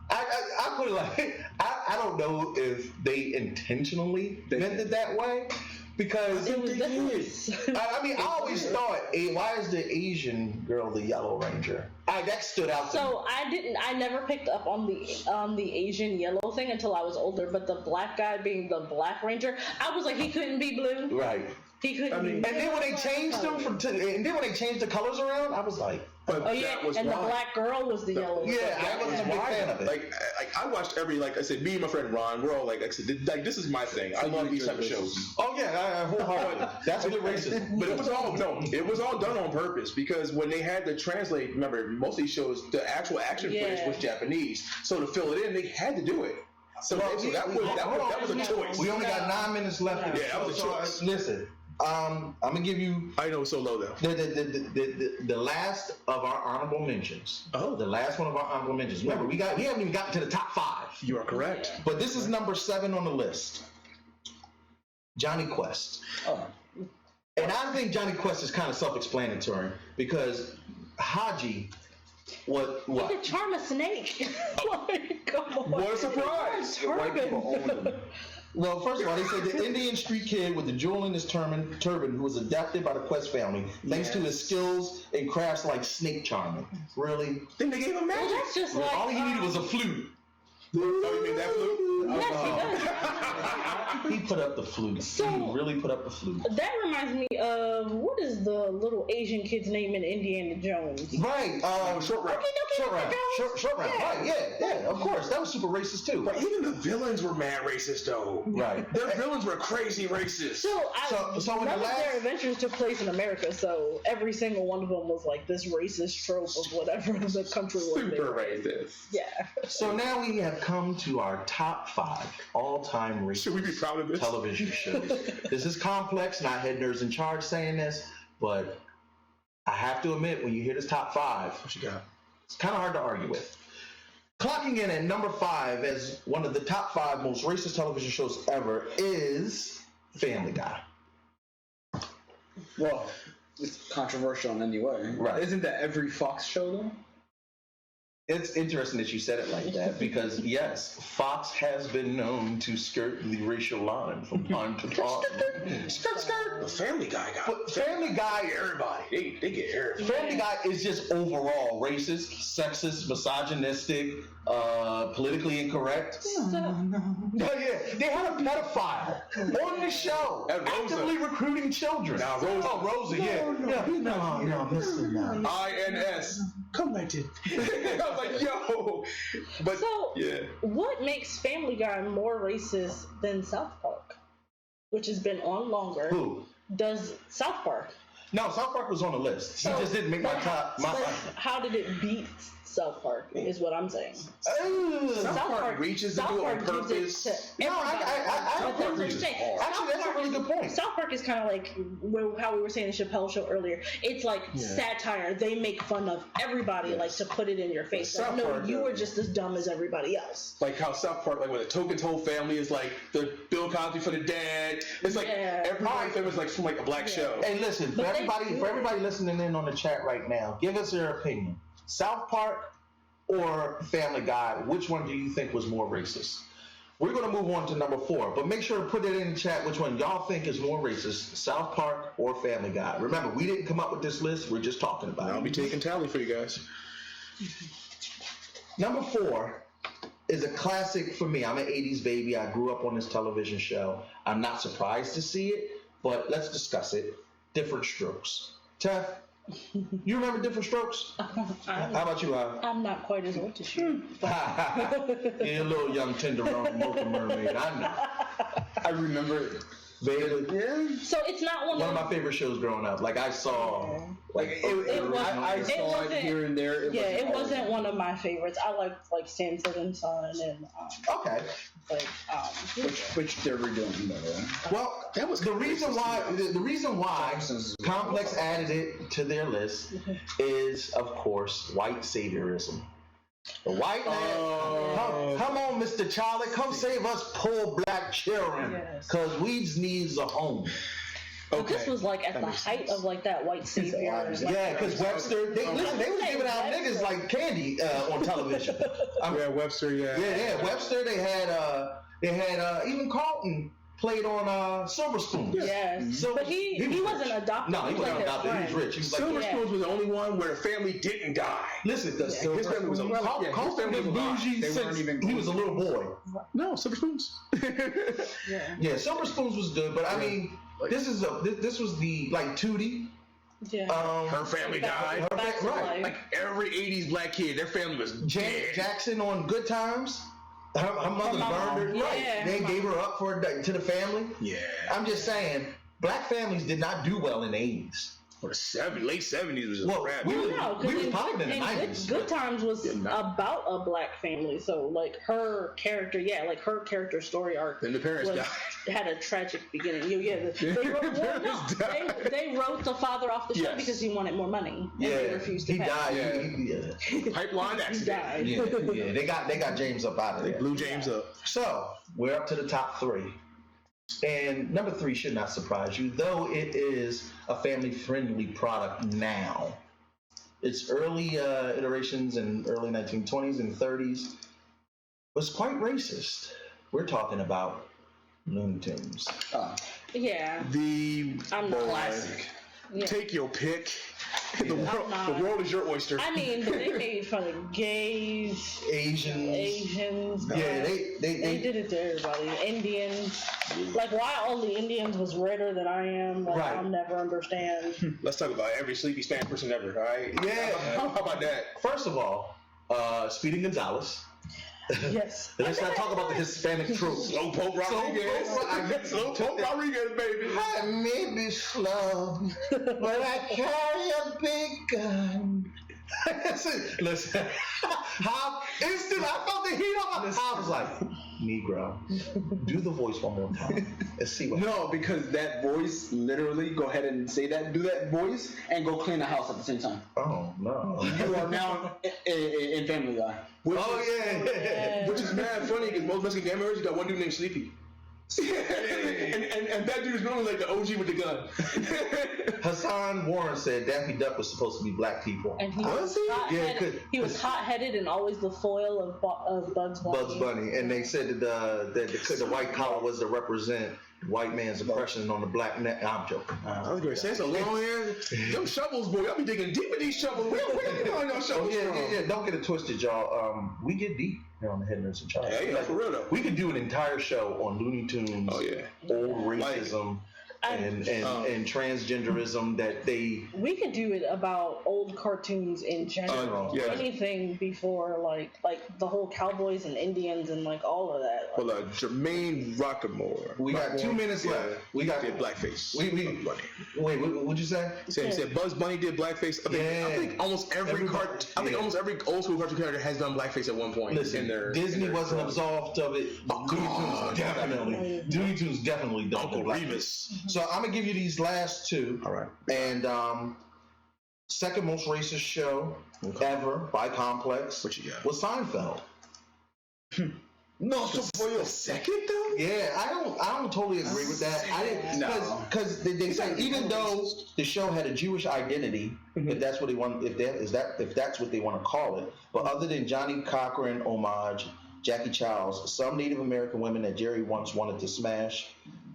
S4: I put it like I don't know if they intentionally meant it that way, because
S6: it was
S4: I mean, I always thought, why is the Asian girl the Yellow Ranger? That stood out to me.
S6: So I never picked up on the Asian yellow thing until I was older, but the black guy being the Black Ranger, I was like, he couldn't be blue.
S4: Right.
S6: He couldn't be blue.
S4: And then when they changed them and then when they changed the colors around, I was like,
S6: and the black girl was the yellow.
S4: Yeah, I wasn't a big fan of it.
S7: Like I watched every, like I said, me and my friend Ron, we're all like I said, this is my thing. I love these type of shows.
S4: Oh yeah, wholeheartedly. That's good racism.
S7: But it was all done on purpose, because when they had to translate, remember, most of these shows, the actual action footage was Japanese, so to fill it in, they had to do it. So that was a choice.
S4: We only got 9 minutes left.
S7: Yeah, that was a choice.
S4: Listen. I'm gonna give you.
S7: I know, so low though.
S4: The last of our honorable mentions. Oh, the last one of our honorable mentions. Remember, we haven't even gotten to the top 5.
S7: You are correct.
S4: But this is number 7 on the list. Johnny Quest. Oh. And I think Johnny Quest is kind of self-explanatory, because Haji. What?
S6: He could charm a snake. Like, come on.
S7: What a surprise!
S4: Well, first of all, they said the Indian street kid with the jewel in his turban who was adopted by the Quest family thanks to his skills and crafts like snake charming. Really?
S7: Then they gave him magic.
S6: Well, that's just like,
S4: all he needed was a flute.
S7: Oh, you mean that flute?
S6: Yes, he does.
S4: He put up the flute.
S6: So,
S4: he really put up the flute.
S6: That reminds me of, what is the little Asian kid's name in Indiana Jones?
S4: Right. Short Round. Short Round. Yeah. Right. Yeah. Of course. That was super racist too.
S7: But even the villains were mad racist though.
S4: Right.
S7: Their villains were crazy racist.
S6: So none of their adventures took place in America, so every single one of them was like this racist trope of whatever the country was.
S7: Super racist.
S6: Yeah.
S4: So now we have come to our top 5 all-time racist.
S7: Should we be proud of this?
S4: Television shows. This is complex, not Head Nerds in Charge saying this, but I have to admit, when you hear this top 5,
S7: what you got?
S4: It's kind of hard to argue with. Clocking in at number 5 as one of the top 5 most racist television shows ever is Family Guy.
S5: Well, it's controversial in any way.
S4: Right.
S5: Isn't that every Fox show though?
S4: It's interesting that you said it like that, because yes, Fox has been known to skirt the racial line from time to time. Skirt.
S7: The Family Guy got.
S4: But Family Guy,
S7: everybody, they get everybody.
S4: Family Guy is just overall racist, sexist, misogynistic, politically incorrect. No, yeah, they had a pedophile on the show, actively recruiting children.
S7: Now, Rosa.
S4: Oh, Rosa, No, listen now.
S7: INS. Come back to. I was like, yo. But
S6: so,
S7: yeah.
S6: What makes Family Guy more racist than South Park, which has been on longer?
S4: Who?
S6: Does South Park?
S4: No, South Park was on the list. He just didn't make my top.
S6: How did it beat South Park? Is what I'm saying.
S7: South Park reaches to do it on purpose.
S4: Actually, that's a really good point.
S6: South Park is kind of like how we were saying the Chappelle Show earlier. It's like satire. They make fun of everybody, like to put it in your face. Like, no, you were just as dumb as everybody else.
S7: Like how South Park, like when the Token Toll family is like the Bill Cosby for the dad. It's like everybody was like from like a black show.
S4: Hey, listen, for everybody listening in on the chat right now, give us your opinion. South Park or Family Guy, which one do you think was more racist? We're going to move on to number 4, but make sure to put it in the chat which one y'all think is more racist, South Park or Family Guy. Remember, we didn't come up with this list, we're just talking about it.
S7: I'll be taking tally for you guys.
S4: Number 4 is a classic for me. I'm an 80s baby. I grew up on this television show. I'm not surprised to see it, but let's discuss it. Different Strokes. Tef, you remember Different Strokes? How about you,
S6: I'm not quite as old as you.
S4: You're a little young tenderoni mocha mermaid. I know.
S5: I remember
S4: Vaguely.
S5: Yeah.
S6: So it's not
S4: One of my favorite shows growing up. Like I saw,
S5: I saw it here and there.
S6: It wasn't one of my favorites. I like Sanford and Son and
S4: okay.
S5: Which they're redoing though.
S4: Well, that was the reason why. The reason why Complex added it to their list is, of course, white saviorism. The white man, come on, Mr. Charlie, come save us poor black children, cause we needs a home.
S6: But this was like at the height of like that white savior.
S4: Yeah, because Webster, they was giving out niggas like candy on television.
S7: Webster,
S4: yeah, Webster. They had even Carlton played on Silver Spoons.
S6: Yes, so, but he wasn't adopted.
S4: No, he wasn't adopted. He was rich. He was
S7: Silver Spoons was the only one where the family didn't die.
S4: Listen, his family was Carlton was bougie since he was a little boy.
S7: No, Silver Spoons.
S4: Yeah, Silver Spoons was good, but I mean, this was the like Tootie.
S6: Yeah.
S7: Her family died.
S4: Right.
S7: Like every 80s black kid, their family was
S4: Janet Jackson on Good Times. Her mother burned her. Right. They gave her up to the family.
S7: Yeah.
S4: I'm just saying, black families did not do well in the 80s.
S7: Or the late 70s was just crap.
S4: We was popping in the 90s.
S6: Good Times was about a black family, so like her character, her character story arc.
S7: Then the parents died.
S6: Had a tragic beginning. They wrote the father off the show because he wanted more money. And they refused to pay.
S4: Died.
S7: Pipeline accident.
S6: He died.
S4: Yeah. They got James up out of there.
S7: They blew James up.
S4: So we're up to the top 3. And number 3 should not surprise you, though it is a family-friendly product now. Its early iterations in early 1920s and 30s was quite racist. We're talking about Looney Tunes.
S7: The classic.
S6: Yeah.
S7: Take your pick. The world is your oyster.
S6: I mean, but they made fun of gays, Asians.
S4: Yeah, they
S6: did it to everybody. Indians. Like, why all the Indians was redder than I am, like, I'll never understand.
S7: Let's talk about every sleepy Spanish person ever, all right?
S4: Yeah.
S7: How about that?
S4: First of all, Speedy Gonzalez.
S6: Yes.
S4: Let's not talk about the Hispanic troop.
S7: Slowpoke Rodriguez. Slowpoke Rodriguez, baby.
S4: I may be slow, but I carry a big gun. Listen. How instant I felt the heat on my. I was like, Negro, do the voice one more time. Let's see what.
S5: No, because that voice, literally, go ahead and say that. Do that voice and go clean the house at the same time.
S4: Oh no.
S5: You are now in Family Guy.
S7: Which is mad funny because most Mexican gang members, you got one dude named Sleepy. and that dude's normally like the OG with the gun.
S4: Hassan Warren said Daffy Duck was supposed to be black people.
S6: And he was hot-headed and always the foil of Bugs Bunny.
S4: Bugs Bunny, and they said that the white collar was to represent white man's oppression on the black neck. I'm joking.
S7: I was going to say, it's a long hair. Them shovels, boy. I'll be digging deep in these shovels. Where you find those shovels from?
S4: Yeah. Don't get it twisted, y'all. We get deep here on the Head Nerds and Charles.
S7: Yeah, for real though.
S4: We could do an entire show on Looney Tunes, old racism, and transgenderism that they.
S6: We could do it about old cartoons in general. Anything before like the whole cowboys and Indians and like all of that.
S7: Well, Jermaine Rockamore.
S4: We got 2 minutes left. We got
S7: blackface.
S4: Wait, what'd you say?
S7: He said Bugs Bunny did blackface. I think almost every almost every old school cartoon character has done blackface at one point.
S4: Listen, Disney wasn't absolved of it. Looney Tunes definitely done
S7: Uncle Remus.
S4: So I'm gonna give you these last 2.
S7: All right.
S4: And second most racist show ever by Complex was Seinfeld.
S7: No, so for your second though?
S4: Yeah, I don't totally agree with that. I didn't because they say even though the show had a Jewish identity, if that's what they want, if that's what they want to call it, but other than Johnny Cochran homage, Jackie Childs, some Native American women that Jerry once wanted to smash,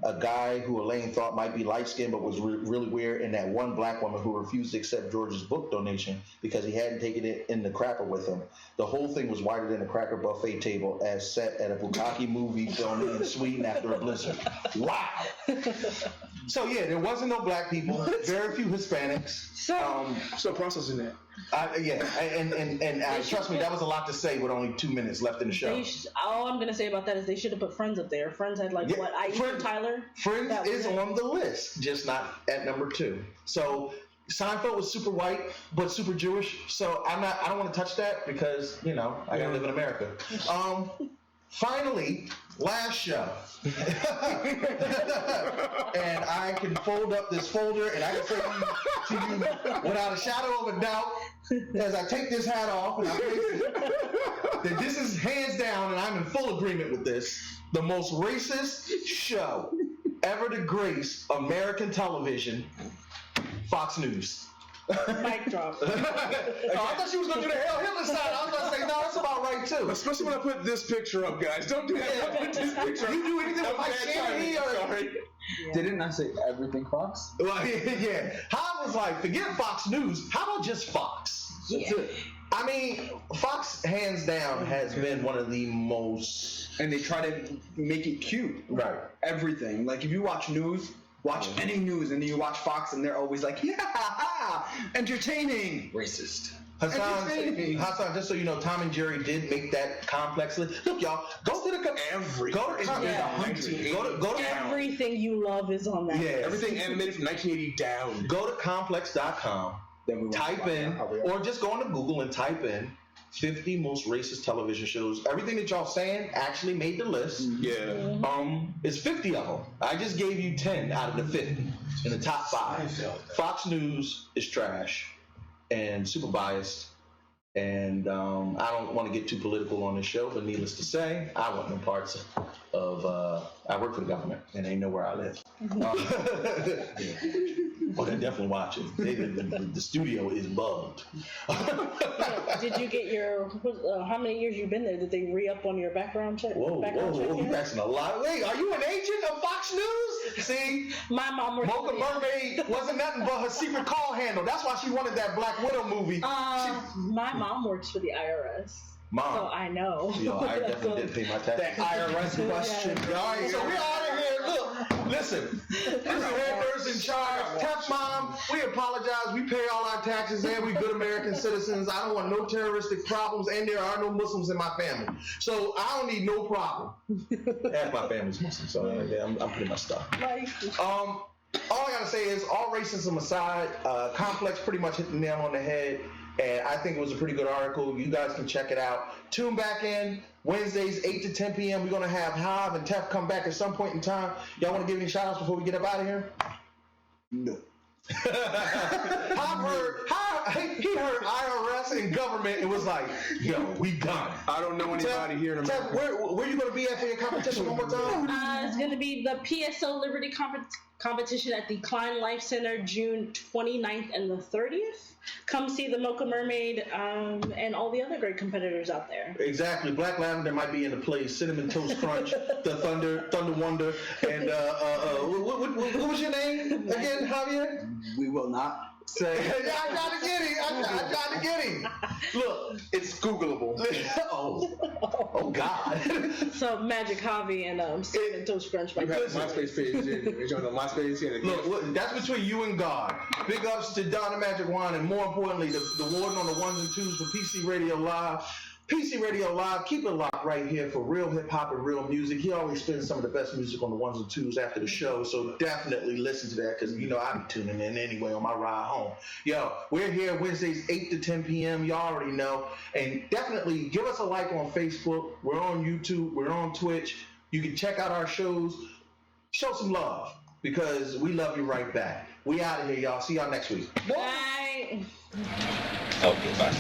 S4: a guy who Elaine thought might be light-skinned but was really weird, and that one black woman who refused to accept George's book donation because he hadn't taken it in the cracker with him. The whole thing was wider than a cracker buffet table as set at a Bukkake movie filming in Sweden after a blizzard. Wow! So yeah, there wasn't no black people, very few Hispanics.
S7: So processing that.
S4: Trust me, that was a lot to say with only 2 minutes left in the show.
S6: All I'm gonna say about that is they should have put Friends up there. Friends had Tyler.
S4: Friends is on the list, just not at number 2. So Seinfeld was super white but super Jewish. So I don't want to touch that because I gotta live in America. Finally, last show. And I can fold up this folder and I can say to you without a shadow of a doubt, as I take this hat off and I face it, that this is hands down, and I'm in full agreement with this, the most racist show ever to grace American television, Fox News.
S6: Mic drop.
S4: I thought she was going to do the Hail Hitler sign. I was going to say, no, that's about right, too.
S7: Especially when I put this picture up, guys. Don't do that. Don't put this picture up.
S4: You do anything with Mike Shanahan or...
S7: Sorry.
S5: Didn't I say everything Fox?
S4: Well, yeah. I was like, forget Fox News. How about just Fox?
S6: Yeah.
S4: I mean, Fox, hands down, has been one of the most...
S5: And they try to make it cute.
S4: Right.
S5: Everything. Like, if you watch news... Watch any news, and then you watch Fox, and they're always like, yeah, entertaining.
S4: Racist. Hassan, just so you know, Tom and Jerry did make that complex list. Look, y'all, go to the
S6: everything you love is on that.
S4: Yeah,
S7: everything animated from 1980 down.
S4: Go to complex.com, type in, or just go into Google and type in 50 most racist television shows. Everything that y'all saying actually made the list.
S7: Yeah.
S4: It's 50 of them. I just gave you 10 out of the 50 in the top 5. Fox News is trash and super biased. And I don't want to get too political on this show, but needless to say, I want no parts of. I work for the government, and they know where I live. Oh, they're definitely watching. The studio is bugged.
S6: Did you get your? How many years you been there? Did they re-up on your background check?
S4: Whoa, you're asking a lot. Wait, are you an agent of Fox News? See,
S6: my mom worked.
S4: Mocha Mermaid wasn't nothing but her secret call handle. That's why she wanted that Black Widow movie.
S6: My mom works for the IRS.
S4: Mom.
S6: So I know.
S4: Yo, I definitely did pay my taxes.
S5: That IRS question.
S4: All right, so we out of here. Look, listen. This is Headers in Charge. Tough Mom, we apologize. We pay all our taxes and we good American citizens. I don't want no terroristic problems, and there are no Muslims in my family. So I don't need no problem. Half my family's Muslim, so yeah, I'm pretty much stuck. All I gotta say is, all racism aside, Complex pretty much hit the nail on the head. And I think it was a pretty good article. You guys can check it out. Tune back in Wednesdays, 8 to 10 p.m. We're going to have Hav and Tef come back at some point in time. Y'all want to give any shout outs before we get up out of here?
S5: No.
S4: He heard IRS and government and was like, yo, we done.
S7: I don't know anybody here in America.
S4: Tef, where you going to be at for your competition one more time?
S6: It's going to be the PSO Liberty competition at the Klein Life Center, June 29th and the 30th. Come see the Mocha Mermaid and all the other great competitors out there.
S4: Exactly. Black Lavender might be in the place. Cinnamon Toast Crunch, the Thunder Wonder, and what was your name again, Javier?
S5: We will not say.
S4: I tried to get him. Look,
S7: it's Googleable.
S4: Oh God.
S6: So Magic Javi and Cinnamon Toast Crunch.
S7: You have MySpace page. You join the MySpace.
S4: Look, that's between you and God. Big ups to Donna Magic Wand, and more importantly, the warden on the ones and twos for PC Radio Live. PC Radio Live, keep it locked right here for real hip hop and real music. He always spins some of the best music on the ones and twos after the show, so definitely listen to that, because I be tuning in anyway on my ride home. Yo, we're here Wednesdays 8 to 10 p.m. Y'all already know, and definitely give us a like on Facebook. We're on YouTube. We're on Twitch. You can check out our shows. Show some love, because we love you right back. We out of here, y'all. See y'all next week.
S6: Bye.
S7: Okay, bye.